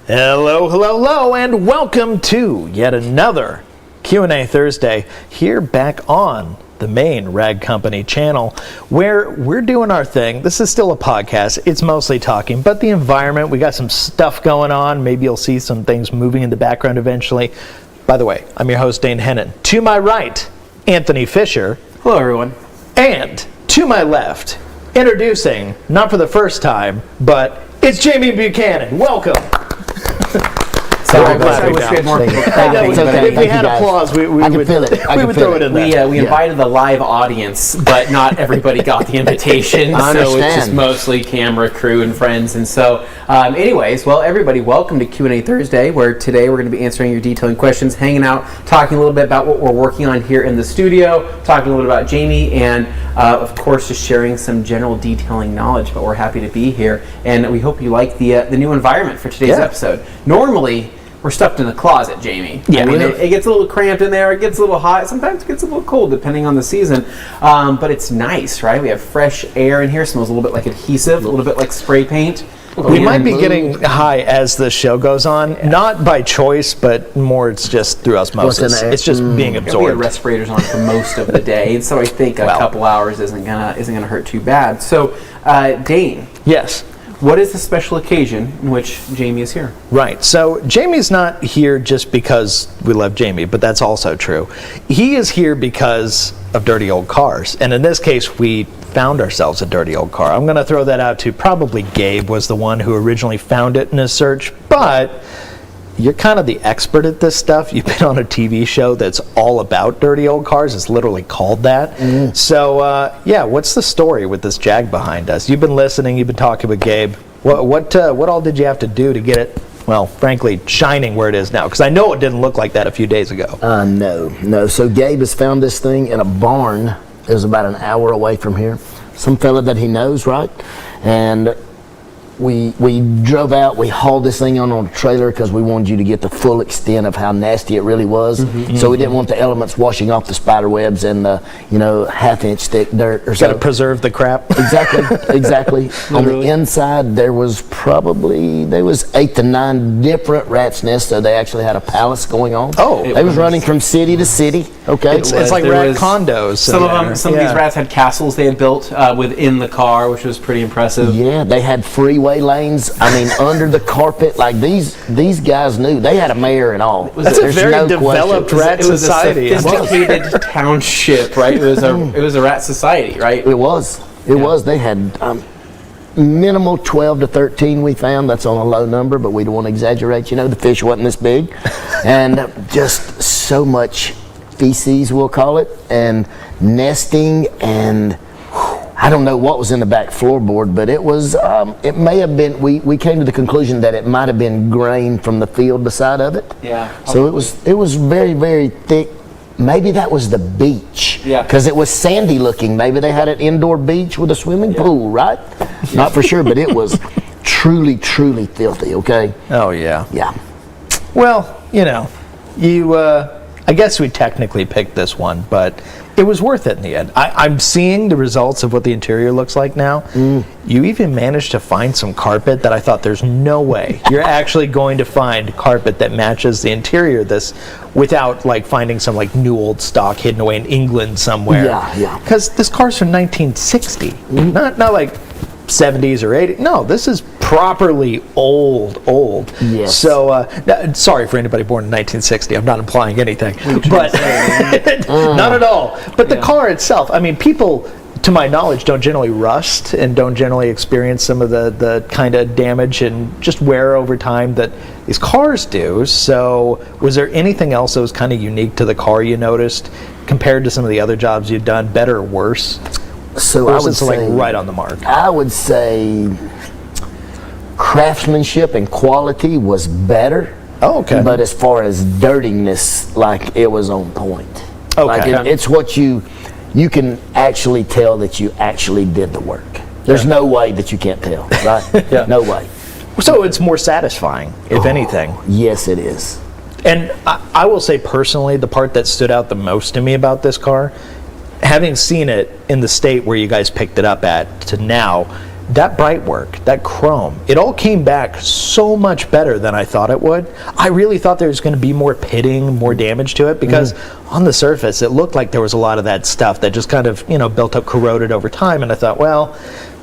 Hello, hello, hello, and welcome to yet another Q&A Thursday here back on the main Rag Company channel where we're doing our thing. This is still a podcast. It's mostly talking, but the environment, we got some stuff going on. Maybe you'll see some things moving in the background eventually. By the way, I'm your host, Dane Anthony. To my right, Anthony Fisher. Hello, everyone. And to my left, introducing, not for the first time, but it's Jamie Buchanan. Welcome. Sorry, I wish we had more. If we had applause, we would throw it in there. We invited the live audience, but not everybody got the invitation. So it's just mostly camera crew and friends. And so, anyways, well, everybody, welcome to Q&A Thursday, where today we're going to be answering your detailing questions, hanging out, talking a little bit about what we're working on here in the studio, talking a little bit about Jamie, and of course, just sharing some general detailing knowledge. But we're happy to be here, and we hope you like the new environment for today's episode. Normally, we're stuffed in the closet, Jamie. Yeah, I mean, it gets a little cramped in there. It gets a little hot. Sometimes it gets a little cold, depending on the season. But it's nice, right? We have fresh air in here. Smells a little bit like adhesive, a little bit like spray paint. We might be getting high as the show goes on, not by choice, but more it's just through osmosis. It's just being absorbed. We have respirators on for most of the day, and so I think a couple hours isn't gonna hurt too bad. So, Dane. Yes. What is the special occasion in which Jamie is here? Right. So Jamie's not here just because we love Jamie, but that's also true. He is here because of dirty old cars. And in this case, we found ourselves a dirty old car. I'm going to throw that out to probably Gabe was the one who originally found it in his search, but you're kind of the expert at this stuff. You've been on a TV show that's all about dirty old cars. It's literally called that. So, what's the story with this Jag behind us? You've been listening. You've been talking with Gabe. What all did you have to do to get it, well, frankly, shining where it is now? Because I know it didn't look like that a few days ago. No. So Gabe has found this thing in a barn. It was about an hour away from here. Some fella that he knows, right? And we drove out, we hauled this thing on a trailer because we wanted you to get the full extent of how nasty it really was. So we didn't want the elements washing off the spider webs and the, half-inch thick dirt or so. Got to preserve the crap. Exactly. On the inside, there was 8 to 9 different rat's nests, so they actually had a palace going on. They was running from city to city. Okay. It's like rat condos. Some of these rats had castles they had built within the car, which was pretty impressive. Yeah, they had freeway lanes, under the carpet. Like these guys knew. They had a mayor and all. That's a very developed rat society. It was a sophisticated township, right? It was a rat society, right? It was. They had minimal 12 to 13 we found. That's on a low number, but we don't want to exaggerate. The fish wasn't this big. And just so much feces, we'll call it, and nesting, and I don't know what was in the back floorboard, but it was, it may have been, we came to the conclusion that it might have been grain from the field beside of it. Yeah. So it was very, very thick. Maybe that was the beach. Yeah. Because it was sandy looking. Maybe they had an indoor beach with a swimming pool, right? Not for sure, but it was truly, truly filthy, okay? Oh, yeah. Yeah. Well, I guess we technically picked this one, but it was worth it in the end. I'm seeing the results of what the interior looks like now. You even managed to find some carpet that I thought there's no way you're actually going to find carpet that matches the interior of this without finding some new old stock hidden away in England somewhere. Yeah. Because this car's from 1960, not like 70s or 80s. No, this is properly old. Yes. So, sorry for anybody born in 1960. I'm not implying anything, but not at all. But the car itself, people, to my knowledge, don't generally rust and don't generally experience some of the kind of damage and just wear over time that these cars do. So, was there anything else that was kind of unique to the car you noticed compared to some of the other jobs you've done, better or worse? So I would say right on the mark. I would say craftsmanship and quality was better. Oh, okay. But as far as dirtiness, it was on point. Okay. It's what you can actually tell that you actually did the work. There's no way that you can't tell, right? No way. So it's more satisfying, if anything. Yes, it is. And I will say personally, the part that stood out the most to me about this car, having seen it in the state where you guys picked it up at to now, that bright work, that chrome, it all came back so much better than I thought it would. I really thought there was going to be more pitting, more damage to it, because on the surface it looked like there was a lot of that stuff that just kind of, built up, corroded over time, and I thought, well,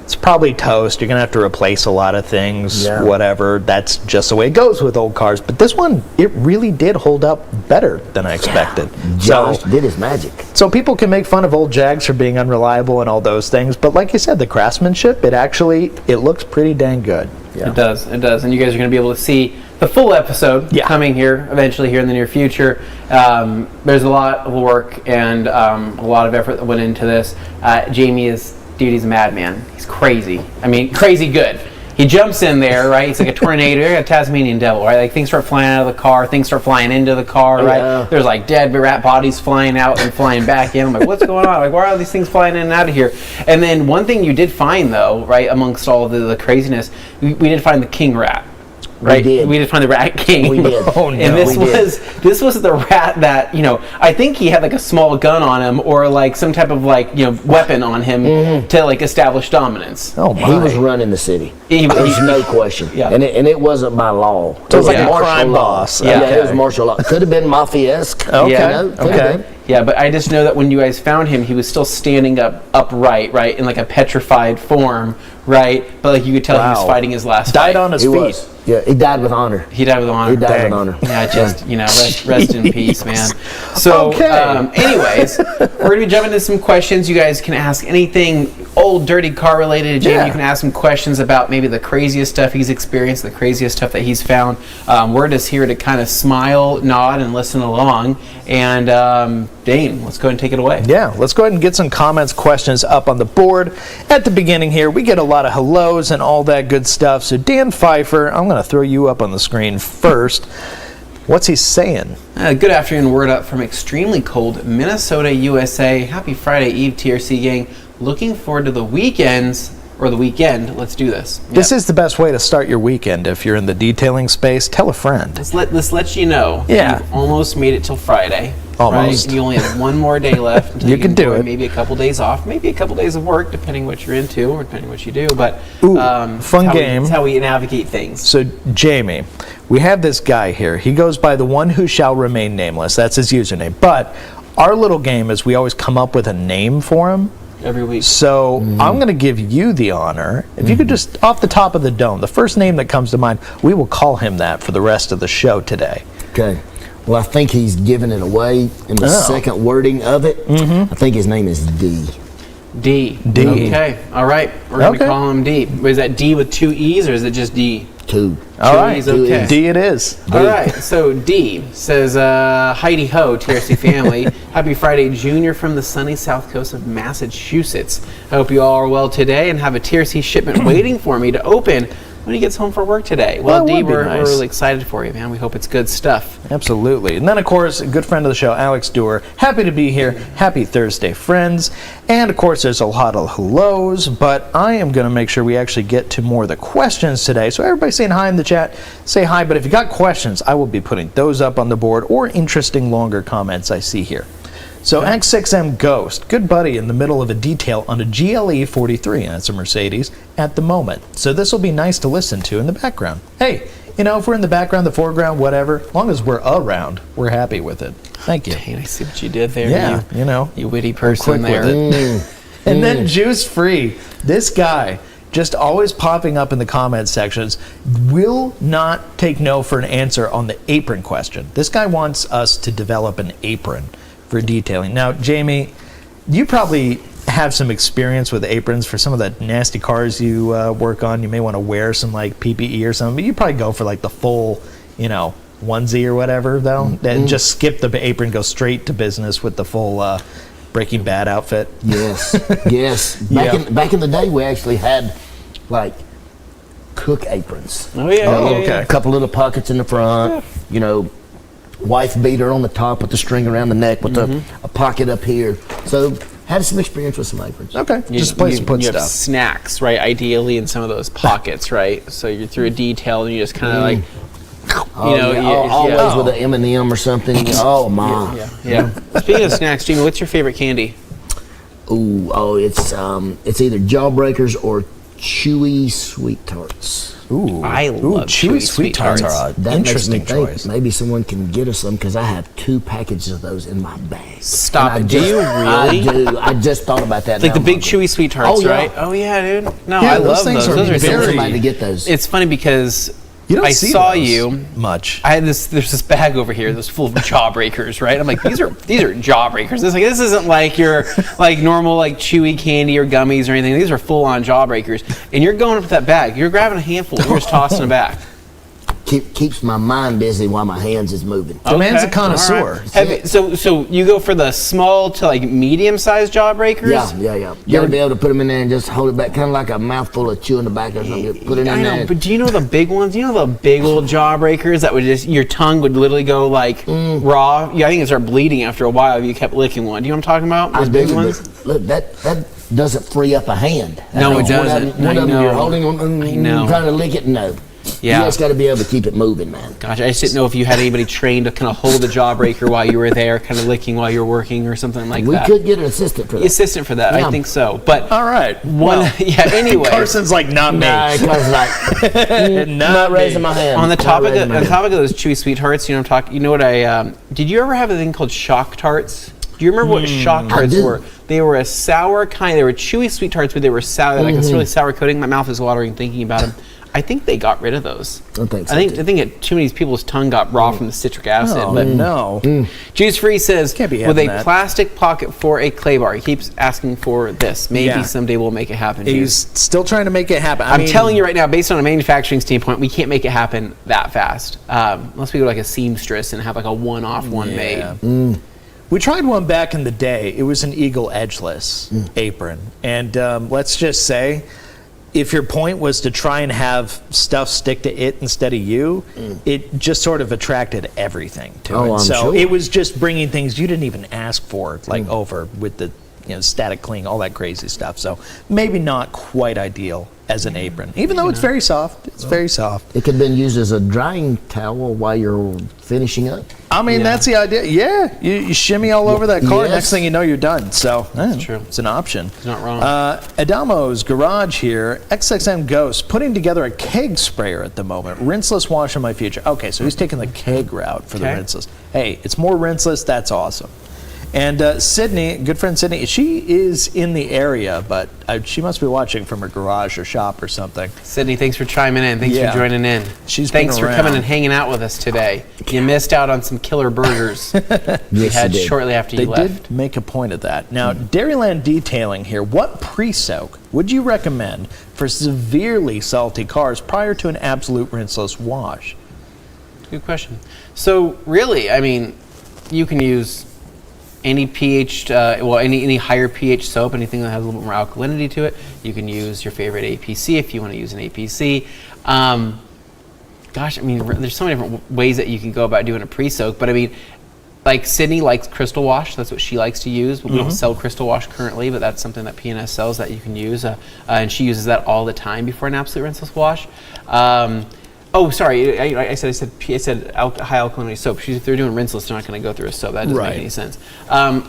it's probably toast. You're going to have to replace a lot of things, whatever. That's just the way it goes with old cars. But this one, it really did hold up better than I expected. Josh did his magic. So people can make fun of old Jags for being unreliable and all those things, but like you said, the craftsmanship, it looks pretty dang good. Yeah. It does. And you guys are going to be able to see the full episode coming here eventually here in the near future. There's a lot of work and a lot of effort that went into this. Jamie he's a madman. He's crazy. I mean, crazy good. He jumps in there, right? He's like a tornado, a Tasmanian devil, right? Like things start flying out of the car, things start flying into the car, right? There's like dead rat bodies flying out and flying back in. I'm like, what's going on? Like, why are these things flying in and out of here? And then one thing you did find, though, right, amongst all the craziness, we did find the king rat. Right, we did find the Rat King. We did. Oh no, and this was the rat that I think he had like a small gun on him or like some type of weapon on him to like establish dominance. Oh my! He was running the city. There's no question. Yeah, and it wasn't by law. It was like a crime boss. Yeah, it was martial law. Could have been mafia-esque. Okay. Yeah, but I just know that when you guys found him, he was still standing upright, right, in like a petrified form, right? But like you could tell he was fighting his last fight. Died on his feet. Yeah, he died with honor. He died with honor. Yeah, just rest in peace, man. So, anyways, we're gonna be jumping into some questions. You guys can ask anything old, dirty car related. Jamie, you can ask some questions about maybe the craziest stuff he's experienced, the craziest stuff that he's found. We're just here to kind of smile, nod, and listen along. And Dane, let's go ahead and take it away. Yeah, let's go ahead and get some comments, questions up on the board. At the beginning here, we get a lot of hellos and all that good stuff. So Dan Pfeiffer, I'm going to throw you up on the screen first. What's he saying? Good afternoon, word up from extremely cold Minnesota, USA. Happy Friday Eve, TRC gang. Looking forward to the weekends. Or the weekend. Let's do this. This is the best way to start your weekend. If you're in the detailing space, tell a friend. Let's let you know. Yeah. You've almost made it till Friday. Almost. Right? You only have one more day left. Until you can do it. Maybe a couple days off. Maybe a couple days of work, depending what you're into or depending what you do. But fun game. That's how we navigate things. So Jamie, we have this guy here. He goes by the one who shall remain nameless. That's his username. But our little game is we always come up with a name for him. Every week. So I'm going to give you the honor. If you could just, off the top of the dome, the first name that comes to mind, we will call him that for the rest of the show today. Okay. Well, I think he's giving it away in the second wording of it. I think his name is D. D. Okay. All right. We're going to call him D. Is that D with two E's or is it just D? Two. All right. E's, okay. D it is. D. All right. So D says, Heidi Ho, TRC family. Happy Friday, Junior from the sunny south coast of Massachusetts. I hope you all are well today and have a TRC shipment waiting for me to open when he gets home for work today. Well, D, we're really excited for you, man. We hope it's good stuff. Absolutely. And then, of course, a good friend of the show, Alex Dewar. Happy to be here. Happy Thursday, friends. And, of course, there's a lot of hellos, but I am going to make sure we actually get to more of the questions today. So everybody saying hi in the chat, say hi. But if you got questions, I will be putting those up on the board or interesting longer comments I see here. So X6M Ghost, good buddy in the middle of a detail on a GLE 43, and it's a Mercedes at the moment. So this will be nice to listen to in the background. Hey, if we're in the background, the foreground, whatever, as long as we're around, we're happy with it. Thank you. Dang, I see what you did there. Yeah, you witty person there. And then Juice Free, this guy, just always popping up in the comment sections, will not take no for an answer on the apron question. This guy wants us to develop an apron for detailing. Now, Jamie, you probably have some experience with aprons for some of the nasty cars you work on. You may want to wear some like PPE or something, but you probably go for like the full, onesie or whatever, though. And just skip the apron, go straight to business with the full Breaking Bad outfit. Yes, yes. Back in the day, we actually had like cook aprons. Oh yeah. Okay. A couple little pockets in the front. Wife beater on the top with the string around the neck with a pocket up here. So had some experience with some aprons. Okay, just a place to put you stuff. Have snacks, right? Ideally in some of those pockets, right? So you're through a detail and you just kind of like, always with an M&M or something. Oh my. Yeah. Speaking of snacks, Jamie, what's your favorite candy? It's either Jawbreakers or chewy sweet tarts. Ooh, I love chewy sweet tarts. Are an That interesting makes me think choice. maybe someone can get us some because I have 2 packages of those in my bag. Stop And it. Do you really? I do. I just thought about that. Like now. the big chewy sweet tarts, Oh, yeah. right? Oh yeah, dude. No, Yeah, I those love things those. are Those are very- Somebody to get those. It's funny because You don't I see saw those you. much. I had this. There's this bag over here that's full of jawbreakers, right? I'm like, these are jawbreakers. It's like this isn't like your like normal like chewy candy or gummies or anything. These are full on jawbreakers. And you're going up with that bag. You're grabbing a handful. You're just tossing it back. Keeps my mind busy while my hands is moving. The man's a Okay, connoisseur. all right. So you go for the small to like medium sized jawbreakers? Yeah. You gotta be able to put them in there and just hold it back, kind of like a mouthful of chewing tobacco or something. Put it in I know, there. but do you know the big ones? You know the big old jawbreakers that would just your tongue would literally go like raw. Yeah, I think it start bleeding after a while if you kept licking one. Do you know what I'm talking about? Those big ones. But look, that doesn't free up a hand. No, it One of doesn't. them- One I of them you're know. holding, I know. trying to lick it. No. Yeah. You just got to be able to keep it moving, man. Gosh, I just didn't know if you had anybody trained to kind of hold the jawbreaker while you were there, kind of licking while you were working or something like We that. could get an assistant for that. Assistant for that, Yeah. I think so. But All right. one, Well, yeah. Anyway, Carson's like, not me. Nah, Carson's like, not raising my hand. on the Not topic raising of, my on the hand. topic of those chewy sweet tarts, you know, you know what I did you ever have a thing called shock tarts? Do you remember what shock tarts do. were? They were a sour kind. They were chewy sweet tarts, but they were sour, like it's really sour coating. My mouth is watering thinking about them. I think they got rid of those. I think so, I too. think too many people's tongue got raw from the citric acid. Oh, but no. Juice Free says, Can't be with a having that. plastic pocket for a clay bar. He keeps asking for this. Maybe Yeah. someday we'll make it happen. He's Juice. still trying to make it happen. I'm telling you right now, based on a manufacturing standpoint, we can't make it happen that fast. Unless we go like a seamstress and have like a one-off one made. We tried one back in the day. It was an Eagle edgeless apron. And let's just say, if your point was to try and have stuff stick to it instead of you, it just sort of attracted everything to Oh, it. I'm So sure. it was just bringing things you didn't even ask for, like over with the static cling, all that crazy stuff. So maybe not quite ideal as an apron, even though it's very soft. It's very soft. It could have been used as a drying towel while you're finishing up. I mean, Yeah. that's the idea. Yeah, you shimmy all over that car. Yes. Next thing you know, you're done. So that's true. It's an option. He's not wrong. Adamo's Garage here. XXM Ghost putting together a keg sprayer at the moment. Rinseless wash in my future. Okay, so he's taking the keg route for the Okay. rinseless. Hey, it's more rinseless. That's awesome. And Sydney, good friend Sydney, she is in the area, but she must be watching from her garage or shop or something. Sydney, thanks for chiming in. Thanks Yeah. for joining in. She's been thanks for around. coming and hanging out with us today. You missed out on some killer burgers we Yes, had you did. shortly after They you left. did make a point of that. Now, Dairyland Detailing here. What pre-soak would you recommend for severely salty cars prior to an absolute rinseless wash? Good question. So really, I mean, you can use any pH, any higher pH soap, anything that has a little bit more alkalinity to it. You can use your favorite APC if you want to use an APC. Gosh, I mean, there's so many different ways that you can go about doing a pre-soak, but I mean, like Sydney likes Crystal Wash. That's what she likes to use. We don't sell Crystal Wash currently, but that's something that P&S sells that you can use, and she uses that all the time before an absolute rinseless wash. Oh, sorry. I said high alkalinity soap. If they're doing rinseless, they're not going to go through a soap. That doesn't Right. make any sense.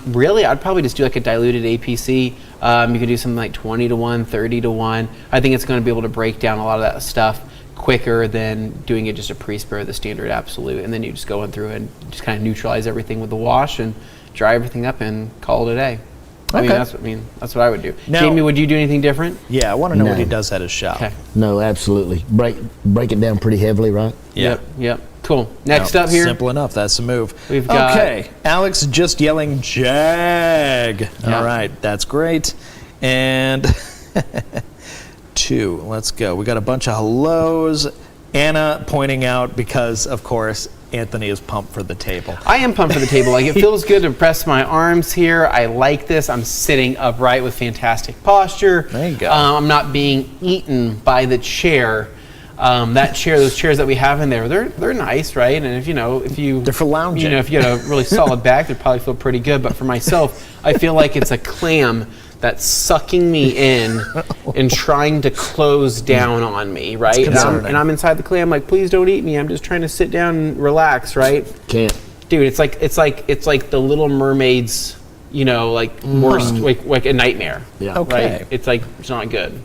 Really, I'd probably just do like a diluted APC. You can do something like 20 to 1, 30 to 1. I think it's going to be able to break down a lot of that stuff quicker than doing it just a pre-spray, the standard absolute. And then you just go in through and just kind of neutralize everything with the wash and dry everything up and call it a day. Okay. That's what I would do. Now- Jamie, would you do anything different? Yeah, I want to know what No. he does at his shop. Okay. No, absolutely. Break it down pretty heavily, right? Yeah. Yep. Cool. Next No, up here. Simple enough. That's the move. We've got- Okay. Alex just yelling Jag. Yeah. All right. That's great. And 2. Let's go. We got a bunch of hellos. Anna pointing out because, of course, Anthony is pumped for the table. I am pumped for the table. Like, it feels good to press my arms here. I like this. I'm sitting upright with fantastic posture. There you go. I'm not being eaten by the chair. Those chairs that we have in there, they're nice, right? And if you They're for lounging. if you got a really solid back, they probably feel pretty good. But for myself, I feel like it's a clam that's sucking me in and trying to close down on me, right? concerning. And I'm inside the clam, like, please don't eat me. I'm just trying to sit down and relax, right? Can't. Dude, it's like the Little Mermaid's, worst, like a nightmare. Yeah. Okay. Right? It's like, it's not good.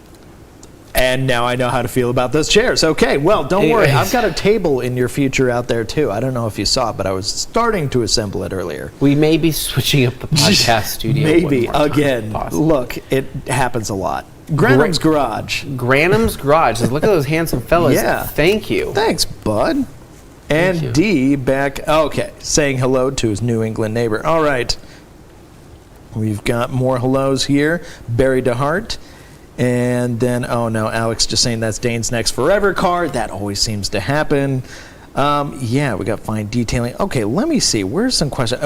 And now I know how to feel about those chairs. Okay, well, don't worry. I've got a table in your future out there, too. I don't know if you saw it, but I was starting to assemble it earlier. We may be switching up the podcast studio. Maybe. Again, look, it happens a lot. Granum's Garage. Granum's Garage. Look at those handsome fellas. Yeah. Thank you. Thanks, bud. And D back, okay, saying hello to his New England neighbor. All right. We've got more hellos here. Barry DeHart. And then, oh no, Alex just saying that's Dane's next forever car. That always seems to happen. Yeah, we got fine detailing. Okay, let me see. Where's some question?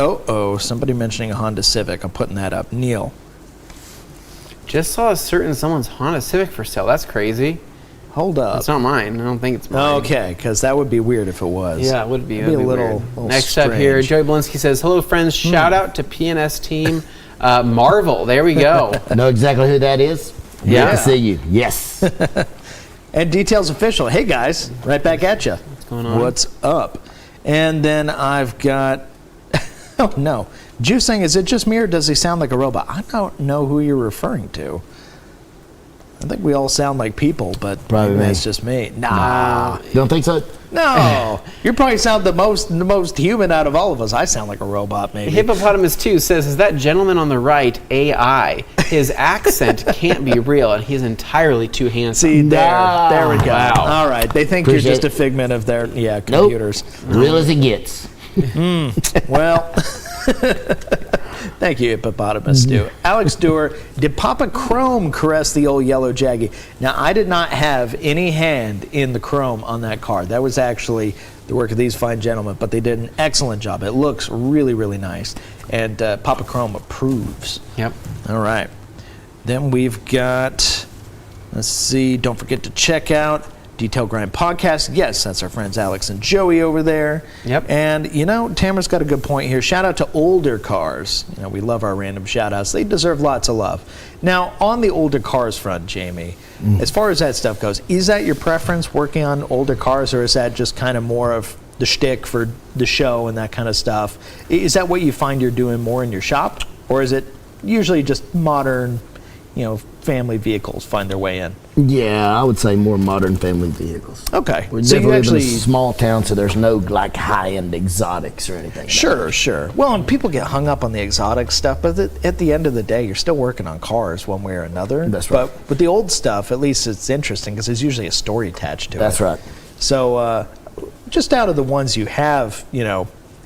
Somebody mentioning a Honda Civic. I'm putting that up. Neil. Just saw someone's Honda Civic for sale. That's crazy. Hold up. It's not mine. I don't think it's mine. Okay, because that would be weird if it was. Yeah, it would be. It'd be a little Next strange. up here, Joey Blinsky says, hello, friends. Shout out to PNS team Marvel. There we go. Know exactly who that is? Yeah. Good to see you. Yes. And Details Official. Hey, guys. Right back at you. What's going on? What's up? And then I've got... oh, no. Juice saying, is it just me or does he sound like a robot? I don't know who you're referring to. I think we all sound like people, but probably maybe that's just me. Nah. You don't think so? No. You probably sound the most human out of all of us. I sound like a robot, maybe. Hippopotamus 2 says, is that gentleman on the right AI? His accent can't be real, and he's entirly too handsome. See, there we go. Wow. All right. They think Appreciate you're just a it. figment of their computers. Nope. Real as it gets. Well, thank you, Hippopotamus Stu. Alex Dewar, did Papa Chrome caress the old yellow Jaggy? Now, I did not have any hand in the chrome on that car. That was actually the work of these fine gentlemen, but they did an excellent job. It looks really, really nice. And Papa Chrome approves. Yep. All right. Then we've got, let's see, don't forget to check out Detail Grind Podcast. Yes, that's our friends Alex and Joey over there. Yep. And, Tamara's got a good point here. Shout out to older cars. We love our random shout outs. They deserve lots of love. Now, on the older cars front, Jamie, as far as that stuff goes, is that your preference, working on older cars, or is that just kind of more of the shtick for the show and that kind of stuff? Is that what you find you're doing more in your shop, or is it usually just modern, family vehicles find their way in? Yeah, I would say more modern family vehicles. Okay. We So live you in actually... a small town, so there's no high-end exotics or anything. Sure. Well, and people get hung up on the exotic stuff, but at the end of the day, you're still working on cars one way or another. That's right. But with the old stuff, at least it's interesting because there's usually a story attached to it. That's right. So just out of the ones you have,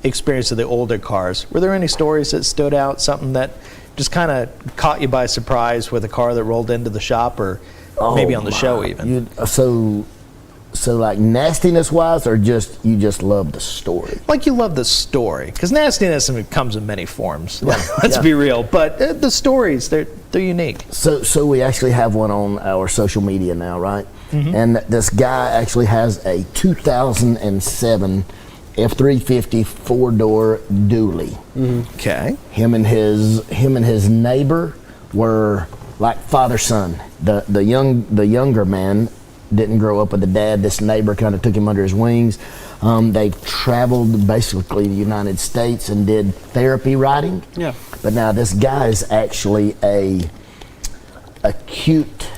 experience of the older cars, were there any stories that stood out, something that just kind of caught you by surprise with a car that rolled into the shop, or maybe on the show even? So like nastiness wise, or you just love the story? Like you love the story, because nastiness comes in many forms. Let's be real, but the stories, they're unique. So we actually have one on our social media now, right? And this guy actually has a 2007 F-350 four-door dually. Okay. Him and his neighbor were like father-son. The younger man didn't grow up with a dad. This neighbor kind of took him under his wings. They traveled basically the United States and did therapy riding. Yeah. But now this guy is actually a acute.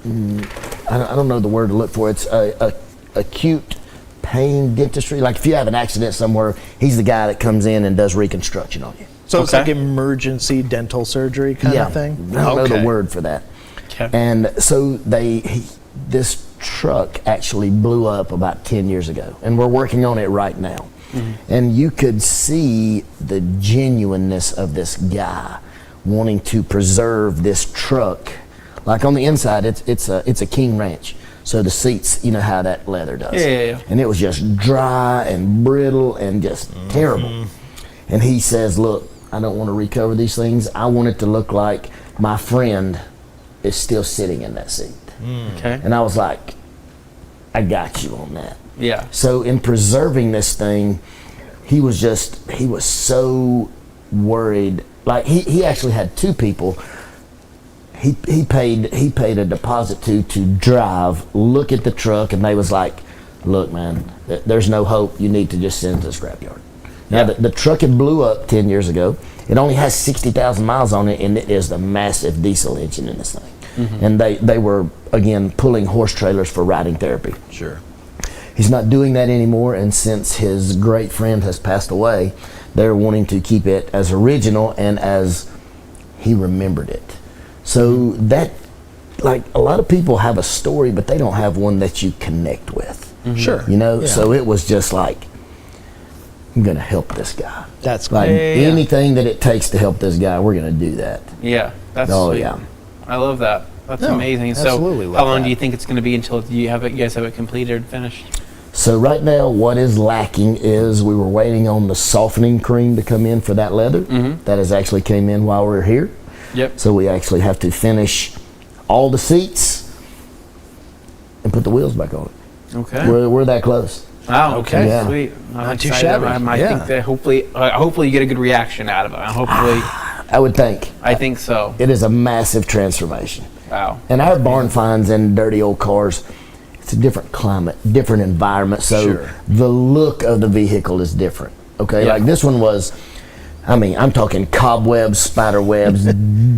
I don't know the word to look for. It's a acute pain dentistry. Like if you have an accident somewhere, he's the guy that comes in and does reconstruction on you. So it's like emergency dental surgery kind of thing? I don't know the word for that. Okay. And so this truck actually blew up about 10 years ago, and we're working on it right now. And you could see the genuineness of this guy wanting to preserve this truck. Like on the inside, it's a King Ranch. So the seats, you know how that leather does. Yeah. And it was just dry and brittle and just terrible. And he says, look, I don't want to recover these things. I want it to look like my friend is still sitting in that seat. Okay. And I was like, I got you on that. Yeah. So in preserving this thing, he was so worried. Like he actually had two people he paid a deposit to drive, look at the truck, and they was like, look, man, there's no hope. You need to just send it to the scrapyard. Now, the truck had blew up 10 years ago. It only has 60,000 miles on it, and it is the massive diesel engine in this thing. and they were, again, pulling horse trailers for riding therapy. Sure. He's not doing that anymore, and since his great friend has passed away, they're wanting to keep it as original and as he remembered it. So that, like, a lot of people have a story, but they don't have one that you connect with. Sure. You know, Yeah. so it was just like, I'm going to help this guy. That's Like, great. anything that it takes to help this guy, we're going to do that. Yeah, that's Oh, sweet. yeah. I love that. That's No, amazing. absolutely So, love how long that. do you think it's going to be until you guys have it completed and finished? So right now, what is lacking is we were waiting on the softening cream to come in for that leather. That has actually came in while we were here. Yep. So we actually have to finish all the seats and put the wheels back on it. Okay. We're that close. Wow. Okay. Yeah. Sweet. I'm Not too excited. shabby. I Yeah. think that hopefully you get a good reaction out of it. Hopefully, I would think I think so. it is a massive transformation. Wow. And our barn finds in dirty old cars, it's a different climate, different environment. So Sure. the look of the vehicle is different. Okay, Yeah. like this one was, I mean, I'm talking cobwebs, spider webs,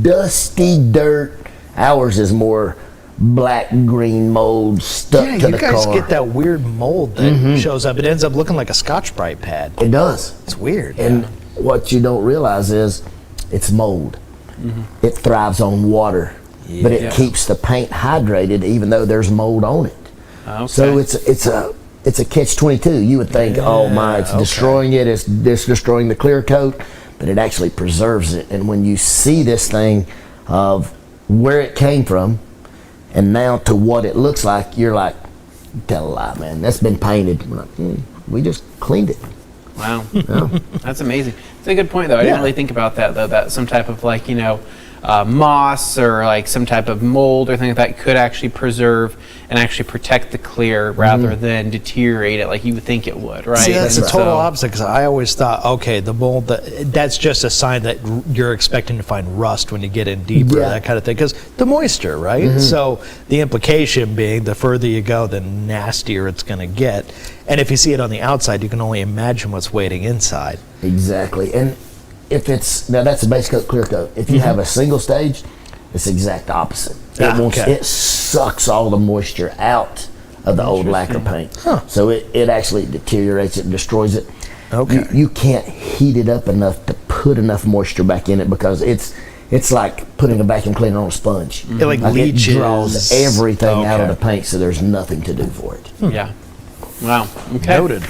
dusty dirt. Ours is more black, green mold stuck Yeah, to you the guys car. get that weird mold that shows up. It ends up looking like a Scotch-Brite pad. It does. It's weird. And what you don't realize is it's mold. It thrives on water, but it Yeah. keeps the paint hydrated even though there's mold on it. Okay. So it's a catch-22. You would think, oh my, it's okay. destroying it. It's destroying the clear coat, but it actually preserves it. And when you see this thing of where it came from and now to what it looks like, you're like, tell a lie, man. That's been painted. We're like, we just cleaned it. Wow. That's amazing. It's a good point, though. I didn't really think about that, though, that some type of, like, moss or like some type of mold or thing like that could actually preserve and actually protect the clear rather than deteriorate it like you would think it would, right? See, that's And the total so- opposite, because I always thought, okay, the mold, that's just a sign that you're expecting to find rust when you get in deeper, Yeah. that kind of thing, because the moisture, right? So the implication being the further you go, the nastier it's going to get. And if you see it on the outside, you can only imagine what's waiting inside. Exactly. And if it's, now that's a base coat, clear coat. If you have a single stage, it's the exact opposite. Okay. It sucks all the moisture out of the old lacquer paint. So it actually deteriorates it and destroys it. Okay. You can't heat it up enough to put enough moisture back in it because it's like putting a vacuum cleaner on a sponge. It like leaches. It draws everything out of Okay. the paint, so there's nothing to do for it. Yeah. Wow. Okay. Noted.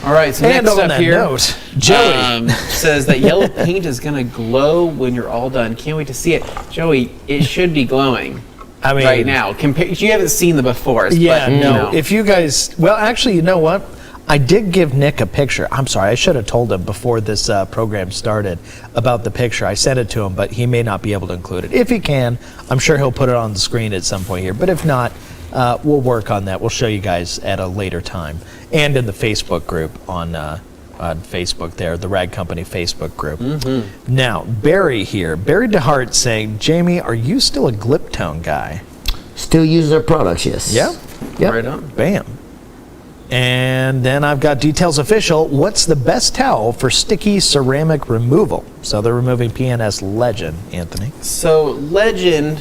All right. So And next on up that here note, Joey. says that yellow paint is going to glow when you're all done. Can't wait to see it, Joey. It should be glowing. I mean, right now, you haven't seen the befores. Yeah, but, no. If you guys, well, actually, you know what? I did give Nick a picture. I'm sorry, I should have told him before this program started about the picture. I sent it to him, but he may not be able to include it. If he can, I'm sure he'll put it on the screen at some point here. But if not, we'll work on that. We'll show you guys at a later time, and in the Facebook group on Facebook there, the Rag Company Facebook group. Now, Barry here, Barry DeHart saying, Jamie, are you still a Glip Tone guy? Still use their products, yes. Yeah. Yep. Right on. Bam. And then I've got Details Official. What's the best towel for sticky ceramic removal? So they're removing PNS Legend, Anthony. So Legend,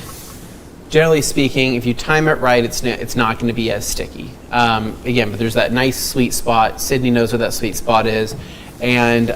generally speaking, if you time it right, it's not going to be as sticky. Again, but there's that nice sweet spot. Sydney knows where that sweet spot is, and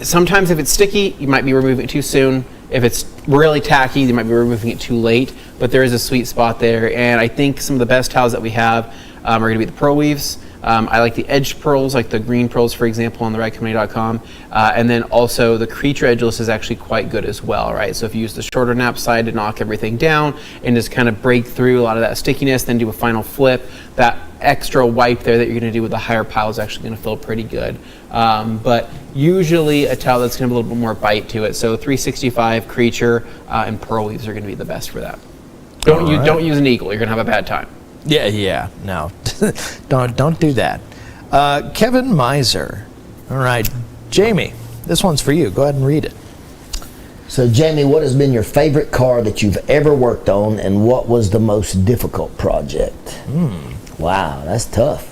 sometimes if it's sticky, you might be removing it too soon. If it's really tacky, you might be removing it too late. But there is a sweet spot there, and I think some of the best towels that we have are going to be the Pearl Weaves. I like the edged pearls, like the green pearls, for example, on the ragcompany.com. And then also the Creature Edgeless is actually quite good as well, right? So if you use the shorter nap side to knock everything down and just kind of break through a lot of that stickiness, then do a final flip, that extra wipe there that you're going to do with the higher pile is actually going to feel pretty good. But usually a towel that's going to have a little bit more bite to it. So 365, Creature, and Pearl Weaves are going to be the best for that. Don't use an Eagle. You're going to have a bad time. Yeah, no. don't do that. Kevin Miser. All right, Jamie, this one's for you. Go ahead and read it. So, Jamie, what has been your favorite car that you've ever worked on, and what was the most difficult project? Wow, that's tough.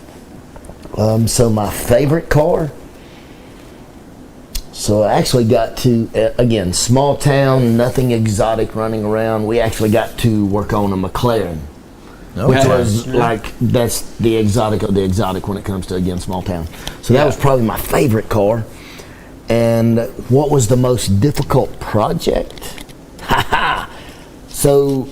So my favorite car, So I actually got to, again, small town, nothing exotic running around. We actually got to work on a McLaren, which was like, that's the exotic of the exotic when it comes to, again, small town. So that was probably my favorite car. And what was the most difficult project? So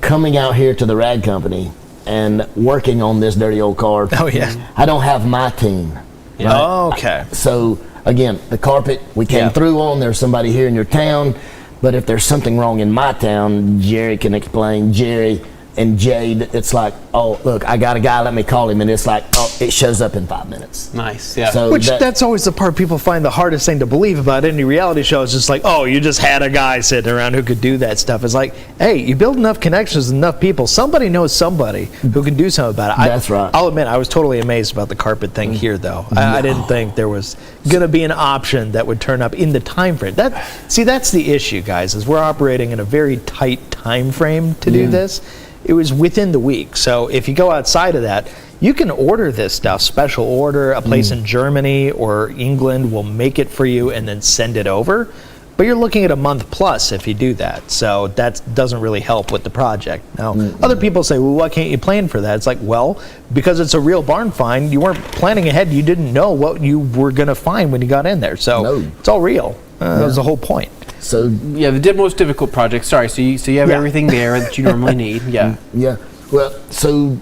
coming out here to the rag company and working on this dirty old car. Oh, yeah. I don't have my team. Right? Oh, okay. So again, the carpet we came through on, there's somebody here in your town, but if there's something wrong in my town, Jerry can explain. Jerry and Jade, it's like, oh, look, I got a guy, let me call him, and it's like, oh, it shows up in 5 minutes. Nice, yeah. So Which that's always the part people find the hardest thing to believe about any reality show. Is just like, oh, you just had a guy sitting around who could do that stuff. It's like, hey, you build enough connections with enough people, somebody knows somebody who can do something about it. That's right. I'll admit, I was totally amazed about the carpet thing here, though. I didn't think there was going to be an option that would turn up in the time frame. That's the issue, guys, is we're operating in a very tight time frame to do this. It was within the week. So if you go outside of that, you can order this stuff, special order. A place in Germany or England will make it for you and then send it over. But you're looking at a month plus if you do that. So that doesn't really help with the project. Now, other people say, well, why can't you plan for that? It's like, well, because it's a real barn find, you weren't planning ahead. You didn't know what you were going to find when you got in there. So it's all real. That was the whole point. So yeah, the most difficult project. Sorry, so you have everything there that you normally need. Yeah. Yeah. Well, so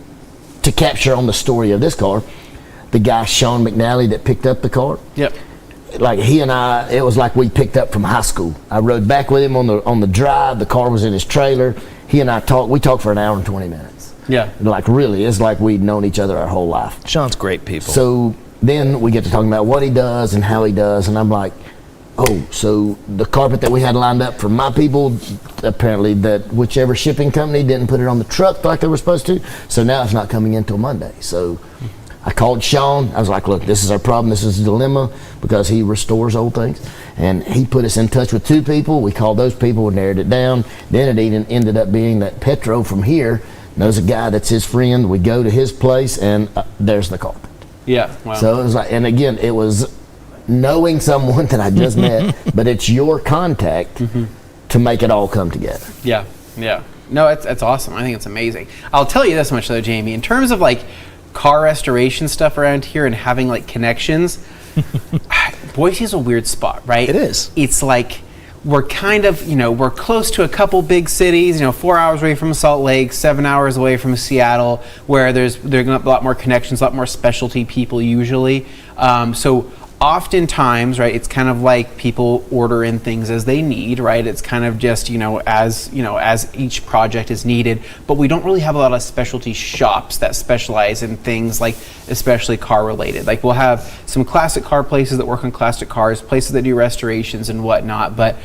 to capture on the story of this car, the guy Sean McNally that picked up the car. Yep. Like he and I, it was like we picked up from high school. I rode back with him on the drive. The car was in his trailer. He and I talked. We talked for an hour and 20 minutes. Yeah. Like really, it's like we'd known each other our whole life. Sean's great people. So then we get to talking about what he does and how he does, and I'm like, oh, so the carpet that we had lined up for my people, apparently that whichever shipping company didn't put it on the truck like they were supposed to, so now it's not coming in till Monday. So I called Sean. I was like, look, this is our problem. This is a dilemma, because he restores old things. And he put us in touch with 2 people. We called those people, narrowed it down. Then it even ended up being that Petro from here knows a guy that's his friend. We go to his place, and there's the carpet. Yeah. Wow. So it was like, and again, it was knowing someone that I just met, but it's your contact to make it all come together. Yeah, yeah. No, that's awesome. I think it's amazing. I'll tell you this much though, Jamie. In terms of like car restoration stuff around here and having like connections, Boise's a weird spot, right? It is. It's like we're kind of, we're close to a couple big cities, 4 hours away from Salt Lake, 7 hours away from Seattle, where there's a lot more connections, a lot more specialty people usually. So oftentimes, right, it's kind of like people order in things as they need, right? It's kind of just, as each project is needed, but we don't really have a lot of specialty shops that specialize in things like, especially car related. Like we'll have some classic car places that work on classic cars, places that do restorations and whatnot, but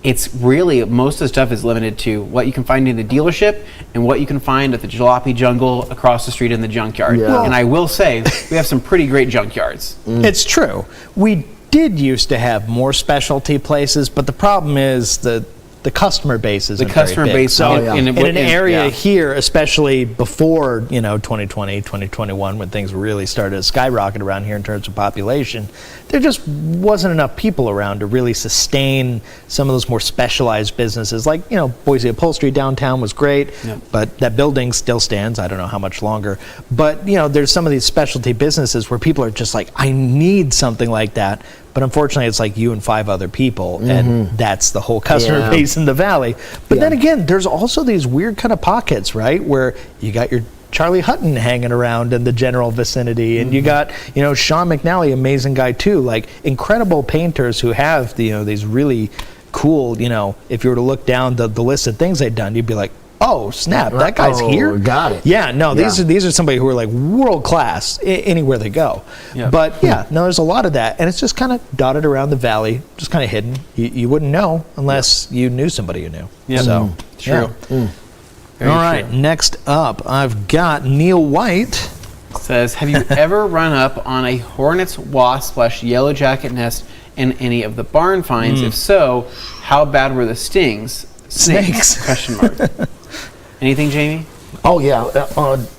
it's really, most of the stuff is limited to what you can find in the dealership and what you can find at the jalopy jungle across the street in the junkyard. Yeah. And I will say, we have some pretty great junkyards. It's true. We did used to have more specialty places, but the problem is the customer base is customer very big. base So in an area here, especially before 2020, 2021, when things really started to skyrocket around here in terms of population, there just wasn't enough people around to really sustain some of those more specialized businesses. Like Boise Upholstery downtown was great, but that building still stands. I don't know how much longer. But there's some of these specialty businesses where people are just like, I need something like that. But unfortunately, it's like you and 5 other people, and that's the whole customer base in the valley. But then again, there's also these weird kind of pockets, right, where you got your Charlie Hutton hanging around in the general vicinity, and you got Sean McNally, amazing guy too, like incredible painters who have these really cool, if you were to look down the list of things they've done, you'd be like, oh snap, that guy's here. Got it. Yeah, no, these are somebody who are like world class anywhere they go. Yeah. But there's a lot of that, and it's just kind of dotted around the valley, just kind of hidden. You wouldn't know unless you knew somebody you knew. Yeah. So true. All right, next up, I've got Neil White. Says, have you ever run up on a hornet's wasp / yellow jacket nest in any of the barn finds? If so, how bad were the stings? Snakes? Question mark. Anything, Jamie? Oh yeah,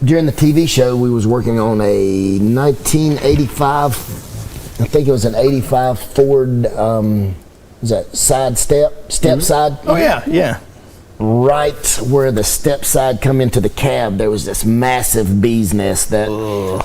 during the TV show, we was working on a 1985 I think it was an 85 Ford, was that side step side? Oh yeah. Right where the step side come into the cab, there was this massive bee's nest that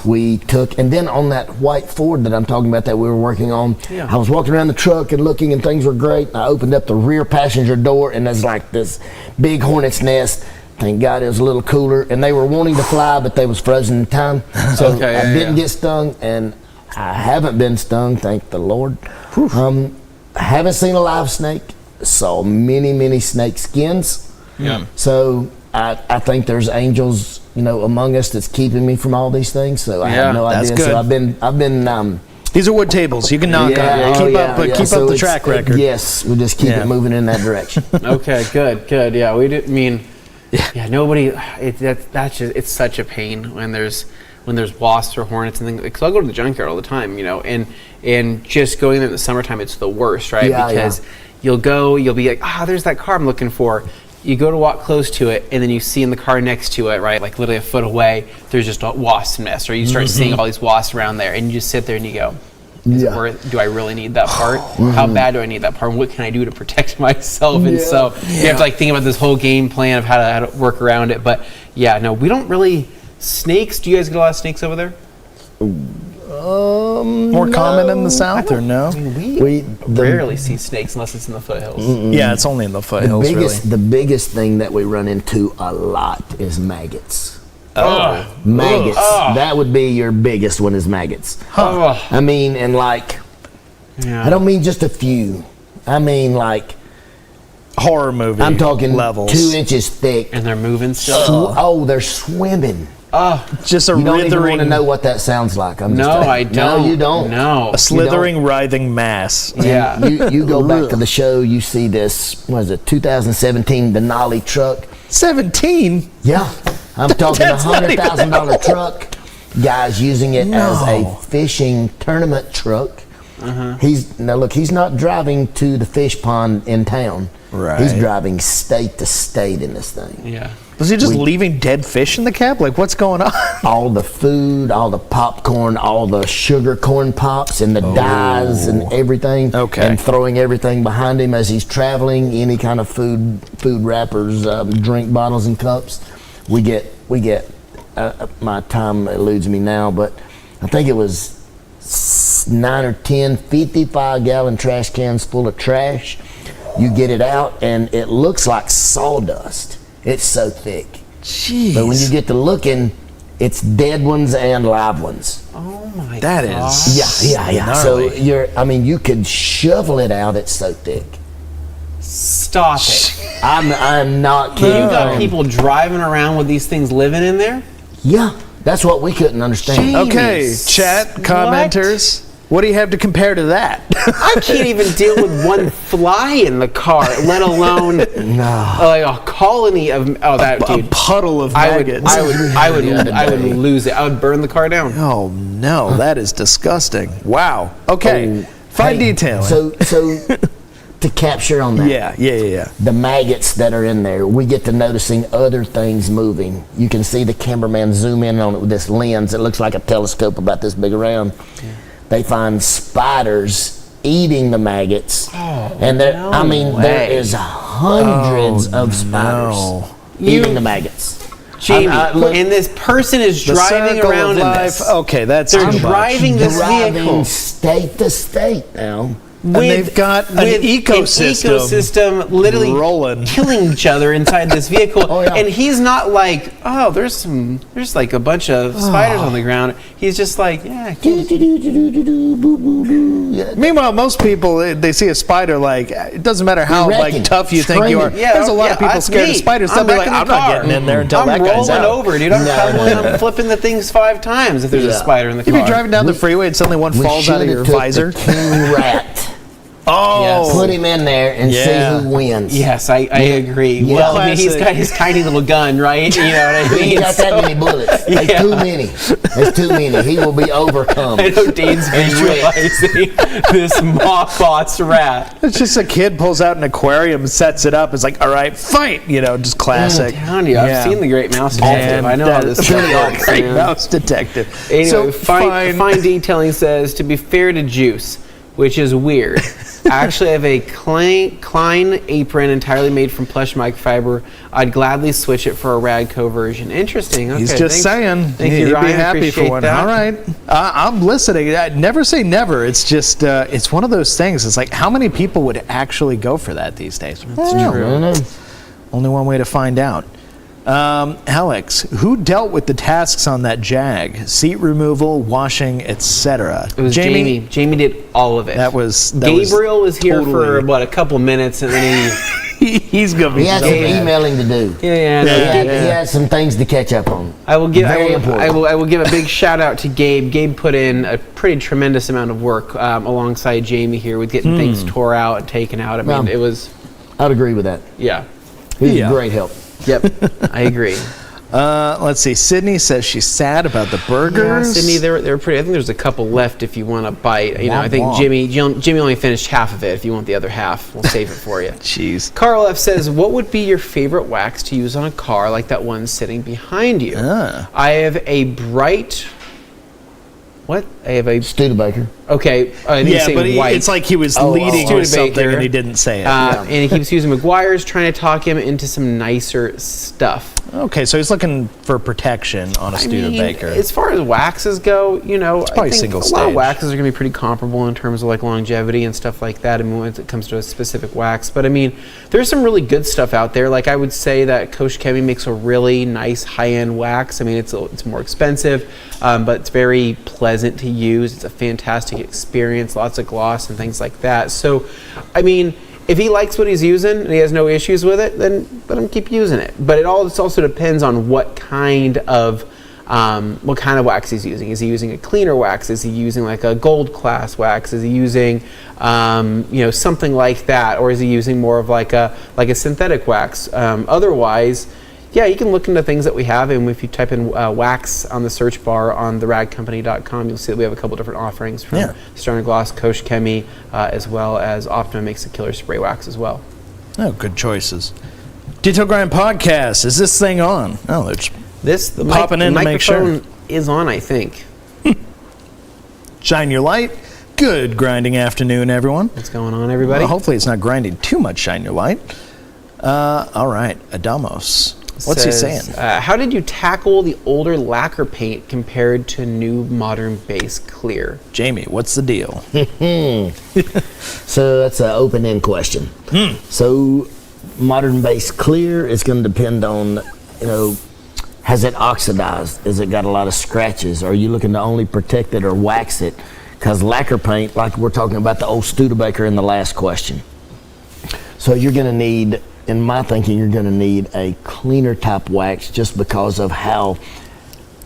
we took. And then on that white Ford that I'm talking about that we were working on, I was walking around the truck and looking, and things were great. And I opened up the rear passenger door, and there's like this big hornet's nest. Thank God it was a little cooler, and they were wanting to fly, but they was frozen in time. So I didn't get stung, and I haven't been stung, thank the Lord. I haven't seen a live snake. Saw many snake skins. Yeah. So I think there's angels, among us that's keeping me from all these things. So I have no idea. That's good. So I've been. These are wood tables. You can knock on. Keep up the track record. Yes, we'll just keep it moving in that direction. Okay, good. Yeah, we didn't mean. Yeah, nobody. That's just, it's such a pain when there's wasps or hornets and things. Because I'll go to the junkyard all the time, and just going there in the summertime, it's the worst, right? Because you'll be like, there's that car I'm looking for. You go to walk close to it, and then you see in the car next to it, right, like literally a foot away, there's just a wasp nest, or you start seeing all these wasps around there, and you just sit there and you go, do I really need that part? How bad do I need that part? What can I do to protect myself? And so you have to think about this whole game plan of how to work around it. But we don't really snakes. Do you guys get a lot of snakes over there? More common in the south, or no? We rarely see snakes unless it's in the foothills. Yeah, it's only in the foothills. The biggest thing that we run into a lot is maggots. Maggots. That would be your biggest one, is maggots. I mean, and I don't mean just a few. I mean horror movie. I'm talking levels. 2 inches thick. And they're moving still. They're swimming. Just a you don't writhering. even want to know what that sounds like. I don't. No, you don't. No. A slithering, writhing mass. Yeah. You go back to the show, you see this, 2017 Denali truck. 17? Yeah. I'm talking a $100,000 truck. Guys using it as a fishing tournament truck. He's not driving to the fish pond in town. Right. He's driving state to state in this thing. Yeah. Was he just leaving dead fish in the cab? Like, what's going on? All the food, all the popcorn, all the sugar corn pops, and the dyes and everything. Okay. And throwing everything behind him as he's traveling. Any kind of food wrappers, drink bottles and cups. We get. My time eludes me now, but I think it was 9 or 10 55-gallon trash cans full of trash. You get it out, and it looks like sawdust. It's so thick. Jeez. But when you get to looking, it's dead ones and live ones. Oh my god. That is. Yeah. Gnarly. So you could shovel it out. It's so thick. Stop it. I'm not kidding. You got people driving around with these things living in there? Yeah, that's what we couldn't understand. Okay, chat, commenters. What do you have to compare to that? I can't even deal with one fly in the car, let alone like a colony of a puddle of maggots. I would lose it. I would burn the car down. Oh no, that is disgusting. Wow. Okay, fine detailing. So to capture on that. Yeah. The maggots that are in there, we get to noticing other things moving. You can see the cameraman zoom in on it with this lens. It looks like a telescope about this big around. Yeah. They find spiders eating the maggots. And there is hundreds of spiders eating the maggots. Jamie, and this person is driving around in this. Okay, they're driving this vehicle state to state now. And they've got an ecosystem literally rolling, killing each other inside this vehicle. And he's not like, there's like a bunch of spiders on the ground. He's just like, Meanwhile, most people, they see a spider, like, it doesn't matter how tough you think you are. There's a lot of people scared of spiders. They'll be like, I'm not getting in there until that guy's out. I'm rolling over, dude. I'm flipping the things 5 times if there's a spider in the car. If you're driving down the freeway and suddenly one falls out of your visor. King rat. Oh, Put him in there and see who wins. Yes, I agree. Yeah. Well, I mean, he's got his tiny little gun, right? You know what I mean? He got that many bullets. There's too many. There's too many. He will be overcome. I know Dane's visualizing this Mothbot's wrath. it's just a kid pulls out an aquarium, sets it up. It's like, all right, fight. Just classic. I'm telling you, I've seen The Great Mouse Detective. I know how this stuff works. Great Mouse Detective. Anyway, So fine detailing says, to be fair to Juice, which is weird. I actually have a Klein apron entirely made from plush microfiber. I'd gladly switch it for a Radco version. Interesting. Okay, He's just saying. Thank He'd you, Ryan. be happy for Appreciate one. that. All right. I'm listening. Never say never. It's just, it's one of those things. It's like, how many people would actually go for that these days? That's true. I don't know. Only one way to find out. Alex, who dealt with the tasks on that Jag? Seat removal, washing, etc. It was Jamie. Jamie did all of it. Gabriel was here for, a couple minutes, and then he's going to be He had some emailing to do. he He had some things to catch up on. I will give important. I will give a big shout out to Gabe. Gabe put in a pretty tremendous amount of work alongside Jamie here with getting things tore out and taken out. I mean, it was. I'd agree with that. Yeah. He was great help. Yep. I agree. Let's see. Sydney says she's sad about the burgers. Yeah, Sydney, they were pretty. I think there's a couple left if you want to bite. I think womp. Jimmy only finished half of it. If you want the other half, we'll save it for you. Jeez. Carl F says, "What would be your favorite wax to use on a car like that one sitting behind you?" I have a bright. What? I have a Studebaker. Okay. But white. it's like he was leading with something Studebaker. and he didn't say it. And he keeps using McGuire's, trying to talk him into some nicer stuff. Okay, so he's looking for protection on a Studebaker. As far as waxes go, it's probably I think single a lot stage. of waxes are going to be pretty comparable in terms of like longevity and stuff like that. I mean, when it comes to a specific wax, but I mean, there's some really good stuff out there. Like I would say that Kosh Chemi makes a really nice high-end wax. I mean, it's more expensive, but it's very pleasant to use. It's a fantastic experience, lots of gloss and things like that. So, I mean, if he likes what he's using and he has no issues with it, then let him keep using it. But it also depends on what kind of wax he's using. Is he using a cleaner wax? Is he using like a gold class wax? Is he using something like that, or is he using more of like a synthetic wax? Otherwise, yeah, you can look into things that we have, and if you type in wax on the search bar on theradcompany.com, you'll see that we have a couple different offerings from Sterner Gloss, Kosh Chemi, as well as Optima makes a killer spray wax as well. Oh, good choices. Detail Grind Podcast. Is this thing on? Oh, it's popping in to make sure. The microphone is on, I think. Shine your light. Good grinding afternoon, everyone. What's going on, everybody? Well, hopefully it's not grinding too much. Shine your light. All right, Adamos. What's he saying? How did you tackle the older lacquer paint compared to new modern base clear? Jamie, what's the deal? So that's an open-end question. So modern base clear is going to depend on, has it oxidized? Has it got a lot of scratches? Are you looking to only protect it or wax it? Because lacquer paint, like we're talking about the old Studebaker in the last question. So you're going to need, in my thinking, you're going to need a cleaner type wax just because of how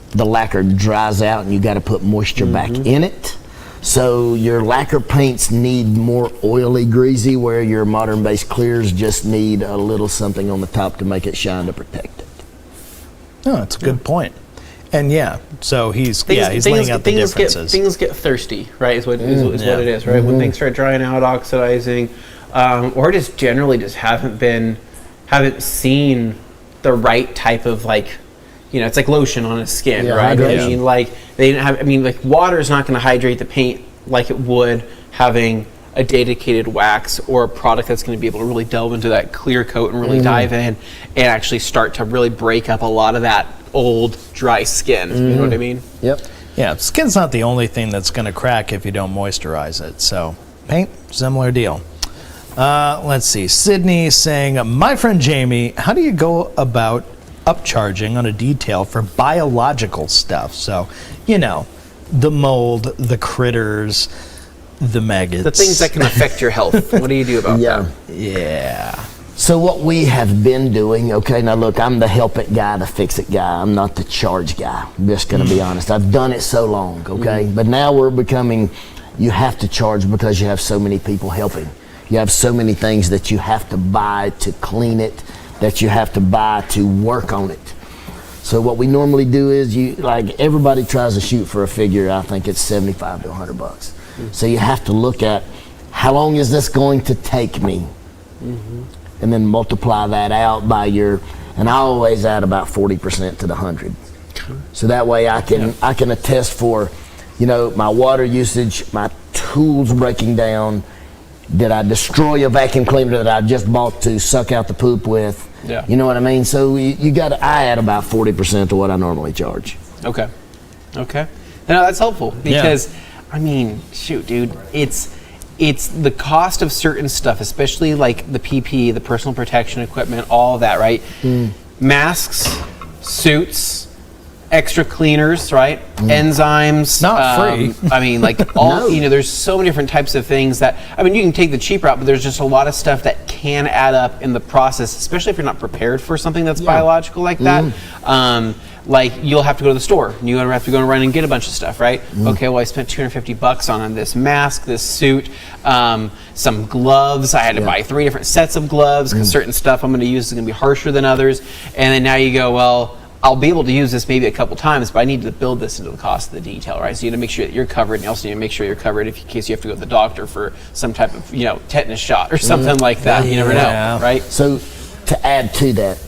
the lacquer dries out and you got to put moisture back in it. So your lacquer paints need more oily, greasy, where your modern base clears just need a little something on the top to make it shine to protect it. No, that's a good point. And so he's laying out the differences. Things get thirsty, right? Is what it is, right? When things start drying out, oxidizing, or just generally just haven't seen the right type of it's like lotion on his skin, right? Hydration. I mean, water is not going to hydrate the paint like it would having a dedicated wax or a product that's going to be able to really delve into that clear coat and really dive in and actually start to really break up a lot of that old dry skin. You know what I mean? Yep. Yeah, skin's not the only thing that's going to crack if you don't moisturize it. So paint, similar deal. Let's see. Sydney saying, my friend Jamie, how do you go about upcharging on a detail for biological stuff? So, the mold, the critters, the maggots. The things that can affect your health. What do you do about that? Yeah. So what we have been doing, okay, now look, I'm the help it guy, the fix it guy. I'm not the charge guy. I'm just going to be honest. I've done it so long, okay? But now we're becoming you have to charge because you have so many people helping. You have so many things that you have to buy to clean it, that you have to buy to work on it. So what we normally do is everybody tries to shoot for a figure. I think it's $75 to $100. So you have to look at how long is this going to take me, and then multiply that out by and I always add about 40% to the 100. So that way I can attest for, my water usage, my tools breaking down. Did I destroy a vacuum cleaner that I just bought to suck out the poop with? Yeah. You know what I mean? So I add about 40% to what I normally charge. Okay. No, that's helpful because, shoot, dude, it's the cost of certain stuff, especially like the PPE, the personal protection equipment, all of that, right? Masks, suits, extra cleaners, right? Enzymes. Not free. There's so many different types of things that, you can take the cheap route, but there's just a lot of stuff that can add up in the process, especially if you're not prepared for something that's biological like that. Like you'll have to go to the store. You have to go run and get a bunch of stuff, right? Okay, well I spent $250 on this mask, this suit, some gloves. I had to buy 3 different sets of gloves because certain stuff I'm going to use is going to be harsher than others. And then now you go, well, I'll be able to use this maybe a couple times, but I need to build this into the cost of the detail, right? So you need to make sure that you're covered, and you also need to make sure you're covered in case you have to go to the doctor for some type of, tetanus shot or something like that. You never know, right? So to add to that,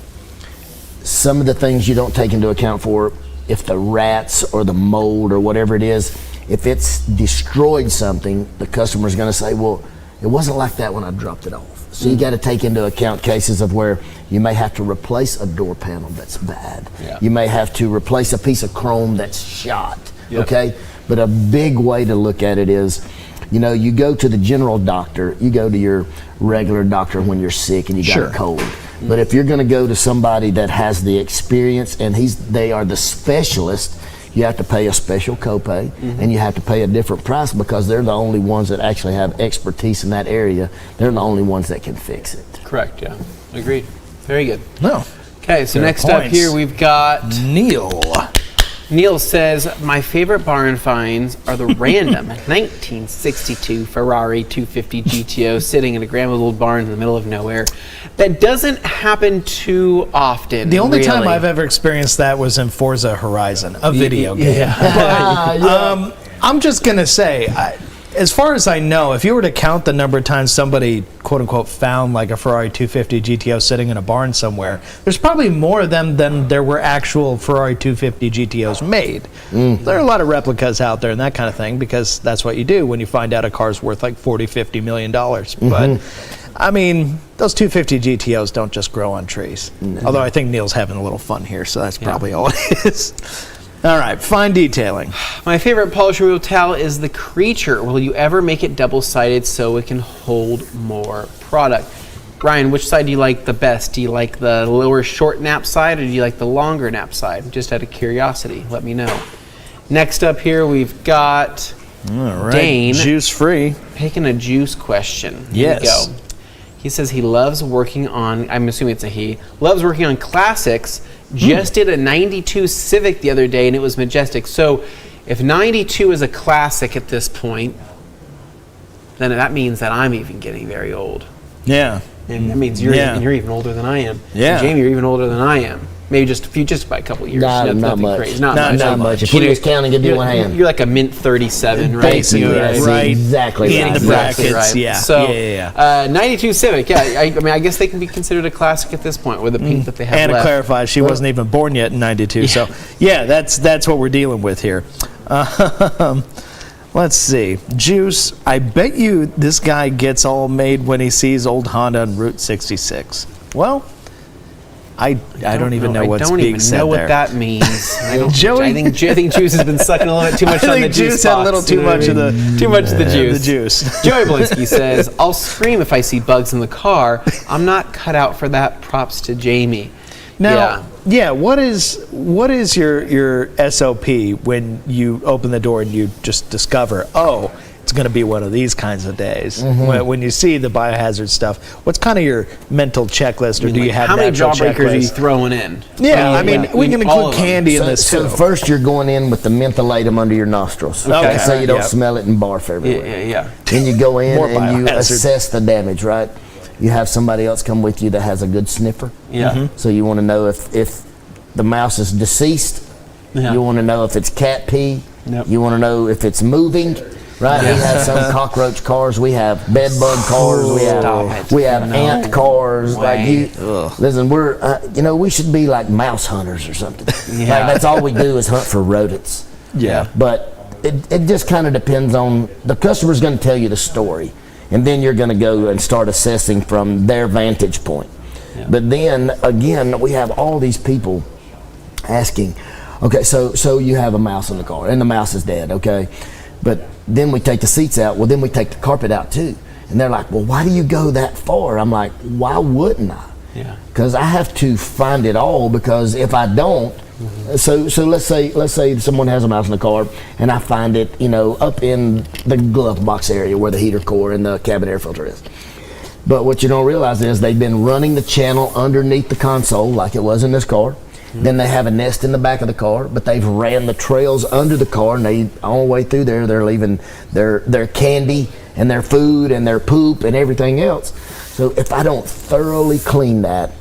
some of the things you don't take into account for, if the rats or the mold or whatever it is, if it's destroyed something, the customer's going to say, well, it wasn't like that when I dropped it off. So you got to take into account cases of where you may have to replace a door panel that's bad. Yeah. You may have to replace a piece of chrome that's shot, okay? But a big way to look at it is, you go to the general doctor, you go to your regular doctor when you're sick and you got a cold. But if you're going to go to somebody that has the experience and they are the specialist, you have to pay a special copay, and you have to pay a different price because they're the only ones that actually have expertise in that area. They're the only ones that can fix it. Correct, yeah. Agreed. Very good. No. Okay, so next up here we've got Neil. Neil says, my favorite barn finds are the random 1962 Ferrari 250 GTO sitting in a grand old barn in the middle of nowhere. That doesn't happen too often. The only time I've ever experienced that was in Forza Horizon, a video game. I'm just going to say, as far as I know, if you were to count the number of times somebody, quote unquote, found like a Ferrari 250 GTO sitting in a barn somewhere, there's probably more of them than there were actual Ferrari 250 GTOs made. There are a lot of replicas out there and that kind of thing because that's what you do when you find out a car's worth like $40-50 million. But those 250 GTOs don't just grow on trees. Although I think Neil's having a little fun here, so that's probably all it is. All right, fine detailing. My favorite polish removal towel is the Creature. Will you ever make it double-sided so it can hold more product? Ryan, which side do you like the best? Do you like the lower short nap side or do you like the longer nap side? Just out of curiosity, let me know. Next up here, we've got Dane. Juice free. Picking a juice question. Yes. Here we go. He says he loves working on, I'm assuming it's a he, loves working on classics. Just did a 92 Civic the other day and it was majestic. So if 92 is a classic at this point, then that means that I'm even getting very old. Yeah. And that means you're even older than I am. Yeah. And Jamie, you're even older than I am. Maybe just by a couple years. Not much. Crazy. Not much. If we was counting, it'd be one hand. You're like a mint 37, right? Basically, right. Exactly. In the brackets, right. yeah. So, yeah. 92 Civic, I guess they can be considered a classic at this point with the pink that they have and left. to clarify, she wasn't even born yet in 92, so that's what we're dealing with here. Let's see. Juice, I bet you this guy gets all made when he sees old Honda on Route 66. Well, I don't even know what's being said there. I don't even know what that means. Joey? I think Juice has been sucking a little bit too much on the juice. Juice had a little too much of the juice. The juice. Joey Blinsky says, "I'll scream if I see bugs in the car. I'm not cut out for that. Props to Jamie." Now, what is your SOP when you open the door and you just discover, oh, it's going to be one of these kinds of days. Mm-hmm. When you see the biohazard stuff, what's kind of your mental checklist, or do you have how many natural jawbreakers are you checklist? throwing in? Yeah, I mean, we can all include of them. candy in this So too. first you're going in with the mentholatum under your nostrils. Okay. So you don't Yep. smell it and barf everywhere. Yeah. Then you go in More and you biohazard. assess the damage, right? You have somebody else come with you that has a good sniffer. Yeah. So you want to know if the mouse is deceased. Yeah. You want to know if it's cat pee. Yep. You want to know if it's moving. Right, we have some cockroach cars. We have bed bug cars. We have ant cars. Like listen, we're we should be like mouse hunters or something. Yeah. Like that's all we do is hunt for rodents. Yeah. But it just kind of depends on the customer's going to tell you the story, and then you're going to go and start assessing from their vantage point. Yeah. But then again, we have all these people asking, okay, so you have a mouse in the car, and the mouse is dead, okay? But then we take the seats out. Well, then we take the carpet out too. And they're like, well, why do you go that far? I'm like, why wouldn't I? Yeah. Because I have to find it all, because if I don't, so let's say someone has a mouse in the car and I find it, up in the glove box area where the heater core and the cabin air filter is. But what you don't realize is they've been running the channel underneath the console like it was in this car. Then they have a nest in the back of the car, but they've ran the trails under the car, and they all the way through there they're leaving their candy and their food and their poop and everything else. So if I don't thoroughly clean that,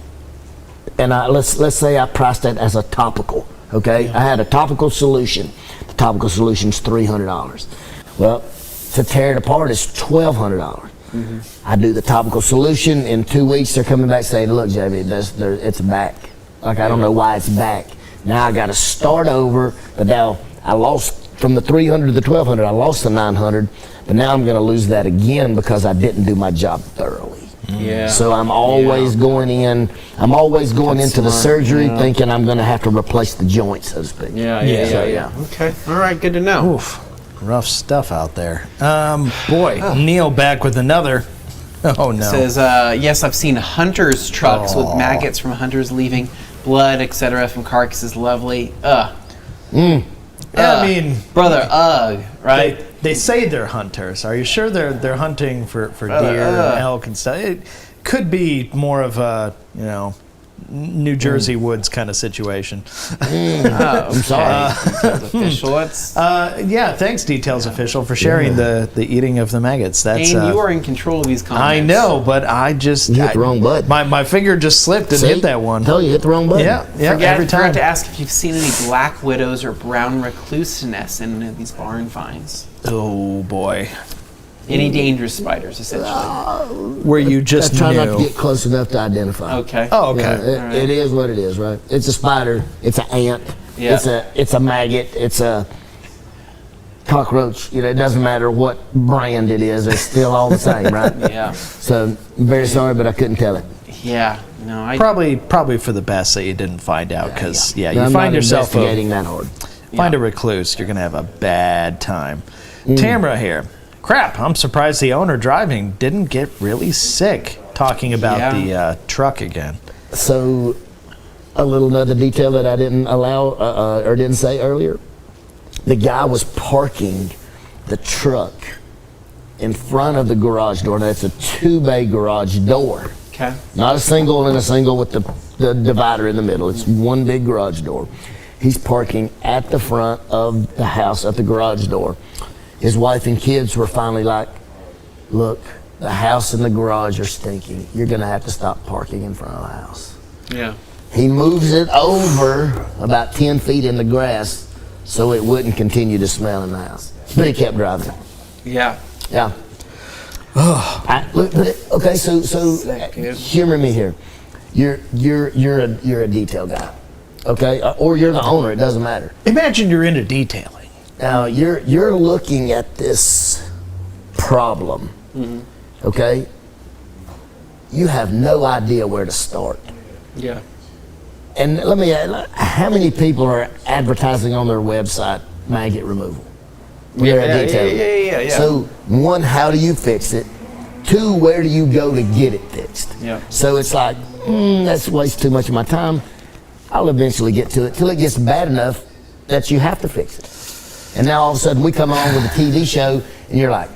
and let's say I priced that as a topical, okay? I had a topical solution. The topical solution's $300. Well, to tear it apart is $1,200. I do the topical solution. In 2 weeks, they're coming back saying, "Look, Jamie, it's back." Like, I don't know why it's back. Now I got to start over, but now I lost from the 300 to the 1,200. I lost the 900, but now I'm going to lose that again because I didn't do my job thoroughly. Yeah. So I'm always going in. I'm always going into the surgery thinking I'm going to have to replace the joint, so to speak. Yeah. Okay. All right. Good to know. Oof, rough stuff out there. Neil back with another. Oh no. Says, yes, I've seen hunters' trucks with maggots from hunters leaving blood, etc. from carcasses. Lovely. I mean, brother, right? They say they're hunters. Are you sure they're hunting for deer and elk and stuff? It could be more of a New Jersey woods kind of situation. I'm sorry. Official. Thanks, Details Official, for sharing the eating of the maggots. That's Dane, you are in control of these comments. I know, but I just You hit the wrong button. My finger just slipped and hit that one. Tell you hit the wrong button. Yeah, every Forgot time. to ask if you've seen any black widows or brown recluse nests in any of these barn finds. Oh boy, Any dangerous spiders, essentially. where you just I try not to knew. get close enough to identify. Okay. Oh, okay. Yeah, it is what it is, right? It's a spider. It's an ant. Yeah. It's a maggot. It's a cockroach. It doesn't matter what brand it is. It's still all the same, right? Yeah. So I'm very sorry, but I couldn't tell it. Yeah. No, I Probably for the best that you didn't find out, because you I'm find not yourself investigating that hard. a recluse, you're gonna have a bad time. Tamara here. Crap, I'm surprised the owner driving didn't get really sick. Talking about the truck again. So, a little another detail that I didn't allow or didn't say earlier. The guy was parking the truck in front of the garage door. Now, it's a 2-bay garage door. Okay. Not a single and a single with the divider in the middle. It's one big garage door. He's parking at the front of the house at the garage door. His wife and kids were finally like, "Look, the house and the garage are stinking. You're going to have to stop parking in front of the house." Yeah. He moves it over about 10 feet in the grass so it wouldn't continue to smell in the house. But he kept driving. Yeah. Yeah. Okay, so humor me here. You're a detail guy, okay? Or you're the owner. It doesn't matter. Imagine you're into detailing. Now you're looking at this problem, okay? You have no idea where to start. Yeah. And let me add, how many people are advertising on their website maggot removal? Yeah. So, one, how do you fix it? 2, where do you go to get it fixed? Yeah. So it's like, that's waste too much of my time. I'll eventually get to it till it gets bad enough that you have to fix it. And now all of a sudden we come on with a TV show, and you're like,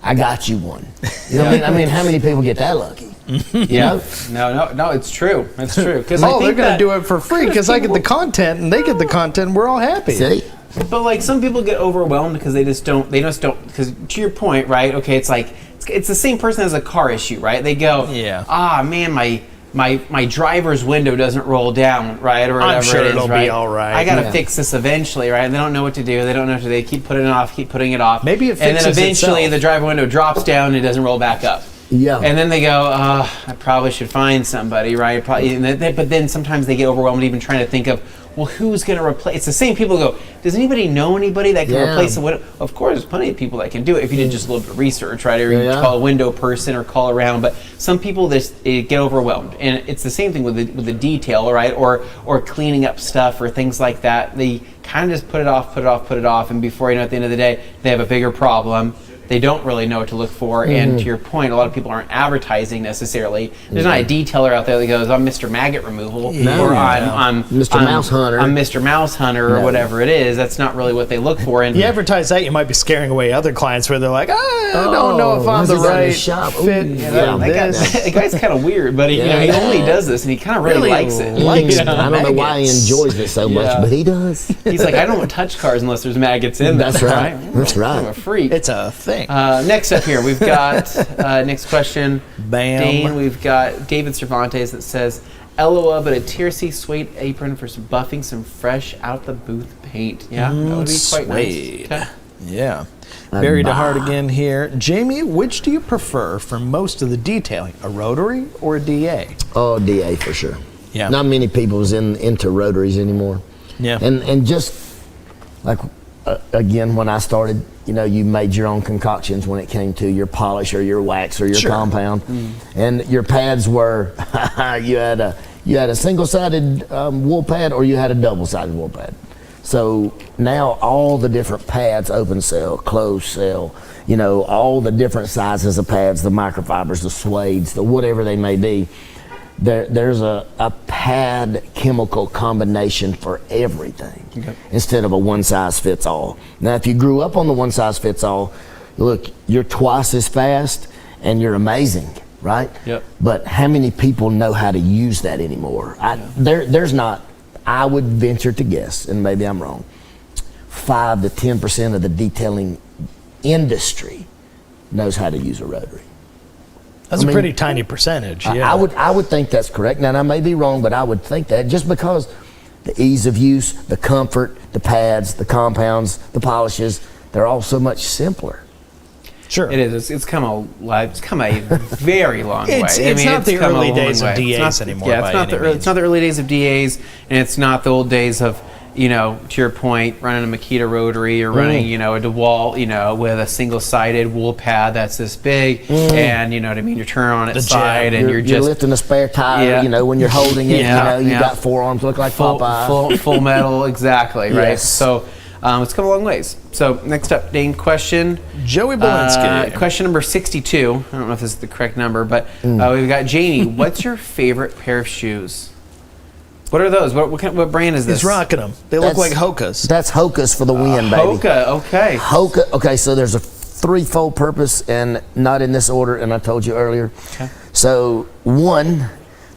I got you one. You know what I mean? I mean, how many people get that lucky? Yeah. No, it's true. It's true. Because they're going to do it for free because I get the content and they get the content and we're all happy. See? But like some people get overwhelmed because they just don't, because to your point, right? Okay, it's like, it's the same person as a car issue, right? They go, man, my driver's window doesn't roll down, right? Or whatever I'm sure it is, it'll right? be all right. I got to fix this eventually, right? And they don't know what to do. They don't know what to do. They keep putting it off, keep putting it off. Maybe it fixes and then eventually itself. the driver window drops down and it doesn't roll back up. Yeah. And then they go, I probably should find somebody, right? But then sometimes they get overwhelmed even trying to think of, well, who's going to replace? It's the same people who go, does anybody know anybody that can replace the window? Of course, there's plenty of people that can do it if you did just a little bit of research, right? Or you call a window person or call around. But some people just get overwhelmed. And it's the same thing with the detail, right? Or cleaning up stuff or things like that. They kind of just put it off. And before you know, at the end of the day, they have a bigger problem. They don't really know what to look for, and to your point, a lot of people aren't advertising necessarily. There's not a detailer out there that goes, "I'm Mr. Maggot Removal," or "I'm Mr. Mouse Hunter." I'm Mr. Mouse Hunter, or whatever it is. That's not really what they look for. And you advertise that, you might be scaring away other clients where they're like, I don't know if I'm the right fit. That guy's kind of weird, but he only does this, and he kind of really likes it. I don't know why he enjoys it so much, but he does. He's like, I don't want to touch cars unless there's maggots in them. That's right. That's right. I'm a freak. It's a thing. Next up here, we've got next question. Bam. Dane, we've got David Cervantes that says, LOL, but a TRC suede apron for some buffing some fresh out the booth paint. Yeah, that would be quite suede. nice. Okay. Yeah. Buried to heart again here. Jamie, which do you prefer for most of the detailing, a rotary or a DA? Oh, DA for sure. Yeah. Not many people's into rotaries anymore. Yeah. And just like again, when I started, you made your own concoctions when it came to your polish or your wax or your compound, and your pads were you had a single-sided wool pad or you had a double-sided wool pad. So now all the different pads, open cell, closed cell, all the different sizes of pads, the microfibers, the suedes, the whatever they may be. There's a pad chemical combination for everything instead of a one-size-fits-all. Now, if you grew up on the one-size-fits-all, look, you're twice as fast and you're amazing, right? Yep. But how many people know how to use that anymore? There's not, I would venture to guess, and maybe I'm wrong, 5 to 10% of the detailing industry knows how to use a rotary. That's a pretty tiny percentage. Yeah. I would think that's correct. Now, I may be wrong, but I would think that just because the ease of use, the comfort, the pads, the compounds, the polishes, they're all so much simpler. Sure. It is. It's come a very long way. It's not the early days of DAs anymore. Yeah, it's not the early days of DAs, and it's not the old days of, to your point, running a Makita rotary or running, a DeWalt, with a single-sided wool pad that's this big, and you know what I mean. You turn on its side, and you're just lifting a spare tire. When you're holding it, you got forearms look like Popeye. Full metal, exactly, right? Yes. So it's come a long ways. So next up, Dane, question. Joey Belinsky. Question number 62. I don't know if this is the correct number, but we've got Jamie. What's your favorite pair of shoes? What are those? What brand is this? He's rocking them. They look like Hokas. That's Hokas for the win, baby. Hoka, okay. Hoka. Okay, so there's a threefold purpose, and not in this order, and I told you earlier. Okay. So one,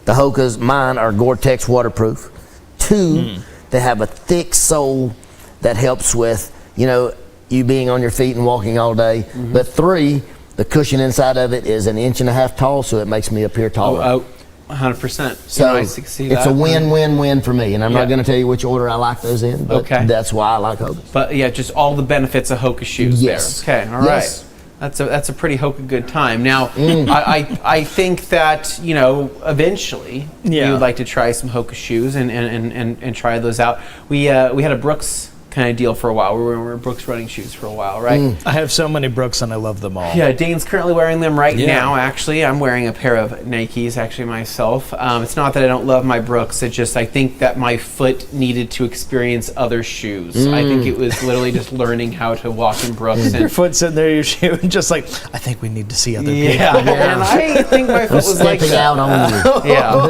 the Hokas, mine are Gore-Tex waterproof. Two, they have a thick sole that helps with, you being on your feet and walking all day. But three, the cushion inside of it is 1.5 inches tall, so it makes me appear taller. 100%. So I see it's that. a win-win-win for me, and I'm not going to tell you which order I like those in, but that's why I like Hokas. But yeah, just all the benefits of Hoka shoes Yes. there. Okay, all right. Yes. That's a pretty Hoka good time. Now, I think that eventually you would like to try some Hoka shoes and try those out. We had a Brooks kind of deal for a while. We were Brooks running shoes for a while, right? I have so many Brooks and I love them all. Yeah, Dane's currently wearing them right now, actually. I'm wearing a pair of Nikes, actually, myself. It's not that I don't love my Brooks. It's just I think that my foot needed to experience other shoes. I think it was literally just learning how to walk in Brooks. Your foot sitting there, your shoe, and just like, I think we need to see other people. And I think my foot was like Stepping out on you. Yeah.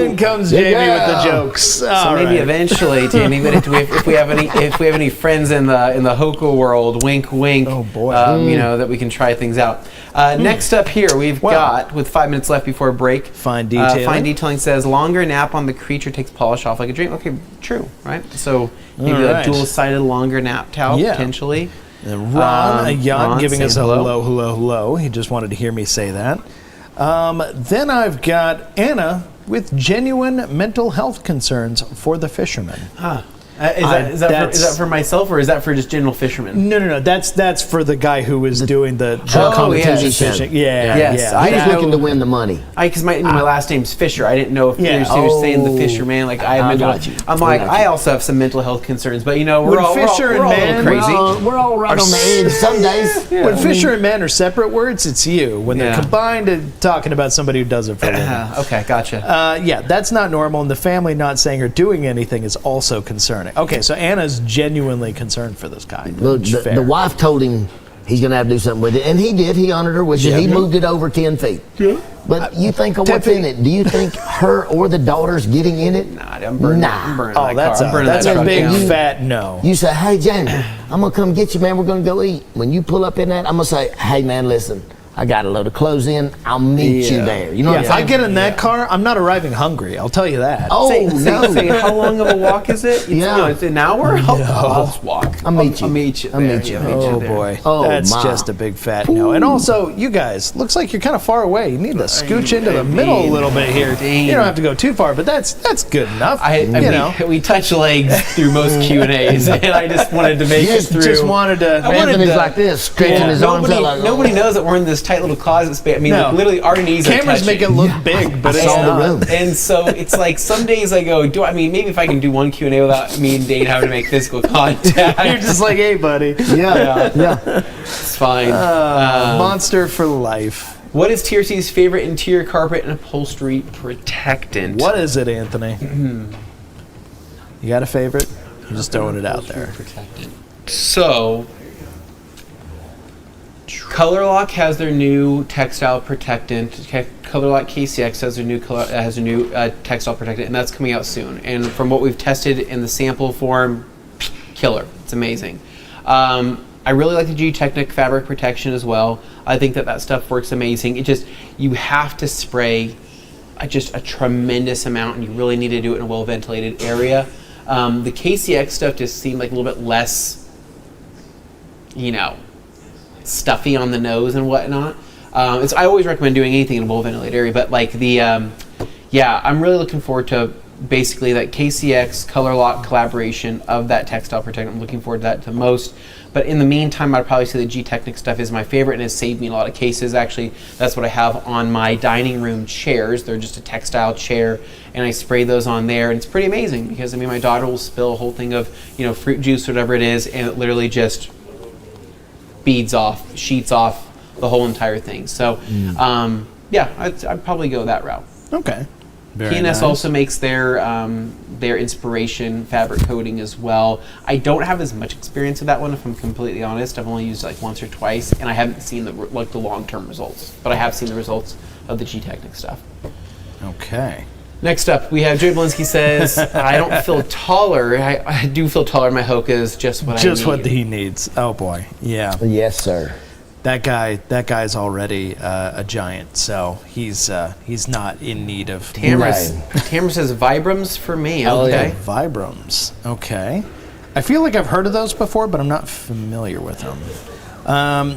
In comes Jamie with the jokes. So maybe eventually, Jamie, but if we have any friends in the hoka world, wink, wink. Oh, boy. You know, that we can try things out. Next up here, we've got, with 5 minutes left before break, Fine detailing. Fine detailing says longer nap on the creature takes polish off like a dream. Okay, true, right? So maybe a dual-sided longer nap towel potentially. And Ron, a yacht, Ron giving us a saying hello. He just wanted to hear me say that. Then I've got Anna with genuine mental health concerns for the fishermen. Is that for myself, or is that for just general fishermen? No. That's for the guy who was doing the competition fishing. Yeah, Yes, yeah. He's I looking to win the money. Because my last name's Fisher. I didn't know if he Yeah. was saying the fisherman. Like I got you. I'm like, I also have some mental health concerns, but you know, When we're all Fisher a and little man- crazy. We're all right on the edge some days. When fisher and man are separate words, it's you. When they're Yeah. combined, talking about somebody who does it for a living. Okay, gotcha. Yeah, that's not normal, and the family not saying or doing anything is also concerning. Okay, so Anna's genuinely concerned for this guy. Look, Fair. the wife told him he's going to have to do something with it, and he did. He honored her wishes. He moved it over 10 feet. Yeah. But you think of 10 what's feet. in it. Do you think her or the daughter's getting in it? Nah, I'm burning Nah. that Oh, that's car. I'm burning a that truck big down. fat no. You say, hey, Jamie, I'm going to come get you, man. We're going to go eat. When you pull up in that, I'm going to say, hey, man, listen, I got a load of clothes in. I'll meet you there. You know what If I'm I saying? get in that car, I'm not arriving hungry. I'll tell you that. Oh, no. Say, how long of a walk is it? It's an hour? I'll just walk. I'll meet you. I'll meet you I'll there. meet you. Yeah, meet Oh there. boy, Oh, that's my. just a big fat no. And also, you guys, looks like you're kind of far away. You need to scooch into the middle a little bit here. Dane. You don't have to go too far, but that's good enough. We touch legs through most Q and A's, and I just wanted to make it through. Just wanted to. Anthony's like this, stretching his arms out like, Nobody knows that we're in this tight little closet space. I mean, No. like, literally, our knees are Cameras touching. make it look big, but I it's saw the not. room. And so it's like some days I go, maybe if I can do one Q&A without me and Dane having to make physical contact. You're just like, hey, buddy. yeah. It's fine. Monster for life. What is TRC's favorite interior carpet and upholstery protectant? What is it, Anthony? You got a favorite? I'm just throwing it out there. Protectant. So, Color Lock has their new textile protectant. Color Lock KCX has their new textile protectant, and that's coming out soon. And from what we've tested in the sample form, killer. It's amazing. I really like the G-Technic fabric protection as well. I think that stuff works amazing. You have to spray just a tremendous amount, and you really need to do it in a well-ventilated area. The KCX stuff just seemed like a little bit less, stuffy on the nose and whatnot. I always recommend doing anything in a well-ventilated area, but like I'm really looking forward to basically that KCX Color Lock collaboration of that textile protectant. I'm looking forward to that the most. But in the meantime, I'd probably say the G-Technic stuff is my favorite and has saved me a lot of cases. Actually, that's what I have on my dining room chairs. They're just a textile chair, and I spray those on there, and it's pretty amazing because, my daughter will spill a whole thing of, fruit juice, whatever it is, and it literally just beads off, sheets off the whole entire thing. So, I'd probably go that route. Okay. Very P&S nice. also makes their inspiration fabric coating as well. I don't have as much experience with that one, if I'm completely honest. I've only used it once or twice, and I haven't seen the long-term results. But I have seen the results of the G-Technic stuff. Okay. Next up, we have Jay Belinsky says, I don't feel taller. I do feel taller. My Hoka just what I need. Just what he needs. Oh boy. Yeah. Yes, sir. That guy's already a giant, so he's not in need of. Tamara says Vibrams for me. Okay. Vibrams. Okay. I feel like I've heard of those before, but I'm not familiar with them.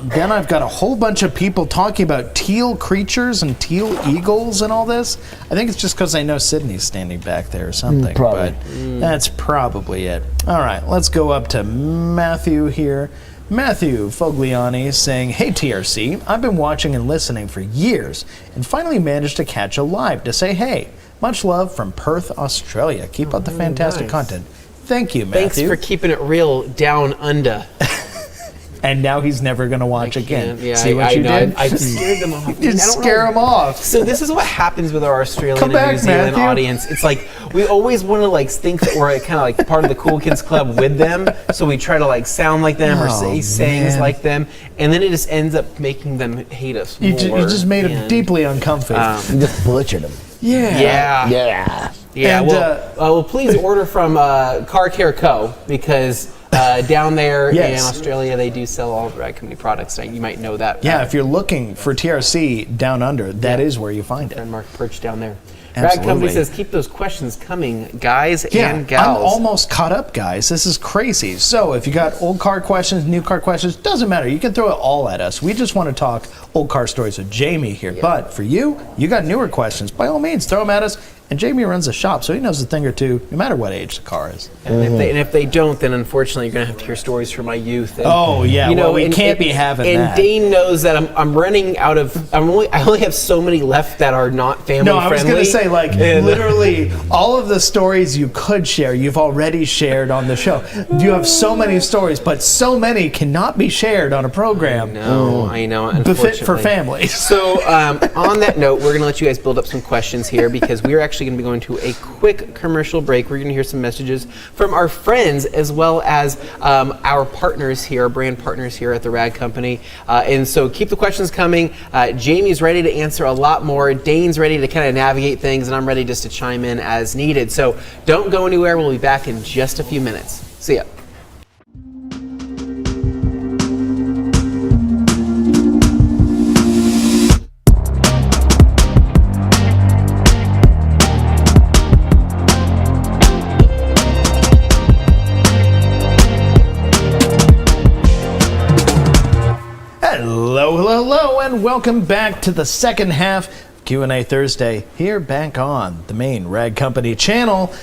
Then I've got a whole bunch of people talking about teal creatures and teal eagles and all this. I think it's just because I know Sydney's standing back there or something. Probably. But that's probably it. All right, let's go up to Matthew here. Matthew Fogliani saying, hey TRC, I've been watching and listening for years and finally managed to catch a live to say hey. Much love from Perth, Australia. Keep up the fantastic content. Thank you, Matthew. Thanks for keeping it real down under. and now he's never going to watch again. Yeah, See what you did? I scared them off. You did scare them off. So this is what happens with our Australian Come and back, New Zealand Matthew. audience. It's like we always want to like think that we're kind of like part of the cool kids club with them. So we try to like sound like them or say sayings like them, and then it just ends up making them hate us more. You just made them deeply uncomfortable. You just butchered them. Yeah. And, well, please order from Car Care Co. because down there in Australia they do sell all the Rag Company products. You might know that. Yeah, if you're looking for TRC down under, that is where you find it. And Mark Perch down there. Absolutely. Rag Company says keep those questions coming, guys and I'm gals. almost caught up, guys. This is crazy. So if you got old car questions, new car questions, doesn't matter. You can throw it all at us. We just want to talk old car stories with Jamie here. Yeah. But for you got newer questions. By all means, throw them at us. And Jamie runs a shop, so he knows a thing or two, no matter what age the car is. And if they don't, then unfortunately you're going to have to hear stories from my youth. And, we can't be having that. And Dane knows that I'm running out of. I only have so many left that are not family friendly. No, I was going to say, literally, all of the stories you could share, you've already shared on the show. You have so many stories, but so many cannot be shared on a program. No, I know. Unfortunately. For families. So on that note, we're going to let you guys build up some questions here because we are actually going to be going to a quick commercial break. We're going to hear some messages from our friends as well as our partners here, brand partners here at the Rag Company. And so keep the questions coming. Jamie's ready to answer a lot more. Dane's ready to kind of navigate things, and I'm ready just to chime in as needed. So don't go anywhere. We'll be back in just a few minutes. See ya. Hello, and welcome back to the second half of Q&A Thursday here back on the main Rag Company channel.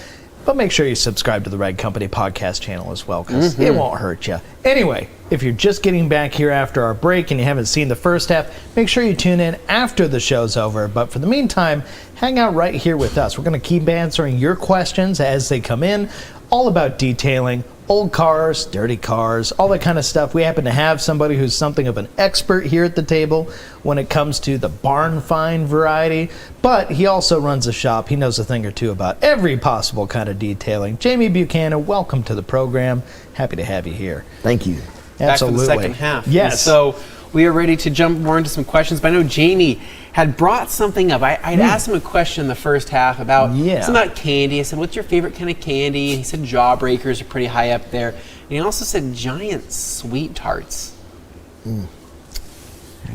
But make sure you subscribe to the Rag Company podcast channel as well, because it won't hurt you. Anyway, if you're just getting back here after our break and you haven't seen the first half, make sure you tune in after the show's over. But for the meantime, hang out right here with us. We're going to keep answering your questions as they come in, all about detailing, old cars, dirty cars, all that kind of stuff. We happen to have somebody who's something of an expert here at the table when it comes to the barn find variety, but he also runs a shop. He knows a thing or two about every possible kind of detailing. Jamie Buchanan, welcome to the program. Happy to have you here. Thank you. Back for the second half. Yes. And so we are ready to jump more into some questions, but I know Jamie had brought something up. I'd asked him a question in the first half about something about candy. I said, what's your favorite kind of candy? And he said jawbreakers are pretty high up there. And he also said giant sweet tarts.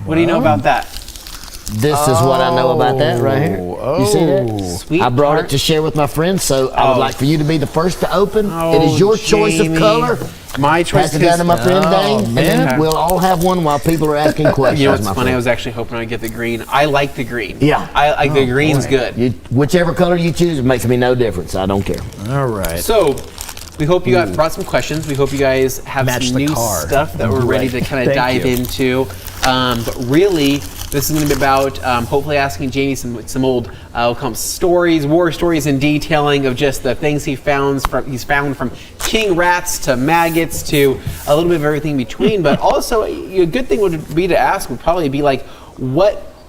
What do you know about that? This is what I know about that right here. You see that? Sweet I brought tart. it to share with my friends, so I would like for you to be the first to open. Oh, it is your choice of Jamie. color. My choice. Pass it down to my friend Dane, and then we'll all have one while people are asking questions. You know what's my funny? friend. I was actually hoping I'd get the green. I like the green. Yeah. I like the green's good. Whichever color you choose, it makes me no difference. I don't care. All right. So, we hope you guys brought some questions. We hope you guys have Match some the new car. stuff that we're ready to kind of Thank dive you. into. But really, this is going to be about hopefully asking Jamie some old we'll call them stories, war stories, and detailing of just the things he's found from king rats to maggots to a little bit of everything in between. But also, a good thing would be to ask would probably be like,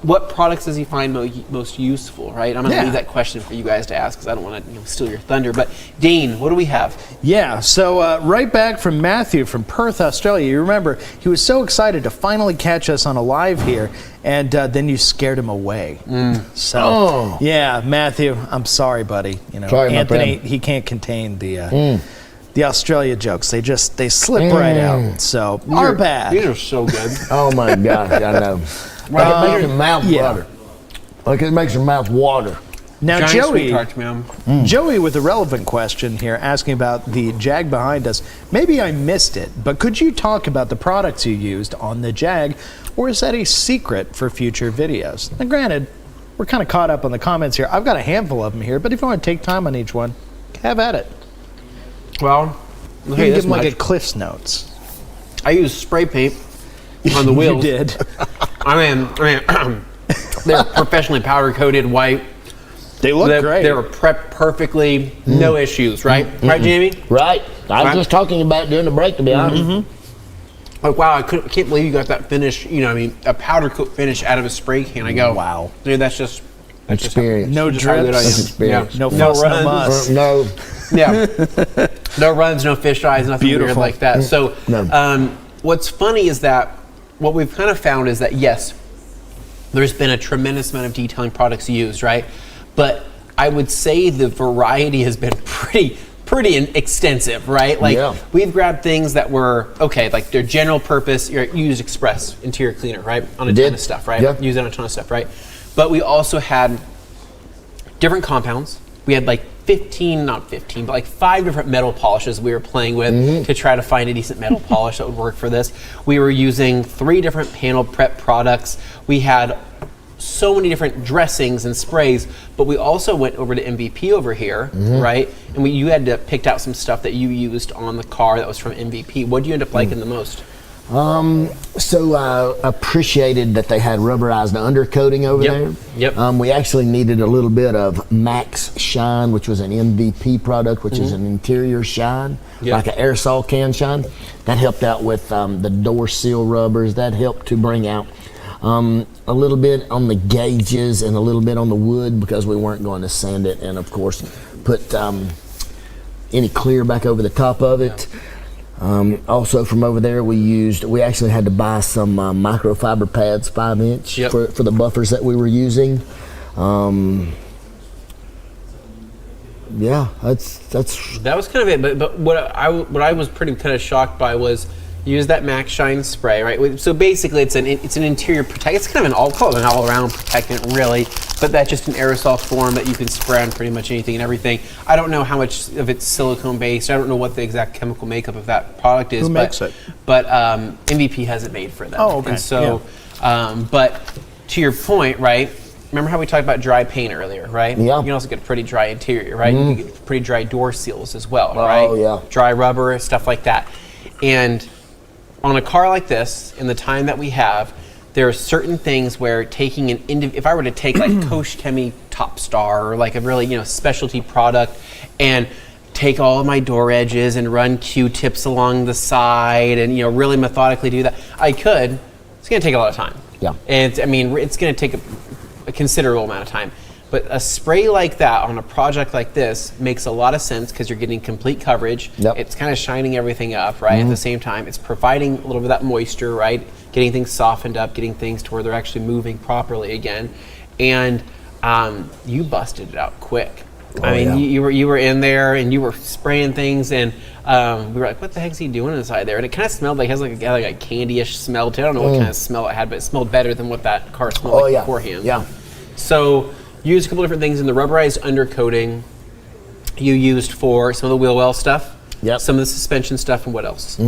what products does he find most useful, right? I'm going to leave that question for you guys to ask because I don't want to steal your thunder. But Dane, what do we have? Yeah, so right back from Matthew from Perth, Australia. You remember, he was so excited to finally catch us on a live here, and then you scared him away. So, yeah, Matthew, I'm sorry, buddy. Sorry, my Anthony, friend. he can't contain the Australia jokes. They slip right out. So, our bad. These are so good. Oh my gosh, I know. Like it makes your mouth water. Like it makes your mouth water. Now, Giant Joey, sweet tarts, man. Joey with a relevant question here, asking about the Jag behind us. Maybe I missed it, but could you talk about the products you used on the Jag, or is that a secret for future videos? Now, granted, we're kind of caught up on the comments here. I've got a handful of them here, but if you want to take time on each one, have at it. Well, You can give them like a Cliff's Notes. I use spray paint on the wheels. You did. I mean, they're professionally powder coated white. They look great. They were prepped perfectly, no issues, right? Right, Jamie? Right. I was just talking about it during the break, to be honest. Like, wow, I can't believe you got that finish, a powder coat finish out of a spray can. I go, wow. Dude, that's just experience. No just how good I am. drips. Experience. No fuss, no muss. No. Yeah. No runs, no fish eyes, nothing weird Beautiful. like that. So, what's funny is that what we've kind of found is that, yes, there's been a tremendous amount of detailing products used, right? But I would say the variety has been pretty extensive, right? Like we've grabbed things that were okay, like their general purpose. Use Express interior cleaner, right? On a ton of stuff, right? Yeah. Use it on a ton of stuff, right? But we also had different compounds. We had like 5 different metal polishes we were playing with to try to find a decent metal polish that would work for this. We were using 3 different panel prep products. We had so many different dressings and sprays, but we also went over to MVP over here, right? And you had to pick out some stuff that you used on the car that was from MVP. What do you end up liking the most? So I appreciated that they had rubberized undercoating over there. Yep. We actually needed a little bit of Max Shine, which was an MVP product, which is an interior shine, like an aerosol can shine. That helped out with the door seal rubbers. That helped to bring out a little bit on the gauges and a little bit on the wood because we weren't going to sand it, and of course put any clear back over the top of it. Also from over there we actually had to buy some microfiber pads 5-inch for the buffers that we were using. That was kind of it, but what I was pretty kind of shocked by was use that Max Shine spray, right? So basically it's an interior protect. It's kind of an all-around protectant, really, but that's just an aerosol form that you can spray on pretty much anything and everything. I don't know how much of it's silicone based. I don't know what the exact chemical makeup of that product is. Who makes it? But MVP has it made for them. Oh, okay. And so, but to your point, right? Remember how we talked about dry paint earlier, right? Yeah. You can also get a pretty dry interior, right? You can get pretty dry door seals as well, right? Oh, yeah. Dry rubber, stuff like that. And on a car like this, in the time that we have, there are certain things where taking if I were to take like Kosh Chemi Top Star or like a really specialty product and take all of my door edges and run Q-tips along the side and really methodically do that, I could. It's going to take a lot of time. Yeah. And it's going to take a considerable amount of time. But a spray like that on a project like this makes a lot of sense because you're getting complete coverage. Yep. It's kind of shining everything up, right? At the same time, it's providing a little bit of that moisture, right? Getting things softened up, getting things to where they're actually moving properly again. And you busted it out quick. You were in there and you were spraying things, and we were like, "What the heck's he doing inside there?" And it kind of smelled like it has like a candy-ish smell to it. I don't know what kind of smell it had, but it smelled better than what that car smelled beforehand. Yeah. So you used a couple different things in the rubberized undercoating. You used for some of the wheel well stuff. Yep. Some of the suspension stuff, and what else?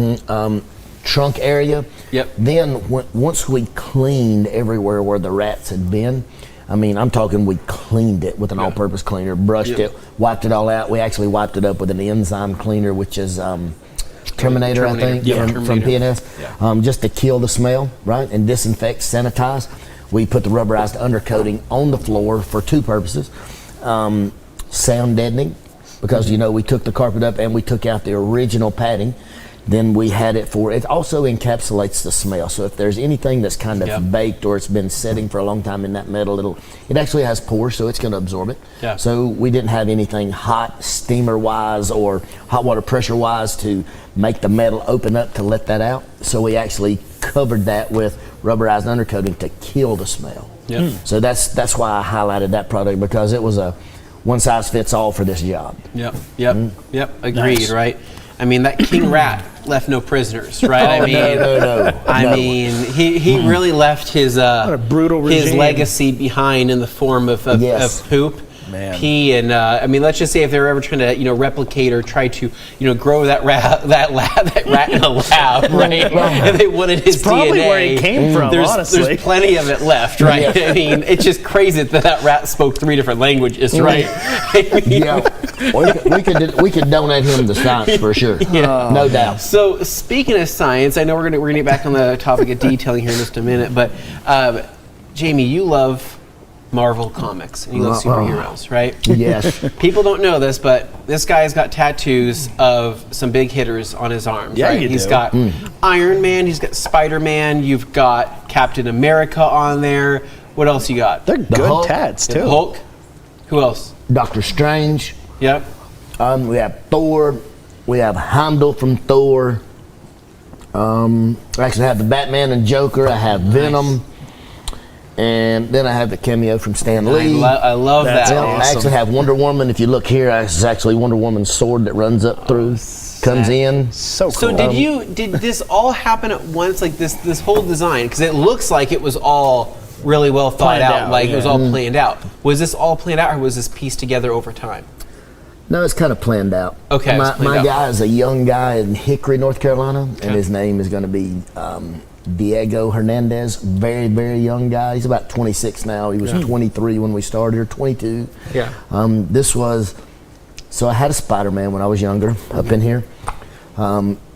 Trunk area. Yep. Then once we cleaned everywhere where the rats had been, I'm talking we cleaned it with an all-purpose cleaner, brushed it, wiped it all out. We actually wiped it up with an enzyme cleaner, which is Terminator, I think, from P&S, just to kill the smell, right, and disinfect, sanitize. We put the rubberized undercoating on the floor for 2 purposes. Sound deadening, because we took the carpet up and we took out the original padding. Then we had it also encapsulates the smell. So if there's anything that's kind of baked or it's been setting for a long time in that metal, it actually has pores, so it's going to absorb it. Yeah. So we didn't have anything hot steamer-wise or hot water pressure-wise to make the metal open up to let that out. So we actually covered that with rubberized undercoating to kill the smell. Yep. So that's why I highlighted that product, because it was a one-size-fits-all for this job. Yep. Agreed. Nice. Right. That king rat left no prisoners, right? No. He really left his what a brutal his regime. Legacy behind in the form of poop. Man. Pee, and let's just say if they were ever trying to replicate or try to grow that rat in a lab, right? And they wanted his probably DNA. Where he came from, honestly. There's plenty of it left, right? It's just crazy that rat spoke 3 different languages, right? We could donate him to science for sure. No doubt. So speaking of science, I know we're gonna get back on the topic of detailing here in just a minute, but Jamie, you love Marvel comics and you love superheroes, right? Yes. People don't know this, but this guy's got tattoos of some big hitters on his arms. Yeah, right? you He's do. got Iron Man, he's got Spider-Man, you've got Captain America on there. What else you got? They're good Hulk. tats too. Hulk. Who else? Doctor Strange. Yep. We have Thor. We have Heimdall from Thor. I actually have the Batman and Joker. I have Venom. And then I have the cameo from Stan Lee. I love That's that. awesome. I actually have Wonder Woman. If you look here, it's actually Wonder Woman's sword that runs up through, comes in. So cool. So did this all happen at once, like this whole design? Because it looks like it was all really well thought Planned out, out, like it was yeah. all planned out. Was this all planned out, or was this pieced together over time? No, it's kind of planned out. Okay, it's My, planned my out. guy is a young guy in Hickory, North Carolina, and his name is going to be Diego Hernandez. Very, very young guy. He's about 26 now. He was 23 when we started, or 22. Yeah. So I had a Spider-Man when I was younger up in here.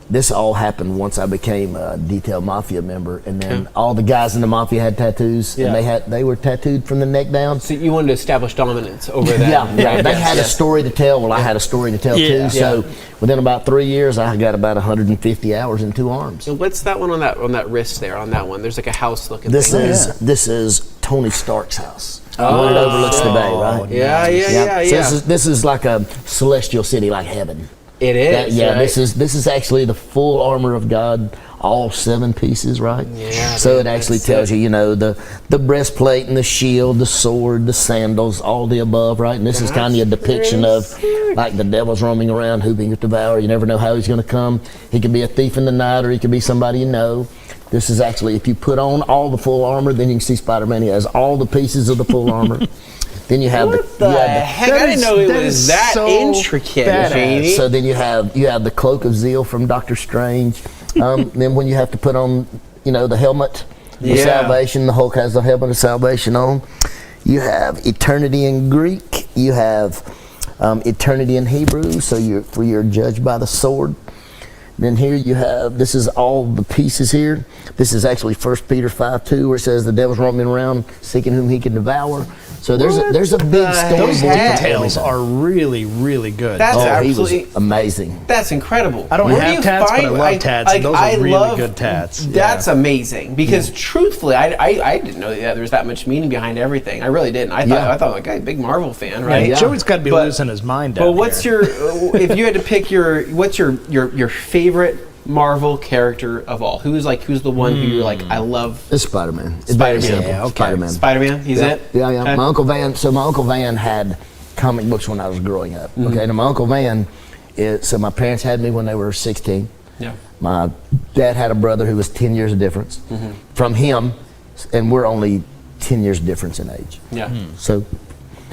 This all happened once I became a Detail Mafia member, and then all the guys in the Mafia had tattoos, Yeah. and they were tattooed from the neck down. So you wanted to establish dominance over that. Yeah, they had a story to tell. Well, I had a story to tell Yeah. too. So within about 3 years, I got about 150 hours in 2 arms. And what's that one on that wrist there? On that one, there's like a house looking This thing. is Tony Stark's house. The one that overlooks the bay, right? Yeah. So this is like a celestial city, like heaven. It is. Yeah, right? this is actually the full armor of God, all 7 pieces, right? Yeah, So man, it actually that's tells it. you, the breastplate and the shield, the sword, the sandals, all the above, right? And this is kind of a depiction of like the devil's roaming around, whooping to devour. You never know how he's going to come. He could be a thief in the night, or he could be somebody you know. This is actually, if you put on all the full armor, then you can see Spider-Man. He has all the pieces of the full armor. Then you have What the heck? I didn't know it was that intricate, Jamie. So then you have the cloak of zeal from Doctor Strange. Then when you have to put on, the helmet of salvation, the Hulk has the helmet of salvation on. You have eternity in Greek. You have eternity in Hebrew. So you're judged by the sword. Then here you have, this is all the pieces here. This is actually 1 Peter 5:2, where it says the devil's roaming around seeking whom he can devour. So there's a big story. Those behind details everything. are really, really good. That's He absolutely was amazing. That's incredible. I don't Where do have you tats, but I find- love tats, and those are really good tats. That's Yeah. amazing because truthfully, I didn't know that there was that much meaning behind everything. I really didn't. I thought like, big Marvel fan, right? Yeah, Joey's got to be But- losing his mind down But what's here. if you had to pick what's your favorite Marvel character of all? Who's the one who you're like, I love It's Spider-Man. It's Spider-Man. very simple. Yeah, okay. Spider-Man. Spider-Man? He's Yeah. it? Yeah. Okay. My Uncle Van. So my Uncle Van had comic books when I was growing up. Mm-hmm. Okay. Now my Uncle Van. So my parents had me when they were 16. Yeah. My dad had a brother who was 10 years of difference Mm-hmm. from him, and we're only 10 years difference in age. Yeah. So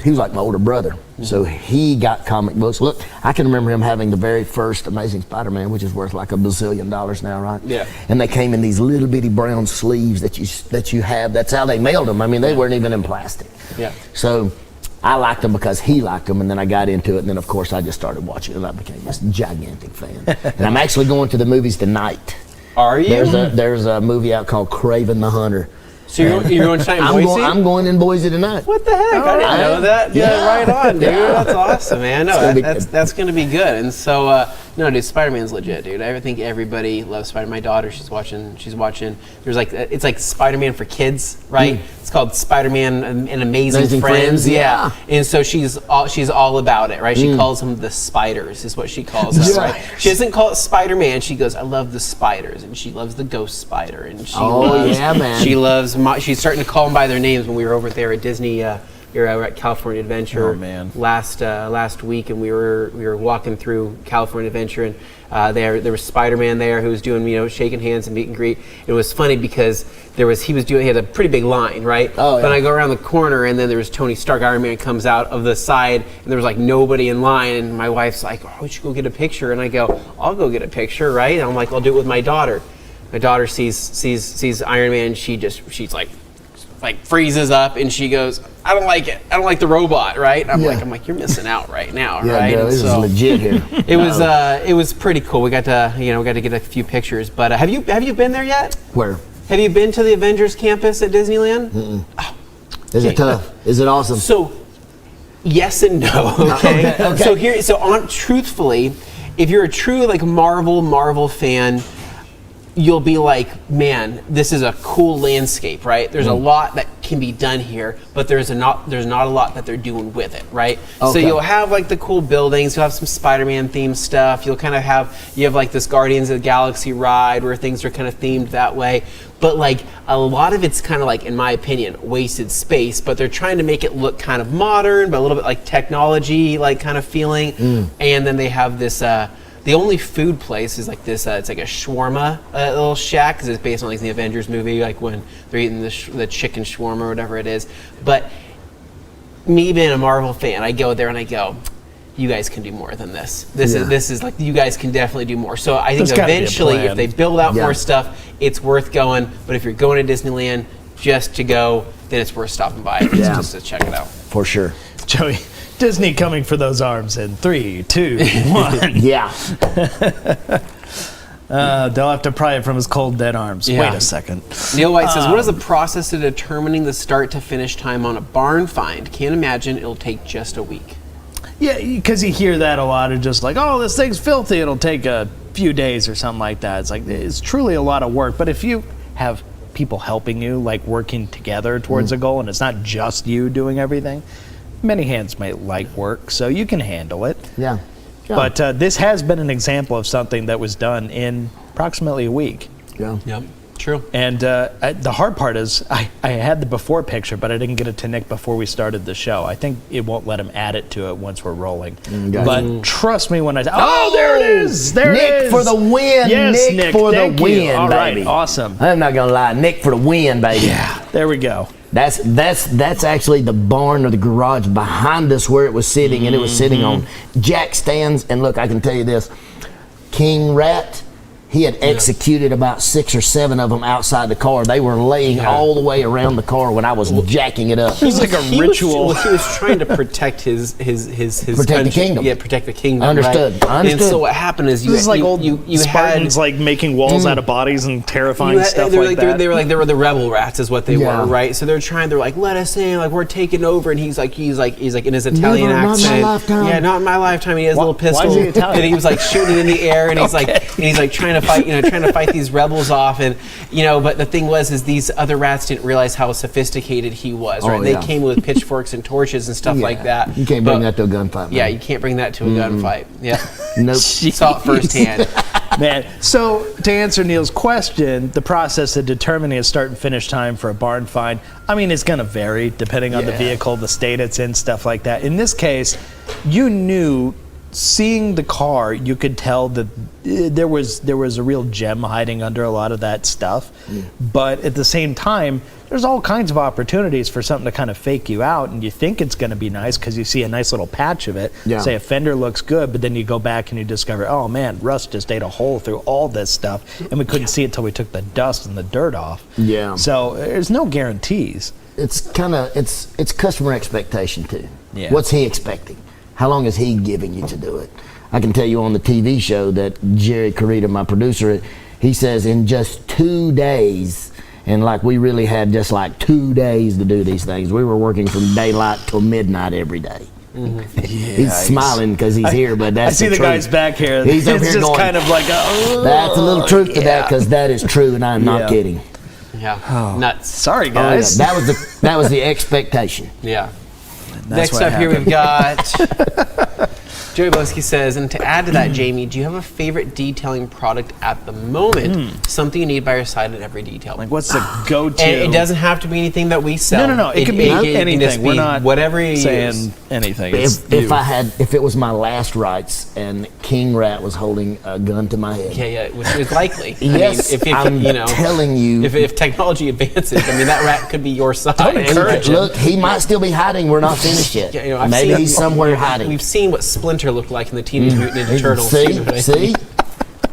he was like my older brother. So he got comic books. Look, I can remember him having the very first Amazing Spider-Man, which is worth like $1 bazillion now, right? Yeah. And they came in these little bitty brown sleeves that you have. That's how they mailed them. I mean, they weren't even in plastic. Yeah. So I liked them because he liked them, and then I got into it, and then of course I just started watching it, and I became this gigantic fan. And I'm actually going to the movies tonight. Are you? There's a movie out called Kraven the Hunter. So you're going tonight in Boise? I'm going in Boise tonight. What the heck? I didn't know that. Yeah, right on, dude. Yeah. That's awesome, man. No, gonna be that's going to be good. And so, no, dude, Spider-Man's legit, dude. I think everybody loves Spider-Man. My daughter, she's watching. There's it's like Spider-Man for kids, right? It's called Spider-Man and Amazing Friends. Yeah. And so she's all about it, right? She calls them the spiders, is what she calls them, right? She doesn't call it Spider-Man. She goes, I love the spiders, and she loves the ghost spider, and she loves, yeah, man. She loves. She's starting to call them by their names. When we were over there at Disney, we were at California Adventure last week, and we were walking through California Adventure, and there was Spider-Man there who was doing shaking hands and meet and greet. It was funny because he had a pretty big line, right? Oh, yeah. Then I go around the corner, and then there was Tony Stark, Iron Man, comes out of the side, and there was like nobody in line, and my wife's like, "Oh, we should go get a picture," and I go, "I'll go get a picture," right? And I'm like, "I'll do it with my daughter." My daughter sees Iron Man. She's like freezes up, and she goes, I don't like it. I don't like the robot, right? I'm like, you're missing out right now, Yeah, right? no, And this is legit here. it was pretty cool. We got to get a few pictures. But have you been there yet? Where? Have you been to the Avengers campus at Disneyland? Is it tough? Is it awesome? So, yes and no. Okay. Okay. Truthfully, if you're a true like Marvel fan, you'll be like, man, this is a cool landscape, right? There's a lot that can be done here, but there's not a lot that they're doing with it, right? So Okay. you'll have like the cool buildings, you'll have some Spider-Man themed stuff, you have like this Guardians of the Galaxy ride where things are kind of themed that way, but like a lot of it's kind of like, in my opinion, wasted space, but they're trying to make it look kind of modern, but a little bit like technology like kind of feeling. And then they have this the only food place is like this. It's like a shawarma little shack because it's based on like the Avengers movie, like when they're eating the chicken shawarma or whatever it is. But me being a Marvel fan, I go there and I go, you guys can do more than this. This is like, you guys can definitely do more. So I think There's gotta be a eventually, plan. if they build out more stuff, it's worth going. But if you're going to Disneyland just to go, then it's worth stopping by just to check it out. For sure. Joey, Disney coming for those arms in 3, 2, 1. Yeah. They'll have to pry it from his cold, dead arms. Yeah. Wait a second. Neil White says, what is the process of determining the start to finish time on a barn find? Can't imagine it'll take just a week. Yeah, because you hear that a lot of just like, oh, this thing's filthy. It'll take a few days or something like that. It's like, it's truly a lot of work. But if you have people helping you, like working together towards a goal, and it's not just you doing everything, many hands may like work, so you can handle it. Yeah. But this has been an example of something that was done in approximately a week. Yeah. Yep, true. And the hard part is I had the before picture, but I didn't get it to Nick before we started the show. I think it won't let him add it to it once we're rolling. Gotcha. But trust me when I... Oh, there it is! There Nick it is! for the win. Yes, Nick for the thank you. win, All right, baby. awesome. I'm not gonna lie, Nick for the win, baby. Yeah, there we go. That's actually the barn or the garage behind us where it was sitting, and it was sitting on jack stands. And look, I can tell you this, King Rat, he had executed about 6 or 7 of them outside the car. They were laying all the way around the car when I was jacking it up. It's like a ritual. He was trying to protect his Protect the country. kingdom. Yeah, protect the kingdom. Understood. Right? Understood. And so what happened is This is like old you Spartans had like making walls out of bodies and terrifying stuff they were like that. They were the rebel rats, is what they Yeah. were, right? So they're like, let us in, like we're taking over, and he's like in his Italian Never, not in my accent. lifetime. Yeah, not in my lifetime. He has a little pistol, why is he Italian? and he was like shooting in the air, and he's like trying to fight these rebels off, and but the thing is these other rats didn't realize how sophisticated he was, right? Oh, They yeah. came with pitchforks and torches and stuff like that. You can't bring that to a gunfight, man. Yeah, you can't bring that to a gunfight. Yeah, Nope. saw it firsthand. Man, so to answer Neil's question, the process of determining a start and finish time for a barn find, I mean, it's going to vary depending on the vehicle, the state it's in, stuff like that. In this case, you knew, seeing the car, you could tell that there was a real gem hiding under a lot of that stuff. But at the same time, there's all kinds of opportunities for something to kind of fake you out, and you think it's going to be nice because you see a nice little patch of it. Yeah. Say a fender looks good, but then you go back and you discover, oh man, rust just ate a hole through all this stuff, and we couldn't see it till we took the dust and the dirt off. Yeah. So there's no guarantees. It's it's customer expectation too. Yeah. What's he expecting? How long is he giving you to do it? I can tell you on the TV show that Jerry Carita, my producer, he says in just 2 days, and like we really had just like 2 days to do these things. We were working from daylight till midnight every day. He's smiling because he's here, but that's I see the truth. guys back here. He's up it's here just going, kind of like, that's a little truth to that because that is true, and I'm not kidding. Yeah, nuts. sorry Oh, yeah. guys. That was the expectation. Yeah. That's Next what up here we've happened. got Joey Boski says, and to add to that, Jamie, do you have a favorite detailing product at the moment? Something you need by your side at every detail. Like, what's the go-to? And it doesn't have to be anything that we sell. No. It can be can anything. just We're be not whatever you saying use. anything. It's If it was my last rights and King Rat was holding a gun to my head. Yeah, which is likely. Yes, I'm telling you. If technology advances, I mean, that rat could be your size. Don't encourage it. Look, he might still be hiding. We're not finished yet. Yeah, I've Maybe seen- he's somewhere hiding. We've seen what Splinter looked like in the Teenage Mutant Ninja Turtles. See?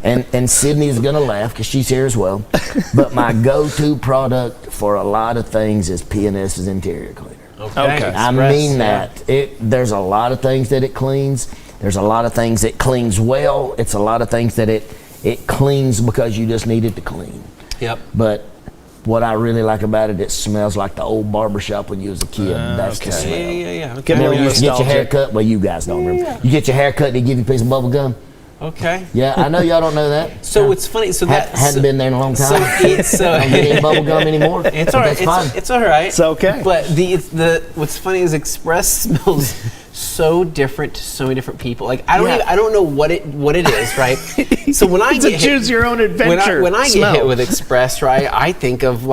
And Sydney's gonna laugh because she's here as well. But my go-to product for a lot of things is P&S's interior cleaner. Okay. I mean that. There's a lot of things that it cleans. There's a lot of things it cleans well. It's a lot of things that it cleans because you just need it to clean. Yep. But what I really like about it, it smells like the old barbershop when you was a kid. That's the smell. Yeah. Give me a Remember you used to get your nostalgic. hair cut? Well, you guys don't remember. You get your hair cut, they give you a piece of bubble gum. Okay. Yeah, I know y'all don't know that. So it's funny. So that Hadn't been there in a long time. So Don't get any bubble gum anymore. it's all right. That's fine. It's all right. It's okay. But what's funny is Express smells so different to so many different people. Like I don't know what it is, right? So when I It's a get choose your own adventure. when I smell. get hit with Express, right, I think of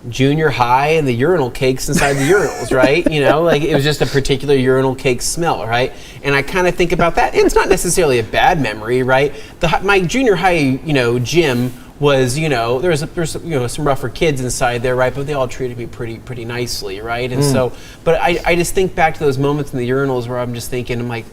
junior high and the urinal cakes inside the urinals, right? Like it was just a particular urinal cake smell, right? And I kind of think about that. It's not necessarily a bad memory, right? My junior high, gym was, there's some rougher kids inside there, right? But they all treated me pretty nicely, right? And so, but I just think back to those moments in the urinals where I'm just thinking, I'm like,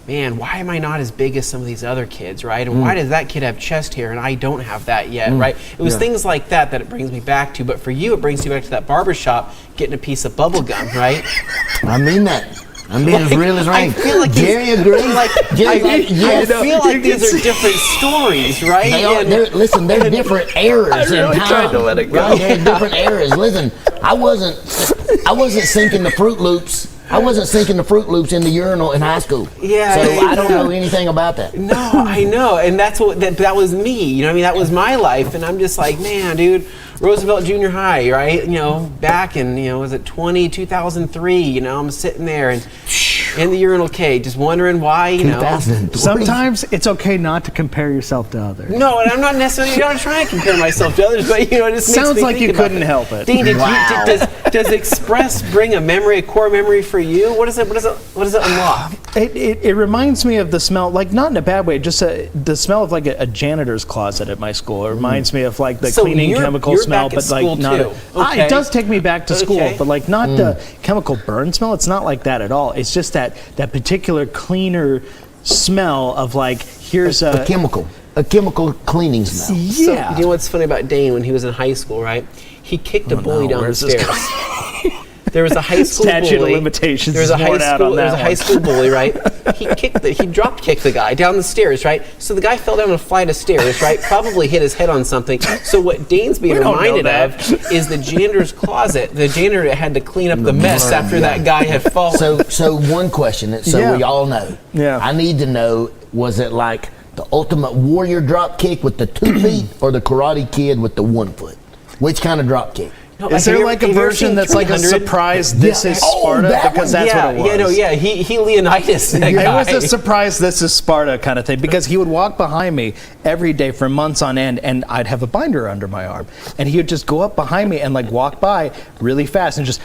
man, why am I not as big as some of these other kids, right? And why does that kid have chest hair and I don't have that yet, right? It was things like that it brings me back to. But for you, it brings you back to that barbershop, getting a piece of bubble gum, right? I mean that. I'm being as real as rain. I feel like Jerry agrees. I feel like these are different stories, right? They are. Listen, they're different eras really in time. tried to let it go. Right? They're different eras. Listen, I wasn't sinking the Fruit Loops. I wasn't sinking the Fruit Loops in the urinal in high school. Yeah. So I don't know anything about that. No, I know, and that's what that was me. That was my life, and I'm just like, man, dude. Roosevelt Junior High, right? Back in, was it 2003? I'm sitting there and in the urinal cage, just wondering why, 2003. Sometimes it's okay not to compare yourself to others. No, and I'm not necessarily going to try and compare myself to others, but it just makes Sounds me like think you about couldn't help it. Dean, Wow. does Express bring a core memory for you? What does it unlock? It reminds me of the smell, like not in a bad way, just the smell of like a janitor's closet at my school. It reminds me of like the So cleaning you're chemical back smell, at but like school not. too. Okay. It does take me back to school, Okay. but like not the chemical burn smell. It's not like that at all. It's just that particular cleaner smell of like here's A chemical cleaning smell. So, yeah. you know what's funny about Dane when he was in high school, right? He kicked a bully down the where's this stairs. There was a high school Statute of bully. limitations There was a is high worn out school. on There was a that high one. school bully, right? He drop kicked the guy down the stairs, right? So the guy fell down a flight of stairs, right? Probably hit his head on something. So what Dane's being don't know reminded that. of is the janitor's closet. The janitor had to clean up the mess after that guy had fallen. So one question, so Yeah. we all know. Yeah. I need to know, was it like the ultimate warrior drop kick with the 2 feet or the Karate Kid with the 1 foot? Which kind of drop kick? No, Is have there you like ever- a have you ever version seen that's like a 300? surprise this is Sparta? that Because one. that's what it was. Yeah, no, yeah. He Leonidas that It guy. was a surprise this is Sparta kind of thing because he would walk behind me every day for months on end and I'd have a binder under my arm and he would just go up behind me and like walk by really fast and just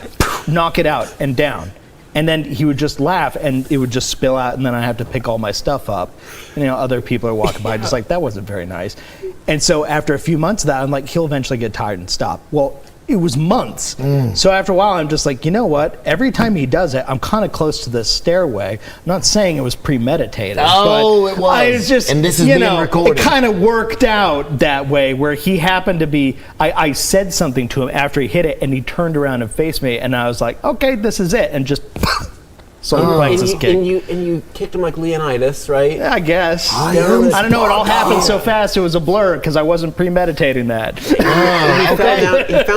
knock it out and down. And then he would just laugh and it would just spill out and then I have to pick all my stuff up. And, other people are walking by just like, that wasn't very nice. And so after a few months of that, I'm like, he'll eventually get tired and stop. Well, it was months. So after a while, I'm just like, you know what? Every time he does it, I'm kind of close to the stairway. I'm not saying it was premeditated. Oh, but it was. I was just, And this is being recorded. It kind of worked out that way where he happened to be, I said something to him after he hit it and he turned around and faced me and I was like, okay, this is it. And just solar plexus kick. And you kicked him like Leonidas, right? I guess. I I don't know. It all happened so fast. It was a blur because I wasn't premeditating that. He fell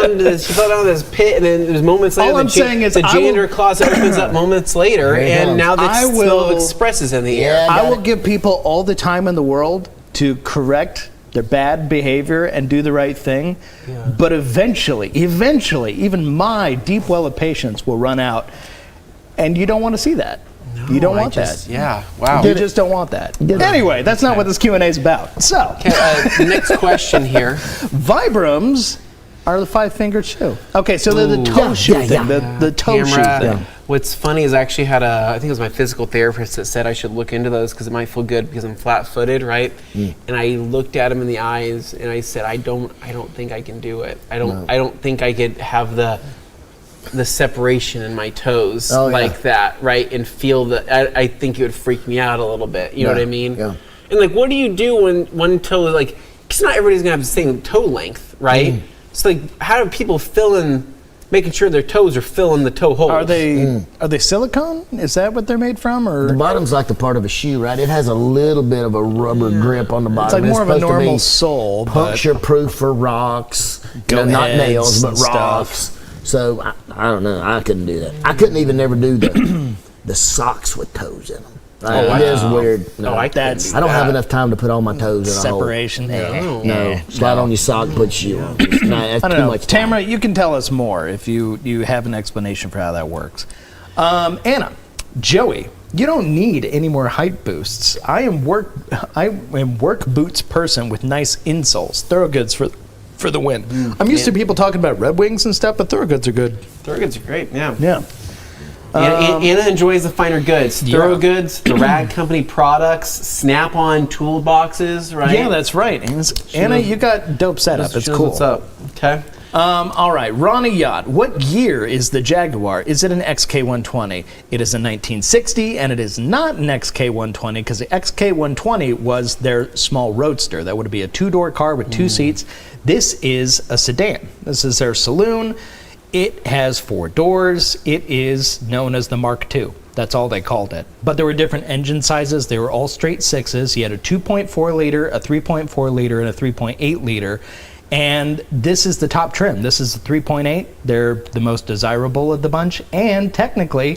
down this pit, and then there's moments later. All I'm saying is the I will- janitor closet opens up moments later, There you and go. now the I smell of will- Express is in the air. Yeah. I got will it. give people all the time in the world to correct their bad behavior and do the right thing. But eventually, even my deep well of patience will run out. And you don't want to see that. You don't want that. Yeah. Wow. You just don't want that. Anyway, that's not what this Q&A is about. So, Okay, next question here. Vibrams are the 5-finger shoe. Okay, so they're the toe Yeah, shoe yeah, thing, yeah. the toe shoe Camera. thing. What's funny is I actually had I think it was my physical therapist that said I should look into those because it might feel good because I'm flat-footed, right? And I looked at him in the eyes and I said, I don't think I can do it. I don't think I could have the separation in my toes like that, right? And feel that. I think it would freak me out a little bit. You know what I mean? Yeah. And like, what do you do when one toe is like? Because not everybody's gonna have the same toe length, right? So like, how do people fill in making sure their toes are filling the toe holes. Are they silicone? Is that what they're made from? The Or bottom's like the part of a shoe, right? It has a little bit of a rubber grip on the it's bottom. like more of a supposed to normal be sole, but puncture-proof for rocks. Go not heads nails, but and stuff. rocks. So I don't know. I couldn't do that. I couldn't even never do the socks with toes in them. It is weird. No, I don't have enough time to put all my toes in a hole. separation. No, slide on your sock, put your shoe on. That's I don't too know. much time. Tamara, you can tell us more if you have an explanation for how that works. Anna, Joey, you don't need any more height boosts. I am work boots person with nice insoles. Thorougoods for the win. I'm used to people talking about Red Wings and stuff, but Thorogoods are good. Thorogoods are great, yeah. Yeah. Anna enjoys the finer goods. Yeah. Thorogoods, the Rag Company products, Snap-on toolboxes, right? Yeah, that's right. Anna, you got dope setup. It's cool. What's up? Okay. All right, Ronnie Yacht. What year is the Jaguar? Is it an XK120? It is a 1960, and it is not an XK120 because the XK120 was their small roadster. That would be a two-door car with two seats. This is a sedan. This is their saloon. It has 4 doors. It is known as the Mark II. That's all they called it. But there were different engine sizes. They were all straight 6s. You had a 2.4 liter, a 3.4 liter, and a 3.8 liter. And this is the top trim. This is the 3.8. They're the most desirable of the bunch. And technically,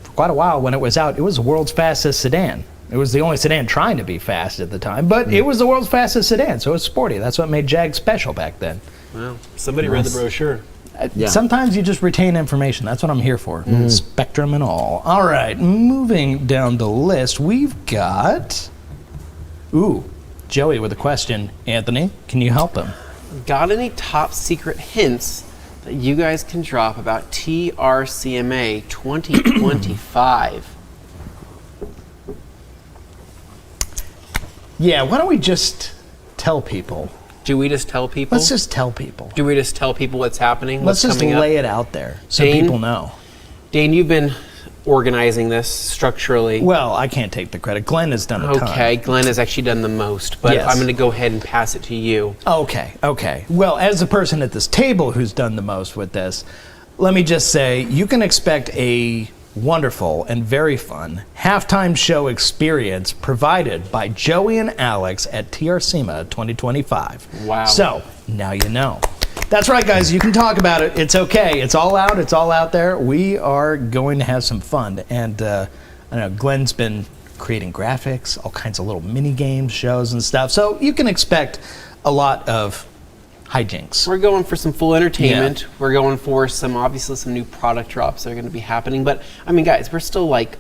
for quite a while when it was out, it was the world's fastest sedan. It was the only sedan trying to be fast at the time, but it was the world's fastest sedan, so it was sporty. That's what made Jag special back then. Well, somebody read the brochure. Yeah. Sometimes you just retain information. That's what I'm here for. Spectrum and all. All right, moving down the list, we've got... Joey with a question. Anthony, can you help him? Got any top secret hints that you guys can drop about TRCMA 2025? Yeah, why don't we just tell people? Do we just tell people? Let's just tell people. Do we just tell people what's happening? Let's what's just coming lay up? it out there so Dane? people know. Dane, you've been organizing this structurally. Well, I can't take the credit. Glenn has done a ton. Okay, Glenn has actually done the most, but Yes. I'm going to go ahead and pass it to you. Okay. Well, as the person at this table who's done the most with this, let me just say you can expect a wonderful and very fun halftime show experience provided by Joey and Alex at TRC SEMA 2025. Wow. So, now you know. That's right, guys. You can talk about it. It's okay. It's all out. It's all out there. We are going to have some fun. And I know Glenn's been creating graphics, all kinds of little mini games, shows, and stuff. So you can expect a lot of hijinks. We're going for some full entertainment. Yeah. We're going for obviously some new product drops that are going to be happening. But I mean, guys, we're still like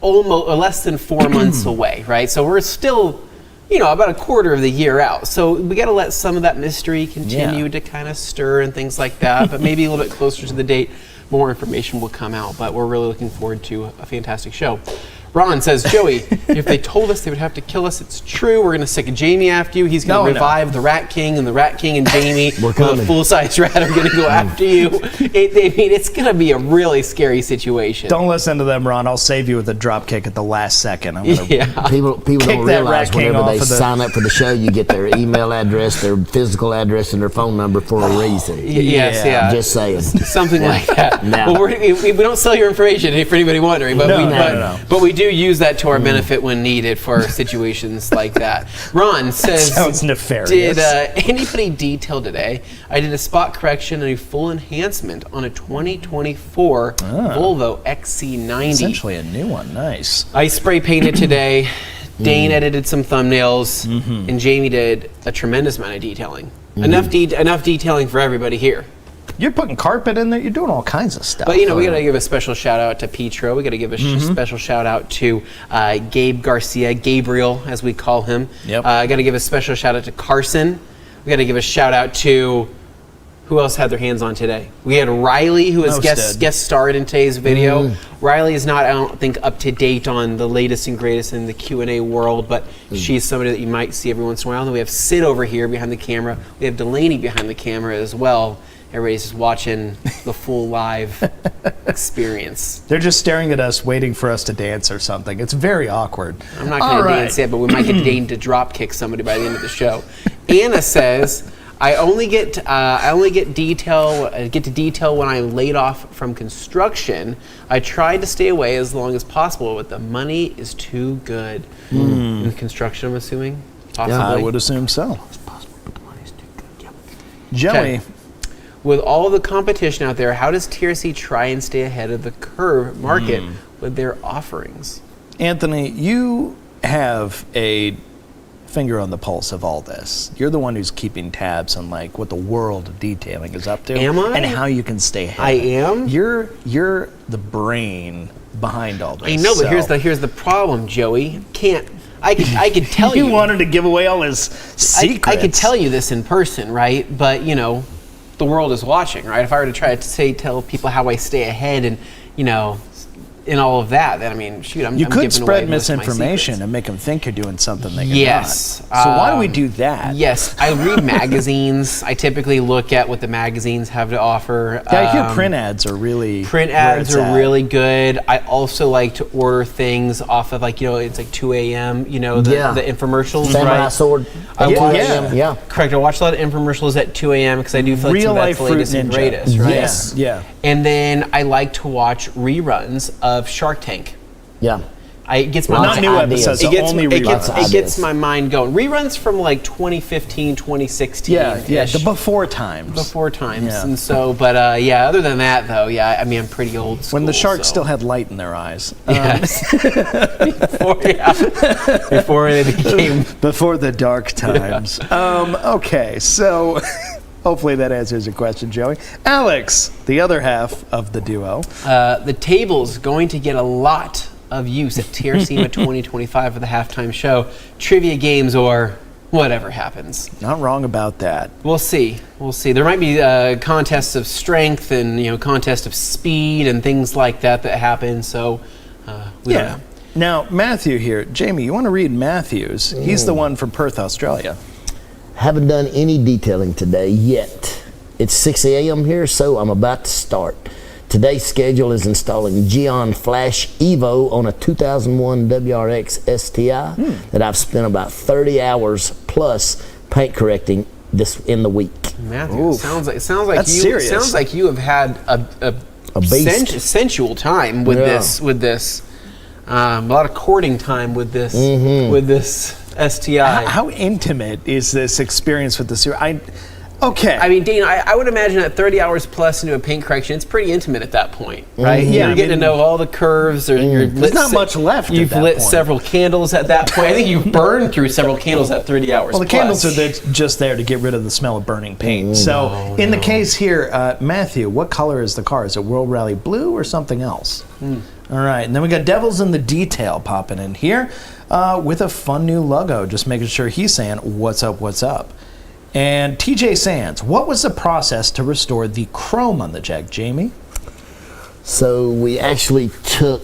almost less than 4 months away, right? So we're still, about a quarter of the year out. So we got to let some of that mystery continue to kind of stir and things like that. But maybe a little bit closer to the date, more information will come out. But we're really looking forward to a fantastic show. Ron says, Joey, if they told us they would have to kill us, it's true. We're going to stick a Jamie after you. He's going to revive the Rat King, and the Rat King and Jamie with a full-size rat are going to go after you. It's going to be a really scary situation. Don't listen to them, Ron. I'll save you with a drop kick at the last second. People don't realize whenever they sign up for the show, you get their email address, their physical address, and their phone number for a reason. Yes, yeah. Just saying. Something like that. No. Well, we don't sell your information, for anybody wondering, but but we do use that to our benefit when needed for situations like that. Ron says, sounds nefarious. Did anybody detail today? I did a spot correction and a full enhancement on a 2024 Volvo XC90. Essentially a new one. Nice. I spray painted today. Dane edited some thumbnails, and Jamie did a tremendous amount of detailing. Enough detailing for everybody here. You're putting carpet in there. You're doing all kinds of stuff. But we got to give a special shout out to Petro. We got to give a special shout out to Gabe Garcia, Gabriel as we call him. Yep. I got to give a special shout out to Carson. We got to give a shout out to who else had their hands on today. We had Riley, who has guest starred in today's video. Riley is not, I don't think, up to date on the latest and greatest in the Q&A world, but she's somebody that you might see every once in a while. And then we have Sid over here behind the camera. We have Delaney behind the camera as well. Everybody's just watching the full live experience. They're just staring at us, waiting for us to dance or something. It's very awkward. I'm not going to dance yet, but we might get Dane to drop kick somebody by the end of the show. Anna says, I only get to detail when I'm laid off from construction. I tried to stay away as long as possible, but the money is too good. In construction, I'm assuming. Possibly. I would assume so. Joey. Okay. With all the competition out there, how does TRC try and stay ahead of the curve market with their offerings? Anthony, you have a finger on the pulse of all this. You're the one who's keeping tabs on like what the world of detailing is up to. Am I? And how you can stay ahead. I am? You're the brain behind all this. I know, but so. here's the problem, Joey. I could tell you. You wanted to give away all his secrets. I could tell you this in person, right? But the world is watching, right? If I were to try to tell people how I stay ahead and in all of that, then I'm You could giving spread away most of my misinformation secrets. and make them think you're doing something that you're Yes. not. So why do we do that? Yes, I read magazines. I typically look at what the magazines have to offer. Yeah, I hear print ads are really Print where ads it's are at. really good. I also like to order things off of it's like 2 a.m. The infomercials. Samurai right? sword. I Yeah, watch, yeah. Yeah. Correct. I watch a lot of infomercials at 2 a.m. because I do feel like Real that's life the Fruit latest and Ninja. greatest, right? Yes. Yeah. And then I like to watch reruns of Shark Tank. Yeah. It gets my Well, not mind- new ideas. episodes, it gets, only it gets, reruns. it gets my mind going. Reruns from like 2015, 2016. Yeah, the before times. Before times. Yeah. And so, but other than that though, I'm pretty old school. When the sharks so. still had light in their eyes. Yes. Before it became. Before the dark times. Okay, so hopefully that answers your question, Joey. Alex, the other half of the duo. The table's going to get a lot of use at TRC SEMA 2025 for the halftime show. Trivia games or whatever happens. Not wrong about that. We'll see. There might be contests of strength and contests of speed and things like that happen. So we don't know. Now, Matthew here. Jamie, you want to read Matthew's? He's the one from Perth, Australia. Haven't done any detailing today yet. It's 6 a.m. here, so I'm about to start. Today's schedule is installing Geon Flash Evo on a 2001 WRX STI that I've spent about 30 hours plus paint correcting this in the week. Matthew, it sounds like That's you serious. sounds like you have had a beast. sensual time with this. A lot of courting time with this STI. How intimate is this experience with the series? Okay. I mean, Dane, I would imagine at 30 hours plus into a paint correction, it's pretty intimate at that point, right? Yeah, You're getting to know all the curves. There's not much left. You've at that lit point. several candles at that point. I think you've burned through several candles at 30 hours Well, the plus. candles are just there to get rid of the smell of burning paint. So, in the case here, Matthew, what color is the car? Is it World Rally Blue or something else? All right, and then we got Devils in the Detail popping in here with a fun new logo, just making sure he's saying, what's up, what's up. And TJ Sands, what was the process to restore the chrome on the Jag, Jamie? So we actually took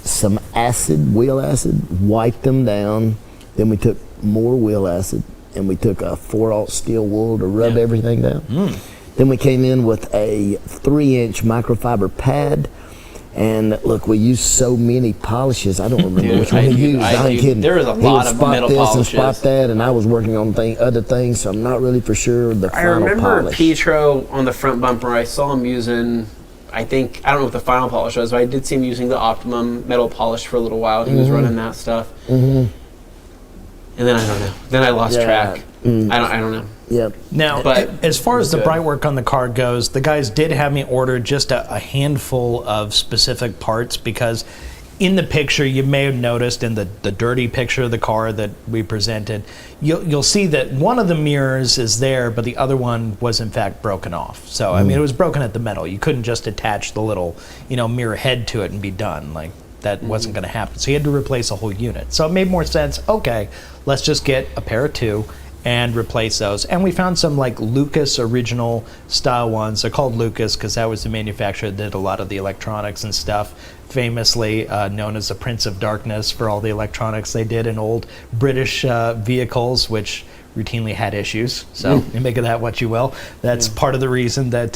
some acid, wheel acid, wiped them down. Then we took more wheel acid, and we took a 4/0 steel wool to rub everything down. Then we came in with a 3-inch microfiber pad. And look, we used so many polishes. I don't remember which one we used. I ain't kidding. There was a He lot would of spot metal this polishes. and spot that, and I was working on other things, so I'm not really for sure the I final remember polish. Pietro on the front bumper. I saw him using, I don't know what the final polish was, but I did see him using the Optimum metal polish for a little while. He was running that stuff. And then I don't know. Then I lost track. I don't know. Yep. Now, But as far as the good. bright work on the car goes, the guys did have me order just a handful of specific parts because in the picture, you may have noticed in the dirty picture of the car that we presented, you'll see that one of the mirrors is there, but the other one was in fact broken off. So, I mean, it was broken at the metal. You couldn't just attach the little, mirror head to it and be done. Like, that wasn't going to happen. So you had to replace a whole unit. So it made more sense. Okay, let's just get a pair of two and replace those. And we found some like Lucas original style ones. They're called Lucas because that was the manufacturer that did a lot of the electronics and stuff, famously known as the Prince of Darkness for all the electronics they did in old British vehicles, which routinely had issues. So you make of that what you will. That's part of the reason that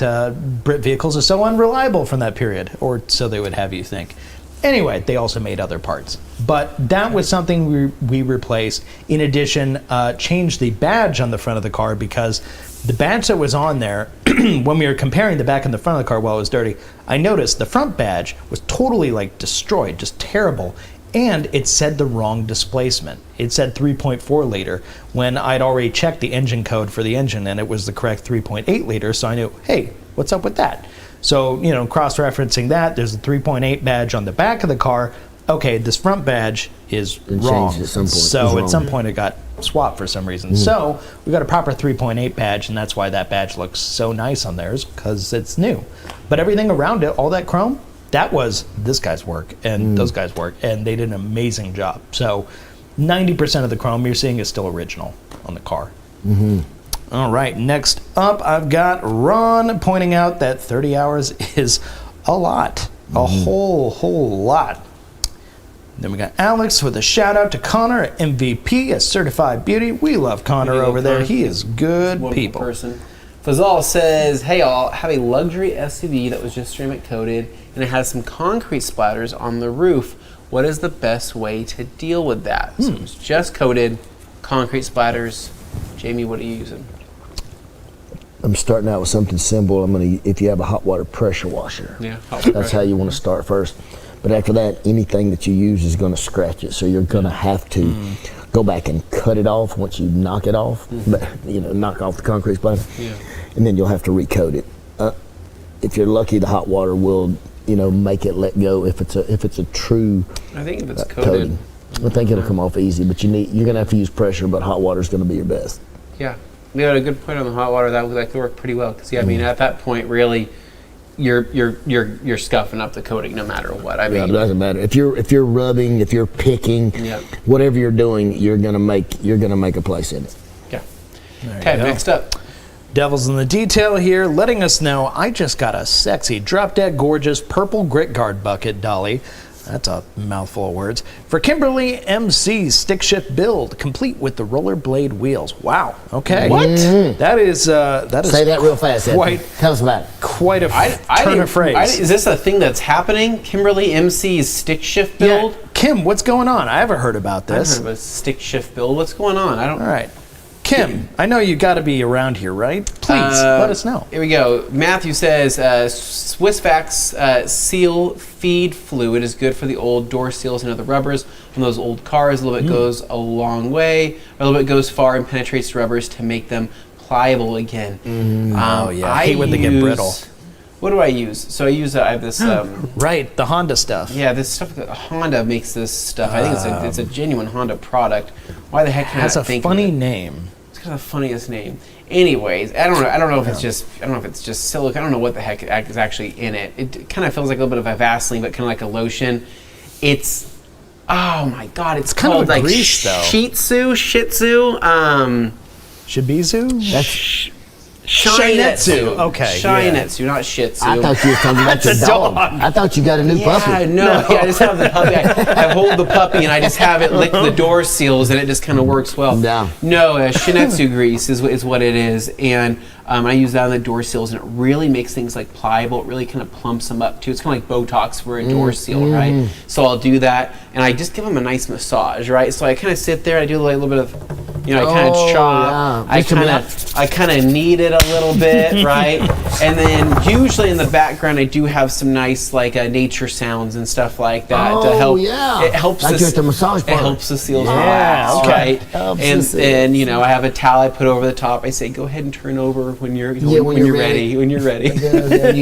Brit vehicles are so unreliable from that period, or so they would have you think. Anyway, they also made other parts. But that was something we replaced. In addition, changed the badge on the front of the car, because the badge that was on there, when we were comparing the back and the front of the car while it was dirty, I noticed the front badge was totally like destroyed, just terrible. And it said the wrong displacement. It said 3.4 liter when I'd already checked the engine code for the engine, and it was the correct 3.8 liter. So I knew, hey, what's up with that? So, cross-referencing that, there's a 3.8 badge on the back of the car. Okay, this front badge is wrong. Changed at some point. So at some point it got swapped for some reason. So we got a proper 3.8 badge, and that's why that badge looks so nice on theirs, because it's new. But everything around it, all that chrome, that was this guy's work and those guys' work, and they did an amazing job. So 90% of the chrome you're seeing is still original on the car. All right, next up, I've got Ron pointing out that 30 hours is a lot, a whole lot. Then we got Alex with a shout out to Connor at MVP, a certified beauty. We love Connor over there. He is good people. Person. Fazal says, hey all, I have a luxury SUV that was just ceramic coated and it has some concrete splatters on the roof. What is the best way to deal with that? So it's just coated, concrete splatters. Jamie, what are you using? I'm starting out with something simple. If you have a hot water pressure washer, that's how you want to start first. But after that, anything that you use is going to scratch it. So you're going to have to go back and cut it off once you knock it off. Knock off the concrete splatter, and then you'll have to recoat it. If you're lucky, the hot water will, make it let go. If it's a true, I think if it's coating, I think it'll come off easy. But you're going to have to use pressure. But hot water is going to be your best. Yeah, you had a good point on the hot water. That could work pretty well, because I mean, at that point, really, you're scuffing up the coating no matter what. I mean, it doesn't matter if you're rubbing, if you're picking, whatever you're doing, you're gonna make a place in it. Yeah. Okay, next up. Devil's in the detail here, letting us know I just got a sexy, drop-dead gorgeous purple grit guard bucket dolly. That's a mouthful of words. For Kimberly MC stick shift build, complete with the rollerblade wheels. Wow. Okay. What? That is Say that real fast. Tell us about it. Quite a turn of phrase. Is this a thing that's happening? Kimberly MC's stick shift build? Yeah. Kim, what's going on? I haven't heard about this. I haven't heard of a stick shift build. What's going on? All right. Kim, I know you got to be around here, right? Please, let us know. Here we go. Matthew says, SwissVax seal feed fluid is good for the old door seals and other rubbers on those old cars. A little bit goes a long way, or a little bit goes far and penetrates rubbers to make them pliable again. I hate when they get brittle. What do I use? So I have this. Right, the Honda stuff. Yeah, this stuff. Honda makes this stuff. I think it's a genuine Honda product. Why the heck can I Has not a think funny of it? name. It's kind of the funniest name. Anyways, I don't know if it's just silicone. I don't know what the heck is actually in it. It kind of feels like a little bit of a Vaseline, but kind of like a lotion. It's, oh my god, it's kind called of a like grease, though. Shih Tzu. Shibizu? That's Shinetsu. Okay. Shinetsu, not Shih Tzu. I thought you were talking about your dog. I thought you got a new puppy. I just have the puppy. I hold the puppy and I just have it lick the door seals, and it just kind of works well. No, Shinetsu grease is what it is, and I use that on the door seals, and it really makes things like pliable. It really kind of plumps them up too. It's kind of like Botox for a door seal, right? So I'll do that, and I just give them a nice massage, right? So I kind of sit there, I do a little bit of, I kind of chop, I kind of knead it a little bit, right? And then usually in the background, I do have some nice like nature sounds and stuff like that to help. It helps like the massage part. It helps the seals relax, right? And I have a towel I put over the top. I say, go ahead and turn over when you're ready. When you're ready. You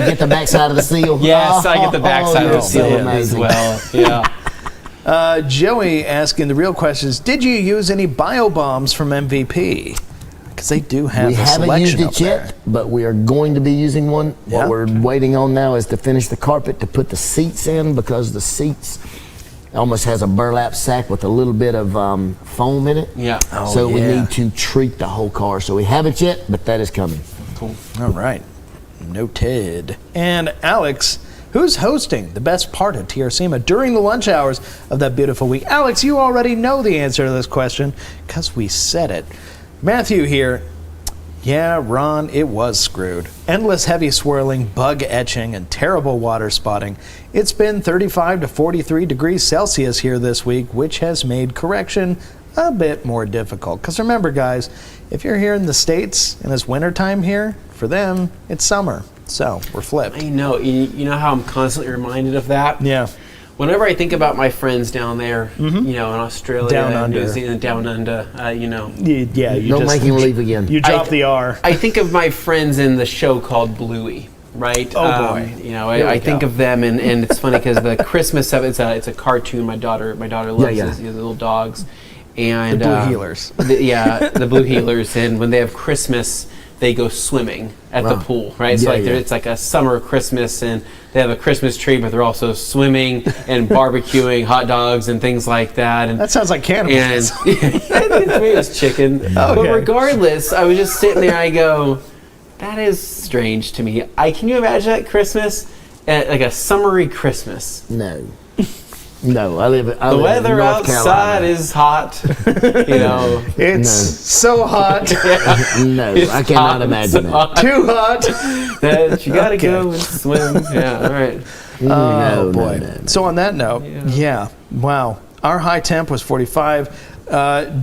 get the backside of the seal. Yes, I get the backside of the seal as well. Yeah. Joey asking the real question is, did you use any bio bombs from MVP? Because they do have a selection. We haven't used it there. yet, but we are going to be using one. Yeah. What we're waiting on now is to finish the carpet to put the seats in, because the seats almost has a burlap sack with a little bit of foam in it. Yeah. We need to treat the whole car. So we haven't yet, but that is coming. Cool. All right. Noted. And Alex, who's hosting the best part of TRC SEMA during the lunch hours of that beautiful week? Alex, you already know the answer to this question because we said it. Matthew here, Yeah, Ron, it was screwed. Endless heavy swirling, bug etching, and terrible water spotting. It's been 35 to 43 degrees Celsius here this week, which has made correction a bit more difficult. Because remember, guys, if you're here in the States and it's wintertime here, for them, it's summer. So, we're flipped. I know. You know how I'm constantly reminded of that? Yeah. Whenever I think about my friends down there, you know, in Australia, Down under. New Zealand, down under, you know. Yeah, you Don't just, make him leave again. You drop the R. I think of my friends in the show called Bluey, right? Oh, boy. You know, I think of them, and it's funny because the Christmas stuff, it's a cartoon. My daughter loves these little dogs, and The Blue Healers. The Blue Healers, and when they have Christmas, they go swimming at the pool, right? So it's like a summer Christmas, and they have a Christmas tree, but they're also swimming and barbecuing hot dogs and things like that. And That sounds like cannibals. and to me, it was chicken. But regardless, I was just sitting there. I go, that is strange to me. Can you imagine that Christmas, like a summery Christmas? No, I live in The weather North outside Carolina. is hot. You know, It's so hot. No, I cannot imagine that. Too hot. that you gotta go and swim. Yeah, all right. No, boy. no. So on that note, yeah, wow. Our high temp was 45.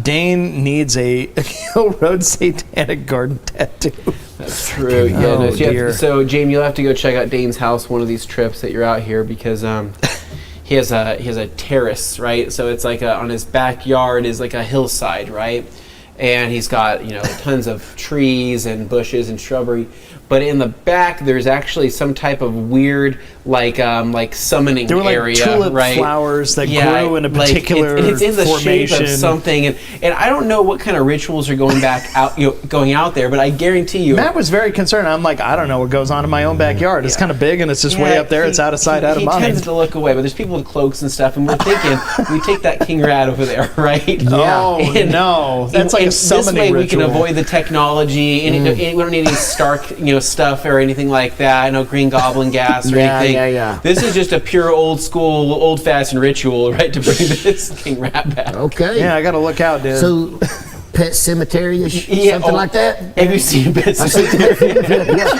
Dane needs a road satanic garden tattoo. That's true. Yeah. Oh, So, dear. so Jamie, you'll have to go check out Dane's house one of these trips that you're out here because he has a terrace, right? So it's like on his backyard is like a hillside, right? And he's got tons of trees and bushes and shrubbery. But in the back, there's actually some type of weird, like summoning There were like area, tulip right? flowers that grew in a particular it's in the formation. shape of something, and I don't know what kind of rituals are going out there, but I guarantee you. Matt was very concerned. I'm like, I don't know what goes on in my own backyard. It's kind of big and it's just way up there. It's out of sight, out of mind. He tends to look away, but there's people with cloaks and stuff, and we're thinking we take that king rat over there, right? Oh no, that's like a summoning this way ritual. we can avoid the technology, and we don't need any Stark, stuff or anything like that. No green goblin gas or anything. Yeah. This is just a pure old school, old fashioned ritual, right? To bring this king rat back. Okay. Yeah, I got to look out, dude. So, Pet Cemetery-ish, something like that? Have you seen Pet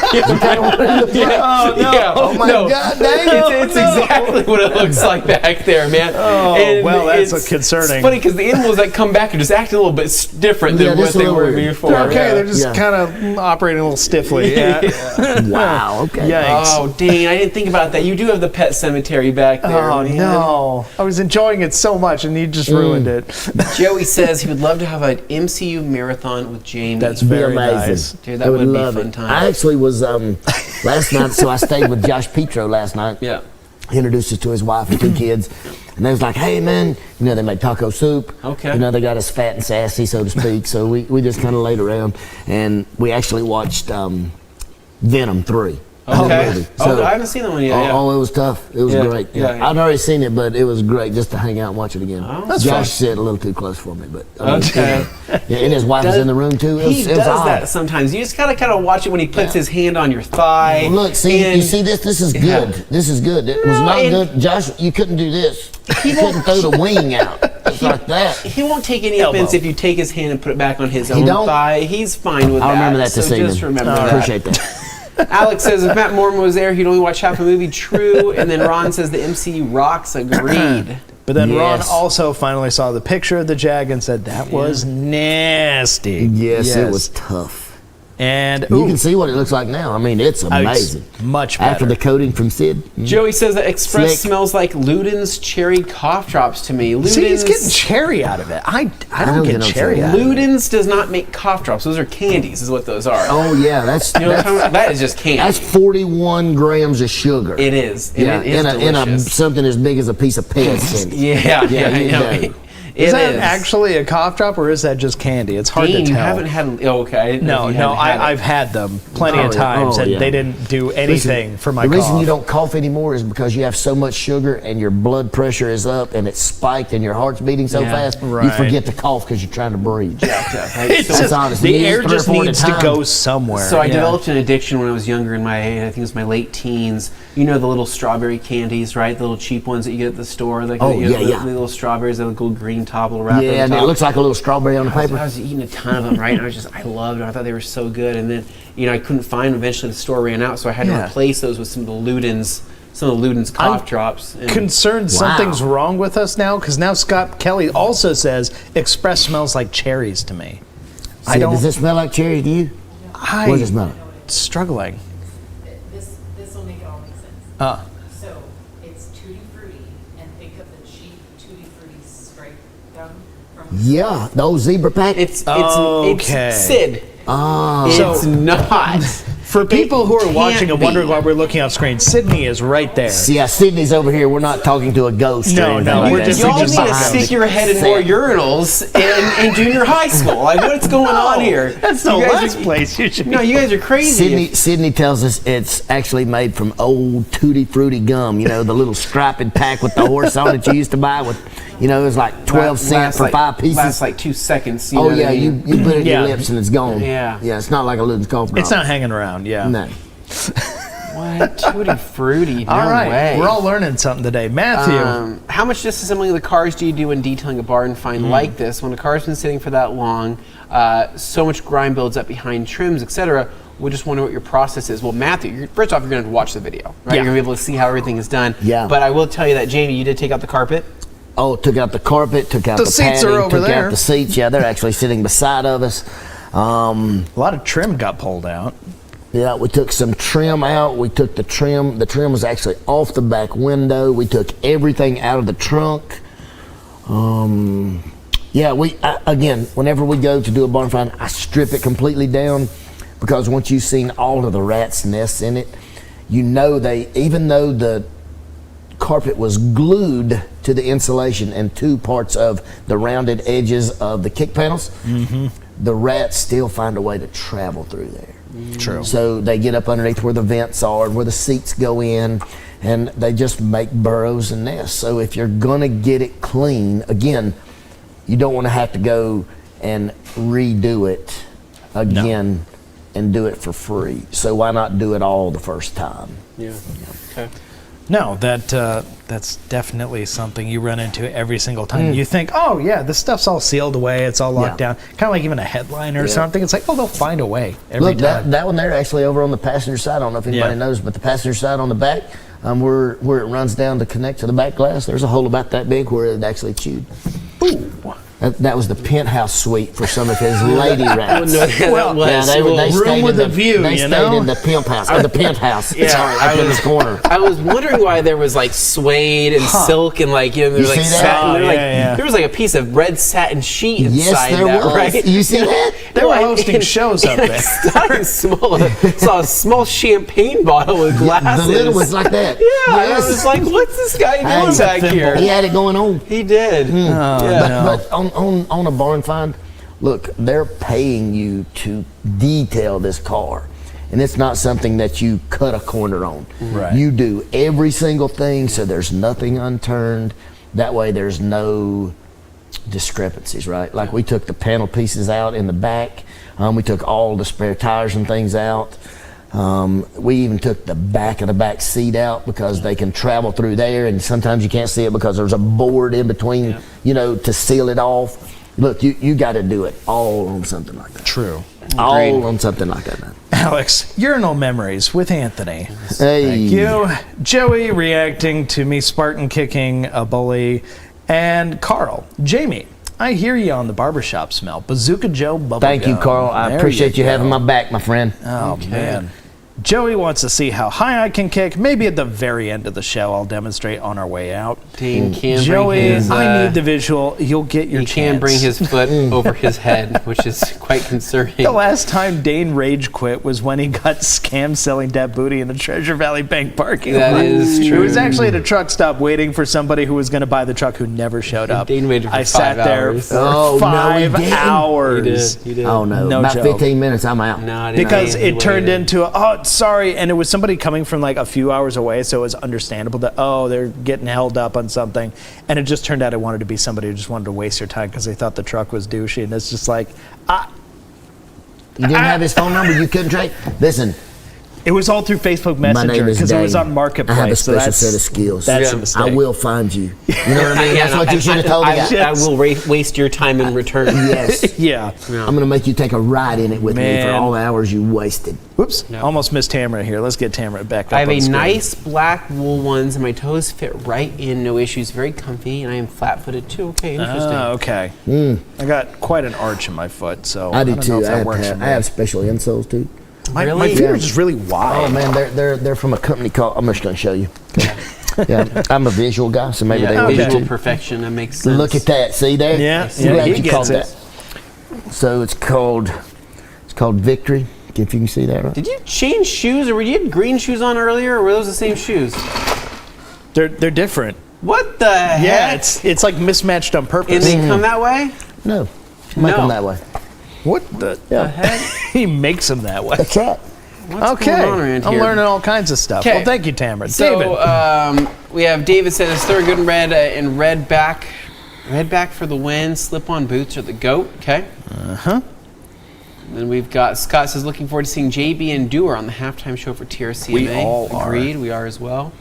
Oh no! Yeah. Oh my God, dang It's exactly what it looks like back there, man. Oh, well, that's concerning. It's funny because the animals that come back are just acting a little bit different than what just a they little were weird. before. They're okay, Yeah. they're just kind of operating a little stiffly. Yeah. Wow, okay. Yikes. Oh, Dane, I didn't think about that. You do have the pet cemetery back there. Oh man. no! I was enjoying it so much, and you just ruined it. Joey says he would love to have an MCU marathon with Jamie. That's Be very amazing. nice. Dude, that I would be love fun it. time. I actually was last night, so I stayed with Josh Petro last night. Yeah. He introduced us to his wife and 2 kids. And they was like, hey, man, they made taco soup. Okay. They got us fat and sassy, so to speak. So we just kind of laid around. And we actually watched Venom 3. Okay. movie. Oh, So- I haven't seen that one yet. yeah. Oh, it was tough. It was Yeah, great. yeah. I'd already seen it, but it was great just to hang out and watch it again. That's Josh fun. said a little too close for me, but I mean, Okay. yeah, and his wife was in the room too. It was, He it was does odd. that sometimes. You just gotta kind of watch it when he puts his hand on your thigh. Well, look, see, and you see this? This is good. This is good. It was No, not and- good. Josh, you couldn't do this. You couldn't throw the wing out. It's like that. He won't take any Elbow. offense if you take his hand and put it back on his own don't? thigh. He's fine with that. I'll remember that this so evening. just remember I that. appreciate that. Alex says if Matt Mormon was there, he'd only watch half a movie. True. And then Ron says the MCU rocks. Agreed. But then Ron Yes. also finally saw the picture of the Jag and said that was nasty. Yes, it was tough. And You can see what it looks like now. I mean, it's amazing. much better. After the coating from Sid. Joey says that Express Slick. smells like Luden's cherry cough drops to me. Luden's, See, he's getting cherry out of it. I don't get no cherry cherry. out of it. Luden's does not make cough drops. Those are candies, is what those are. Oh, yeah, that's You know what I'm talking about? That is just candy. that's 41 grams of sugar. It is. And Yeah, it is in a delicious. something as big as a piece of pets candy. Yeah, Yeah, you I know. know. Is It that actually a cough drop or is that just candy? It's hard Dean, to you tell. haven't had. Oh, okay. I didn't know No, if you no, hadn't had it. I've had them plenty Oh, of yeah. times, Oh, and yeah. they didn't do anything Listen, for my the reason cough. you don't cough anymore is because you have so much sugar and your blood pressure is up and it's spiked and your heart's beating so Yeah, fast, you right. forget to cough because you're trying to breathe. It's So just- honest. the You air use 3 or just 4 at a needs to time. go somewhere. So I Yeah. developed an addiction when I was younger in my, I think it was my late teens. You know the little strawberry candies, right? The little cheap ones that you get at the store. Like Oh, you know, yeah, yeah. The little strawberries, the little green on top, a little wrapper. Yeah, on and top. it looks like a little strawberry on the I paper. was eating a ton of them, right? And I loved them. I thought they were so good. And then, I couldn't find them. Eventually, the store ran out, so I had to replace those with some of the Luden's cough drops. And Concerned something's wrong with us now, because now Scott Kelly also says Express smells like cherries to me. See, does it smell like cherry to you? What does it smell like? Struggling. This will make it all make sense. So it's Tutti Frutti, and think of the cheap Tutti Frutti stripe gum from. Yeah, those zebra pack. It's Okay. Sid. It's not. For people who are watching and can't wondering be. why we're looking off screen, Sydney is right there. Yeah, Sydney's over here. We're not talking to a ghost. No, or anything no, like we're that. just- Y'all need to behind stick me. your head in more urinals in junior high school. Like, what's going on here? That's the You guys last are- place you should be. No, you guys are crazy. Sydney tells us it's actually made from old Tutti Frutti gum. The little striped pack with the horse on it you used to buy with, it was like 12 cents for 5 pieces. Lasts like 2 seconds. You Oh know what yeah, I mean? you put it in Yeah. your lips and it's gone. Yeah. Yeah, it's not like a Luden's cough drop. It's not hanging around, yeah. No. What? Tutti Frutti? No All right, way. we're all learning something today. Matthew. How much disassembling of the cars do you do when detailing a barn find like this? When a car's been sitting for that long, so much grime builds up behind trims, etc. We just wonder what your process is. Well, Matthew, first off, you're going to watch the video, right? Yeah. You're going to be able to see how everything is done. Yeah. But I will tell you that, Jamie, you did take out the carpet. Oh, took out the carpet, took out The the seats padding, are over took there. out the seats. Yeah, they're actually sitting beside of us. A lot of trim got pulled out. Yeah, we took some trim out. We took the trim. The trim was actually off the back window. We took everything out of the trunk. Again, whenever we go to do a barn find, I strip it completely down because once you've seen all of the rats' nests in it, even though the carpet was glued to the insulation and 2 parts of the rounded edges of the kick panels, the rats still find a way to travel through there. True. So they get up underneath where the vents are, where the seats go in, and they just make burrows and nests. So if you're gonna get it clean, again, you don't want to have to go and redo it again and do it for free. So why not do it all the first time? Yeah. Okay. No, that's definitely something you run into every single time. You think, oh yeah, this stuff's all sealed away, it's all locked down. Kind of like even a headliner or something. It's like, oh, they'll find a way every Look, time. that one there actually over on the passenger side. I don't know if anybody knows, but the passenger side on the back, where it runs down to connect to the back glass, there's a hole about that big where it actually chewed. Ooh. That was the penthouse suite for some of his lady rats. Well, Yeah, they room stayed with in a view, They you stayed know? in the pimp house, or the penthouse. Yeah, up in this corner. I was wondering why there was like suede and silk and like there was You like see that? satin. Oh, There, like, yeah. there was like a piece of red satin sheet inside Yes, there that, was. right? You see that? They were hosting shows up there. Saw a small champagne bottle with glasses. The little one's like that. Yeah, I was like, what's this guy doing Hey, back here? He had it going on. He did. But on a barn find, look, they're paying you to detail this car. And it's not something that you cut a corner on. Right. You do every single thing so there's nothing unturned. That way there's no discrepancies, right? Like we took the panel pieces out in the back. We took all the spare tires and things out. We even took the back of the back seat out because they can travel through there, and sometimes you can't see it because there's a board in between, to seal it off. Look, you got to do it all on something like that. True. All on something like that, man. Alex, urinal memories with Anthony. Hey. Thank you. Joey reacting to me Spartan kicking a bully. And Carl, Jamie, I hear you on the barbershop smell. Bazooka Joe bubblegum. Thank you, Carl. I There appreciate you go. having my back, my friend. Oh, man. Joey wants to see how high I can kick. Maybe at the very end of the show, I'll demonstrate on our way out. Dane can Joey, bring his, I need the visual. You'll get your he chance. can bring his foot over his head, which is quite concerning. The last time Dane rage quit was when he got scammed selling that booty in the Treasure Valley Bank parking lot. That is It true. was actually at a truck stop waiting for somebody who was going to buy the truck who never showed up. Dane waited for I sat 5 there hours. for Oh, no, he 5 didn't. hours. He did. Oh, no. No About joke. 15 minutes, I'm out. No, I didn't Because know he it turned waited. into sorry, and it was somebody coming from like a few hours away, so it was understandable that they're getting held up on something, and it just turned out it wanted to be somebody who just wanted to waste your time because they thought the truck was douchey, and it's just like You didn't have his phone number? You couldn't trade? Listen, It was all through Facebook My Messenger name is because it was Dane. on Marketplace. I have a so special that's, set of skills. That's a Yeah. mistake. I will find you. You know what I mean? That's what you should have told me. I will waste your time in return. Yes. Yeah. I'm going to make you take a ride in it with me for Man. all the hours you wasted. Whoops. Almost missed Tamara here. Let's get Tamara back up. I have on a screen. nice black wool ones, and my toes fit right in, no issues. Very comfy, and I am flat-footed too. Okay, interesting. Okay. I got quite an arch in my foot, so I do don't know too. if that works for I me. have special insoles too. My Really? feet are just really wide. Oh man, they're from a company called. I'm just going to show you. Yeah, I'm a visual guy, so maybe they Yeah, will be visual too. perfection. That makes sense. Look at that. See there? Yeah, I'm glad he you gets called it. that. So it's called Victory. If you can see that, right? Did you change shoes, or were you had green shoes on earlier, or were those the same shoes? They're different. What the Yeah, heck? it's like mismatched on And purpose. they come that way? No, make No. them that way. What the? Yeah, He makes them that way. that's right. What's Okay, going on around I'm here? learning all kinds of stuff. 'Kay. Well, thank you, Tamara. So David. we have David says Thorogood and red and red back for the win. Slip-on boots are the goat. Okay. Then we've got Scott says looking forward to seeing JB and Dewar on the halftime show for TRC We SEMA. all are. Agreed. We are as well.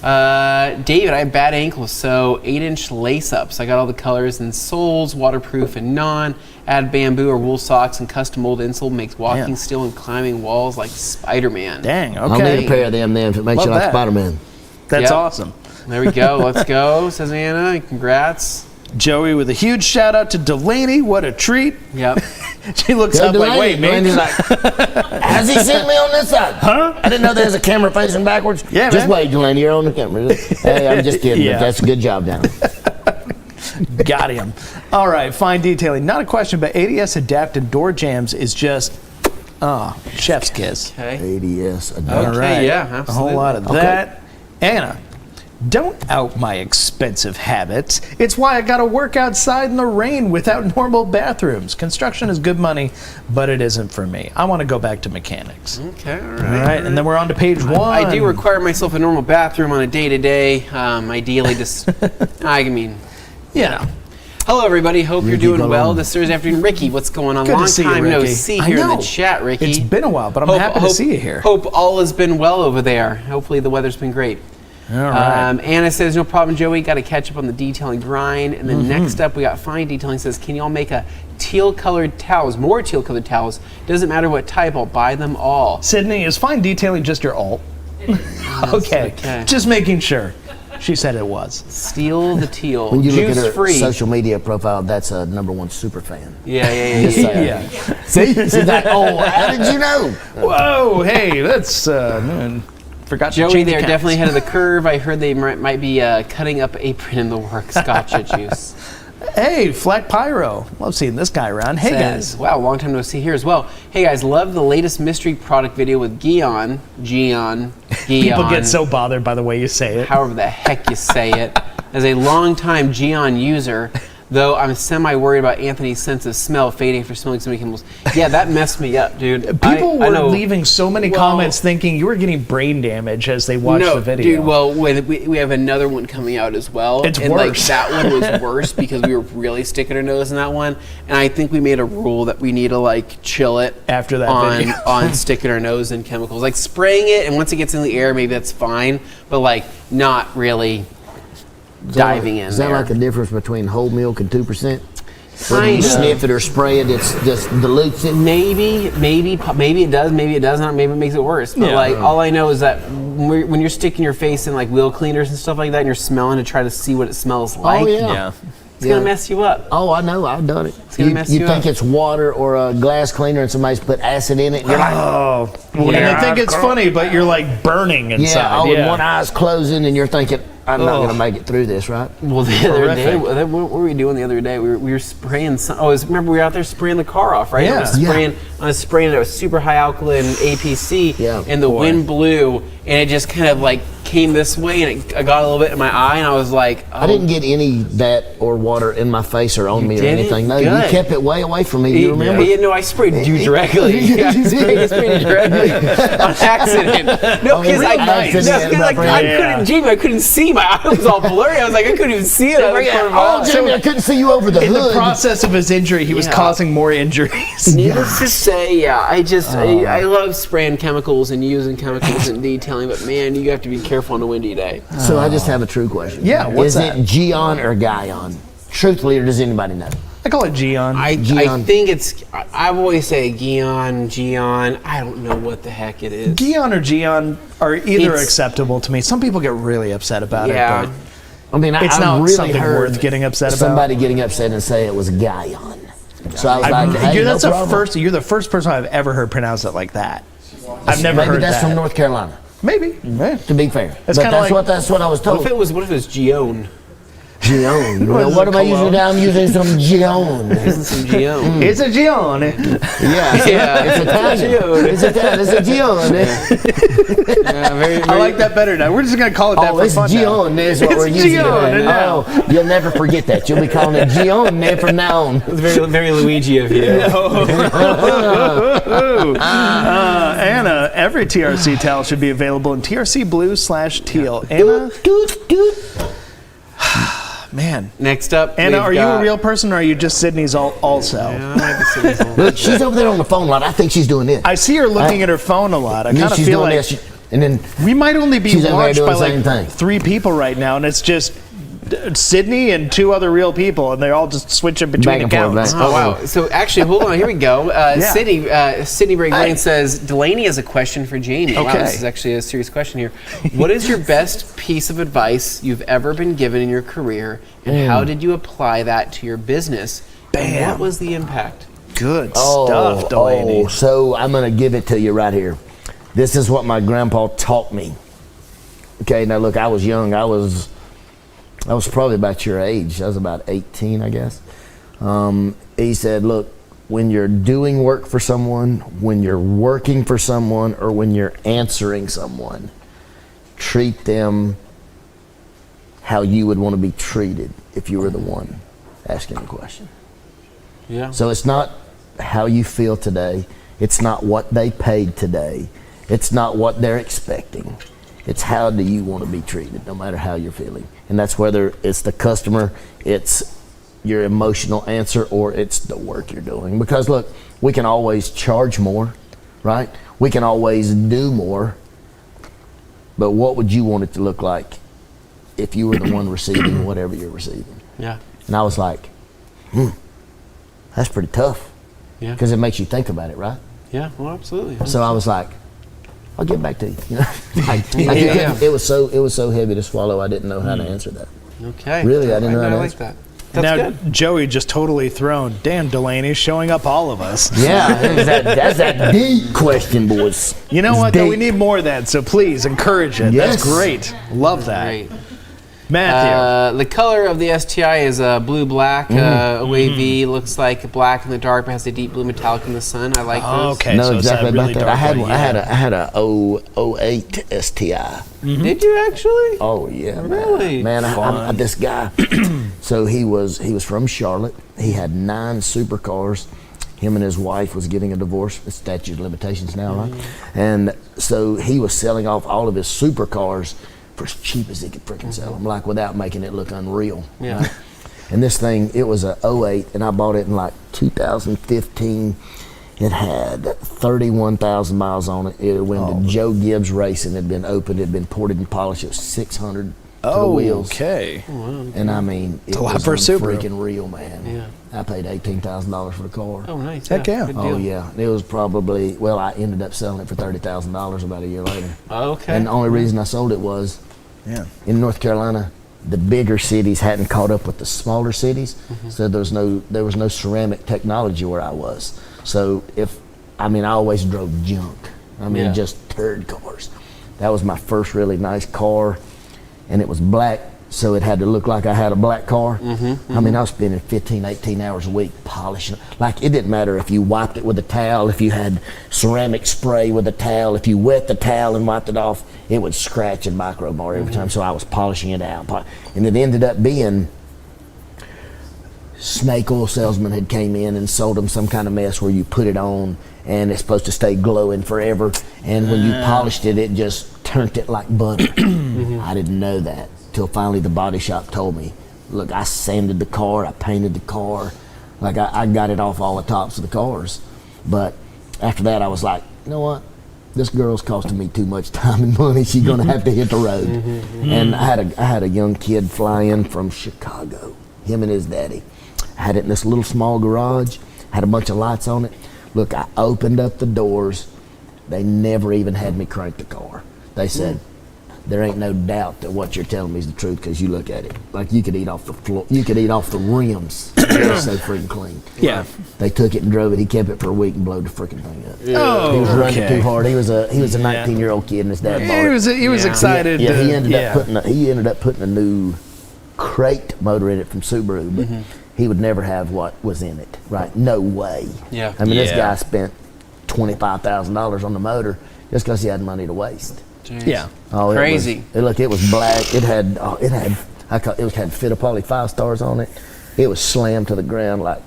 David, I have bad ankles, so 8-inch lace-ups. I got all the colors and soles, waterproof and non. Add bamboo or wool socks and custom mold insole makes walking Man. still and climbing walls like Spider-Man. Dang. I'll need a Okay. pair of them then if it makes Love you like that. Spider-Man. That's Yep. awesome. There we go. Let's go, says Anna. Congrats. Joey with a huge shout out to Delaney. What a treat. Yep. She looks Go up like, Delaney. wait, man. Delaney's like, has he sent me on this side? Huh? I didn't know there was a camera facing backwards. Yeah, just man. wait, Delaney, you're on the camera. Hey, I'm just kidding. Yeah. But that's a good job, down. Got him. All right, fine detailing. Not a question, but ADS adapted door jams is just, chef's kiss. Okay. ADS. All Okay, right. yeah, A absolutely. whole lot of that. Anna, don't out my expensive habits. It's why I gotta work outside in the rain without normal bathrooms. Construction is good money, but it isn't for me. I want to go back to mechanics. Okay, all All right. right, and then we're on to page one. I do require myself a normal bathroom on a day-to-day. Ideally, just, I mean, Yeah. hello everybody. Hope you're Ricky, doing go well on. this Thursday afternoon. Ricky, what's going on? Good to Long see you, time no Ricky. see I here in the know. chat, Ricky. It's been a while, but I'm happy to see you here. Hope all has been well over there. Hopefully the weather's been great. All right. Anna says, no problem, Joey. Got to catch up on the detailing grind. And then next up, we got fine detailing. Says, can y'all make a teal-colored towels? More teal-colored towels. Doesn't matter what type. I'll buy them all. Sydney, is fine detailing just your alt? Okay. okay. Just making sure. She said it was. Steal the teal. When you look at Juice her free. social media profile, that's a #1 super fan. Yeah. Just saying. Yeah. See? She's like, oh, how did you know? Whoa, hey, that's forgot to Joey, change they're accounts. definitely ahead of the curve. I heard they might be cutting up apron in the works. Gotcha, Juice. Hey, Flat Pyro. Love seeing this guy around. Hey, Says, guys. wow, long time no see here as well. Hey guys, love the latest mystery product video with Gian. People get so bothered by the way you say it. however the heck you say it. As a longtime Gian user, though I'm semi-worried about Anthony's sense of smell fading after smelling so many chemicals. Yeah, that messed me up, dude. People I were know. leaving so many Well- comments thinking you were getting brain damage as they watched No, the video. dude. Well, we have another one coming out as well. It's and worse. Like, that one was worse because we were really sticking our nose in that one. And I think we made a rule that we need to like chill it After that on video. on sticking our nose in chemicals, like spraying it, and once it gets in the air, maybe that's fine. But like not really diving in. Is that there. like the difference between whole milk and 2%? Whether you Kinda. sniff it or spray it, it's just dilutes it. Maybe it does, maybe it doesn't, maybe it makes it worse. But Yeah. like, all I know is that when you're sticking your face in like wheel cleaners and stuff like that, and you're smelling to try to see what it smells like, yeah. it's gonna mess you up. Oh, I know. I've done it. gonna mess you think up. it's water or a glass cleaner and somebody's put acid in it. And you're like, Oh, and Yeah. I think it's funny, but you're like burning inside. yeah, and one eye's closing and you're thinking, I'm not going to make it through this, right? Well, the other day, Horrific. what were we doing the other day? We were spraying. Remember we were out there spraying the car off, right? Yeah. I was spraying it with super high alkaline APC, Yeah. and the wind blew, and it just kind of like came this way, and I got a little bit in my eye, and I was like, oh. I didn't get any that or water in my face or on me or didn't? anything. No, Good. you kept it way away from me. You remember? Yeah, no, I sprayed you directly. I sprayed you directly on accident. No, because I couldn't see. My eye was all blurry. I was like, I couldn't even see it. Jamie, I couldn't see you over the In hood. the process of his injury, he was causing more injuries. Needless to say, I love spraying chemicals and using chemicals and detailing, but man, you have to be careful on a windy day. So I just have a true question. Yeah, what's that? Is it Gion or Guyon? Truthfully, or does anybody know? I call it Gion. I think it's, I've always say Gion. I don't know what the heck it is. Gion or Gion are either acceptable to me. Some people get really upset about it, but I mean, it's I not really something heard worth getting upset about. somebody getting upset and say it was Guyon. So I was like, hey, that's no problem. you're the first person I've ever heard pronounce it like that. I've never Maybe heard that's that. from North Carolina, Maybe. to be fair. It's But kinda like- that's what I was told. What if it was Gion? Gion. Well, what am I using now? I'm using some Gion. Some Gion. It's a Gion. Yeah, Yeah. it's Italian. It's Italian. It's a Gion. I like that better now. We're just going to call it that Oh, for it's fun now. Gion is what It's we're using. Gion now. Oh, you'll never forget that. You'll be calling it Gion from now on. It's very, very Luigi of you. Anna, every TRC towel should be available in TRC blue/teal. Anna, man. Next up, Anna, we've are you a got- real person or are you just Sydney's also? Yeah, I might be Sydney's also. Look, she's over there on the phone a lot. I think she's doing this. I see her looking at her phone a lot. I And then kind of she's feel doing like this. And then we might only be she's over there watched doing by the like same thing. 3 people right now, and it's just Sydney and 2 other real people, and they're all just switching between Back and forth, accounts. back. Oh wow! So actually, hold on. Here we go. Sydney Break Lane says Delaney has a question for Jamie. Wow, Okay. this is actually a serious question here. What is your best piece of advice you've ever been given in your career, and how did you apply that to your business? And Bam. what was the impact? Good stuff, Delaney. So I'm going to give it to you right here. This is what my grandpa taught me. Okay, now look, I was young. I was probably about your age. I was about 18, I guess. He said, look, when you're doing work for someone, when you're working for someone, or when you're answering someone, treat them how you would want to be treated if you were the one asking the question. Yeah. So it's not how you feel today. It's not what they paid today. It's not what they're expecting. It's how do you want to be treated, no matter how you're feeling. And that's whether it's the customer, it's your emotional answer, or it's the work you're doing. Because look, we can always charge more, right? We can always do more. But what would you want it to look like if you were the one receiving whatever you're receiving? Yeah. And I was like, that's pretty tough. Yeah. Because it makes you think about it, right? Yeah. Well, absolutely. So I was like, I'll get back to you. You know? Yeah. It was so heavy to swallow. I didn't know how to answer that. Okay. Really, I didn't know how to I like answer. that. That's Now, good. Joey just totally thrown. Damn, Delaney, showing up all of us. Yeah, that's that deep question, boys. You know It's what, though? We deep. need more of that, so please encourage it. Yes. That's great. Love that. Great. Matthew. The color of the STI is blue-black. OAV looks like black in the dark, but has a deep blue metallic in the sun. I like those. Okay, No, so it's exactly that really about that. dark I had one, one. yeah. I had a 08 STI. Did you actually? Oh yeah, Really? man. This guy. So he was from Charlotte. He had 9 supercars. Him and his wife was getting a divorce. It's statute of limitations now, right? And so he was selling off all of his supercars for as cheap as he could freaking sell them, like without making it look unreal. Yeah. Right? And this thing, it was a 08, and I bought it in like 2015. It had 31,000 miles on it. It went to Joe Gibbs Racing. It had been opened, it had been ported and polished. It was 600 to the wheels. Okay. And I mean, it a lot was for a Subaru. freaking real, man. Yeah. I paid $18,000 for the car. Oh, nice. Heck yeah. Good Oh deal. yeah, it was probably, well, I ended up selling it for $30,000 about a year later. Okay. And the only reason I sold it was Yeah. in North Carolina, the bigger cities hadn't caught up with the smaller cities, so there was no ceramic technology where I was. So I always drove junk. Yeah. Just turd cars. That was my first really nice car, and it was black so it had to look like I had a black car. I mean, I was spending 15, 18 hours a week polishing it. Like, it didn't matter if you wiped it with a towel, if you had ceramic spray with a towel, if you wet the towel and wiped it off, it would scratch and micro-mar every time, so I was polishing it out. And it ended up being snake oil salesman had came in and sold them some kind of mess where you put it on and it's supposed to stay glowing forever, and when you polished it, it just turned it like butter. I didn't know that till finally the body shop told me. Look, I sanded the car, I painted the car, like I got it off all the tops of the cars. But after that, I was like, you know what? This girl's costing me too much time and money. She's gonna have to hit the road. And I had a young kid fly in from Chicago, him and his daddy. I had it in this little small garage, had a bunch of lights on it. Look, I opened up the doors. They never even had me crank the car. They said, there ain't no doubt that what you're telling me is the truth, because you look at it. Like, you could eat off the floor. You could eat off the rims. It's so freaking clean. Yeah. They took it and drove it. He kept it for a week and blowed the freaking thing up. Oh, He was running okay. too hard. He was a 19-year-old kid, and his dad bought it. He was excited. Yeah, he ended yeah. up putting a new crate motor in it from Subaru, but he would never have what was in it. Right? No way. Yeah. I mean, this Yeah. guy spent $25,000 on the motor just because he had money to waste. Jeez. Yeah. Oh, Crazy. It was black. It had Fittipaldi 5 stars on it. It was slammed to the ground like,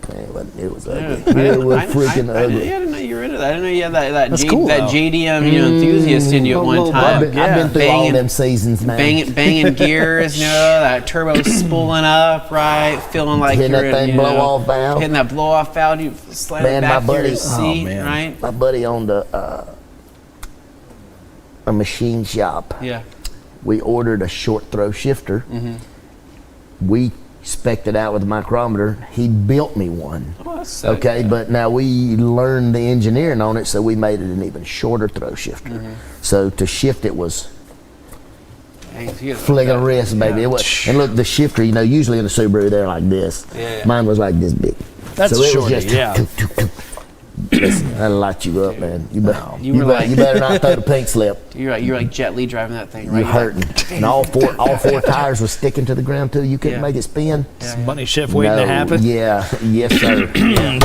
man, it was ugly. It was freaking ugly. I didn't know you were into that. I didn't know you had that That's cool, that though. JDM enthusiast in you at one time. I've been through all them seasons, man. Banging gears, that turbo spooling up, right? Feeling like Hitting you're that thing blow-off valve. Hitting that blow-off valve, you slam Man, it my back to your buddy- seat, man. right? My buddy owned a machine shop. Yeah. We ordered a short throw shifter. We spec'd it out with a micrometer. He built me one. Oh, that's so Okay, good. but now we learned the engineering on it, so we made it an even shorter throw shifter. So to shift it was Dang, so you gotta- flick of a wrist, baby. It was, and look, the shifter, usually in a Subaru they're like this. Yeah. Mine was like this big. That's so it shorty, was just yeah. Listen, that'll light you up, man. You were like- better not throw the pink slip. You're like Jet Li driving that thing, right? You're hurting. And all four tires were sticking to the ground too. You couldn't Yeah. make it spin. Money shift waiting to happen. Yeah, yes sir.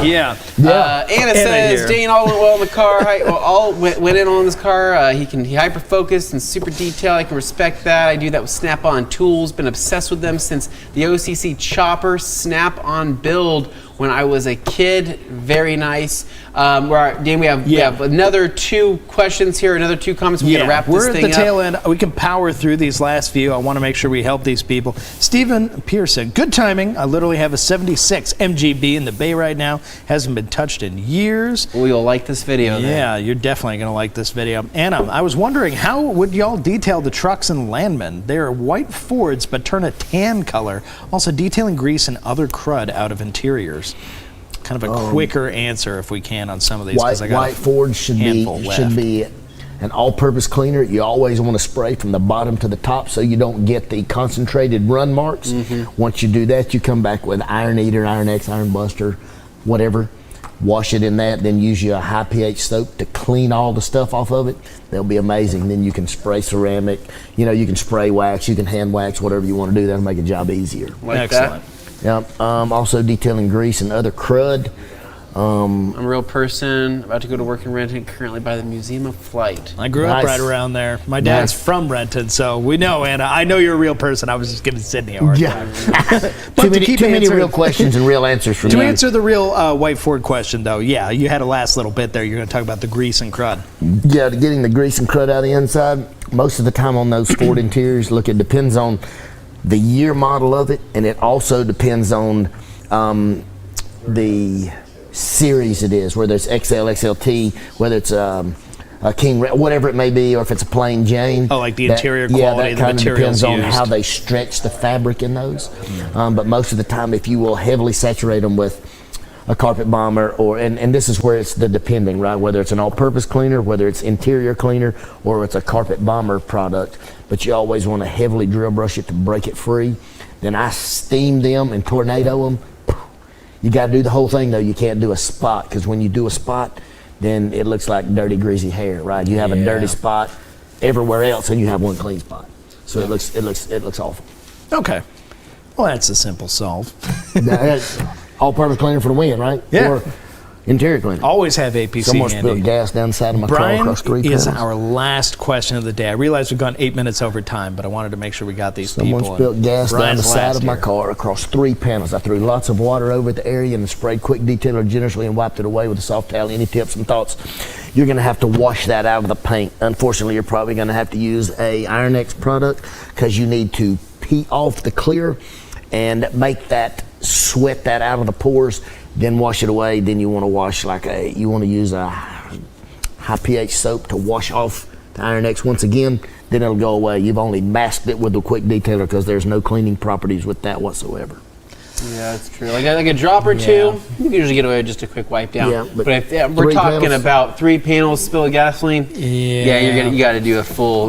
Yeah. Anna says, here. Dane, all went well in the car. All went in on this car. He hyper focused and super detailed. I can respect that. I do that with Snap-on tools. Been obsessed with them since the OCC chopper Snap-on build when I was a kid. Very nice. Dane, we have another 2 questions here, another 2 comments. We're gonna wrap this we're thing at the up. tail end. We can power through these last few. I want to make sure we help these people. Stephen Pearson, good timing. I literally have a 76 MGB in the bay right now. Hasn't been touched in years. Well, you'll like this video. then. Yeah, you're definitely going to like this video. Anna, I was wondering, how would y'all detail the trucks in Landman? They're white Fords, but turn a tan color. Also, detailing grease and other crud out of interiors. Kind of a quicker answer, if we can, on some of these. 'cause I got White Ford should handful left. be an all-purpose cleaner. You always want to spray from the bottom to the top so you don't get the concentrated run marks. Once you do that, you come back with Iron Eater, Iron X, Iron Buster, whatever. Wash it in that, then use your high pH soap to clean all the stuff off of it. They'll be amazing. Then you can spray ceramic. You can spray wax, you can hand wax, whatever you want to do. That'll make a job easier. Like Excellent. Yep. Also detailing grease and other crud. I'm a real person, about to go to work in Renton, currently by the Museum of Flight. I grew up Nice. right around there. My dad's Nice. from Renton, so we know, Anna. I know you're a real person. I was just giving Sydney a hard time. But Too to keep many answering- real questions and real answers from To you. answer the real White Ford question, though, yeah, you had a last little bit there. You're going to talk about the grease and crud. Yeah, getting the grease and crud out of the inside. Most of the time on those Ford interiors, look, it depends on the year model of it, and it also depends on the series it is, whether it's XL, XLT, whether it's a King, whatever it may be, or if it's a plain Jane. Oh, like the interior Yeah, quality, that the kind of materials depends on used. how they stretch the fabric in those. But most of the time, if you will heavily saturate them with a carpet bomber, and this is where it's the depending, right? Whether it's an all-purpose cleaner, whether it's interior cleaner, or it's a carpet bomber product. But you always want to heavily drill brush it to break it free. Then I steam them and tornado them. You got to do the whole thing though. You can't do a spot, because when you do a spot, then it looks like dirty, greasy hair, right? You have a dirty spot everywhere else, and you have one clean spot. So it looks awful. Okay. Well, that's a simple solve. That's all-purpose cleaner for the win, right? Yeah. Or interior cleaner. Always have APC Someone handy. spilled gas down the side of my car Brian across 3 is panels. our last question of the day. I realize we've gone 8 minutes over time, but I wanted to make sure we got these Someone people. spilled gas down Brian's the side last of my here. car across 3 panels. I threw lots of water over the area and sprayed quick detailer generously and wiped it away with a soft towel. Any tips and thoughts? You're going to have to wash that out of the paint. Unfortunately, you're probably going to have to use a Iron X product because you need to pee off the clear and make that, sweat that out of the pores, then wash it away. Then you want to wash you want to use a high pH soap to wash off the Iron X once again, then it'll go away. You've only masked it with a quick detailer because there's no cleaning properties with that whatsoever. Yeah, that's true. Like a drop or two, you can usually get away with just a quick wipe down. Yeah, but if we're 3 talking panels? about 3 panels, spill of gasoline. Yeah. You got to do a full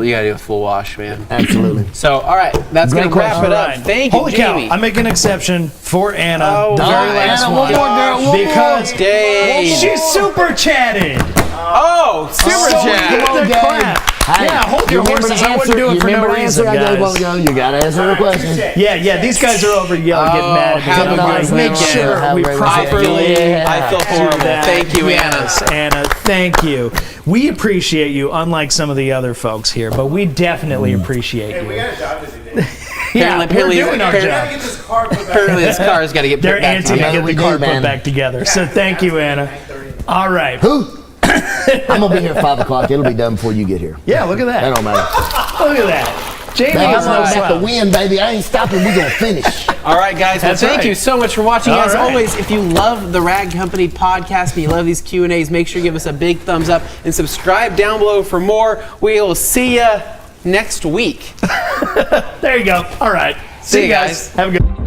wash, man. Absolutely. So, all right, that's Great gonna wrap it All up. right. Thank you, Holy Jamie. cow! I make an exception for Anna, Oh, the very my last Anna, one, one more, girl, one more. because Dane. she super chatted. Oh, super So chat. give the Gabe. clap. Hey, Yeah, hold you your remember horses. the I wouldn't do answer- it for you no remember the reason, answer I gave a while guys. ago? You got to answer the question. Yeah, these guys are over yelling, getting mad at me. have a I'm like, good make weekend. sure Have we a great properly. weekend. I feel horrible. that. Thank you, Yes, Anna, thank you. We appreciate you, unlike some of the other folks here, but we definitely appreciate you. We got a job to do. Yeah, Apparently- we're doing our apparently- job. Get this car put back. Apparently, this car's got to get They're put back antsy to together. get the we car do, put man. back together. So thank you, Anna. All right. Who? I'm going to be here at 5 o'clock. It'll be done before you get here. Yeah, look at That that. don't matter. Look at that. Jamie Baby, is no I'm about to slouch. win, baby. I ain't stopping. We're going to finish. All right, guys. Well, That's thank right. you so much for watching. All As right. always, if you love the Rag Company podcast and you love these Q&As, make sure you give us a big thumbs up and subscribe down below for more. We will see you next week. There you go. All right. See you guys. Have a good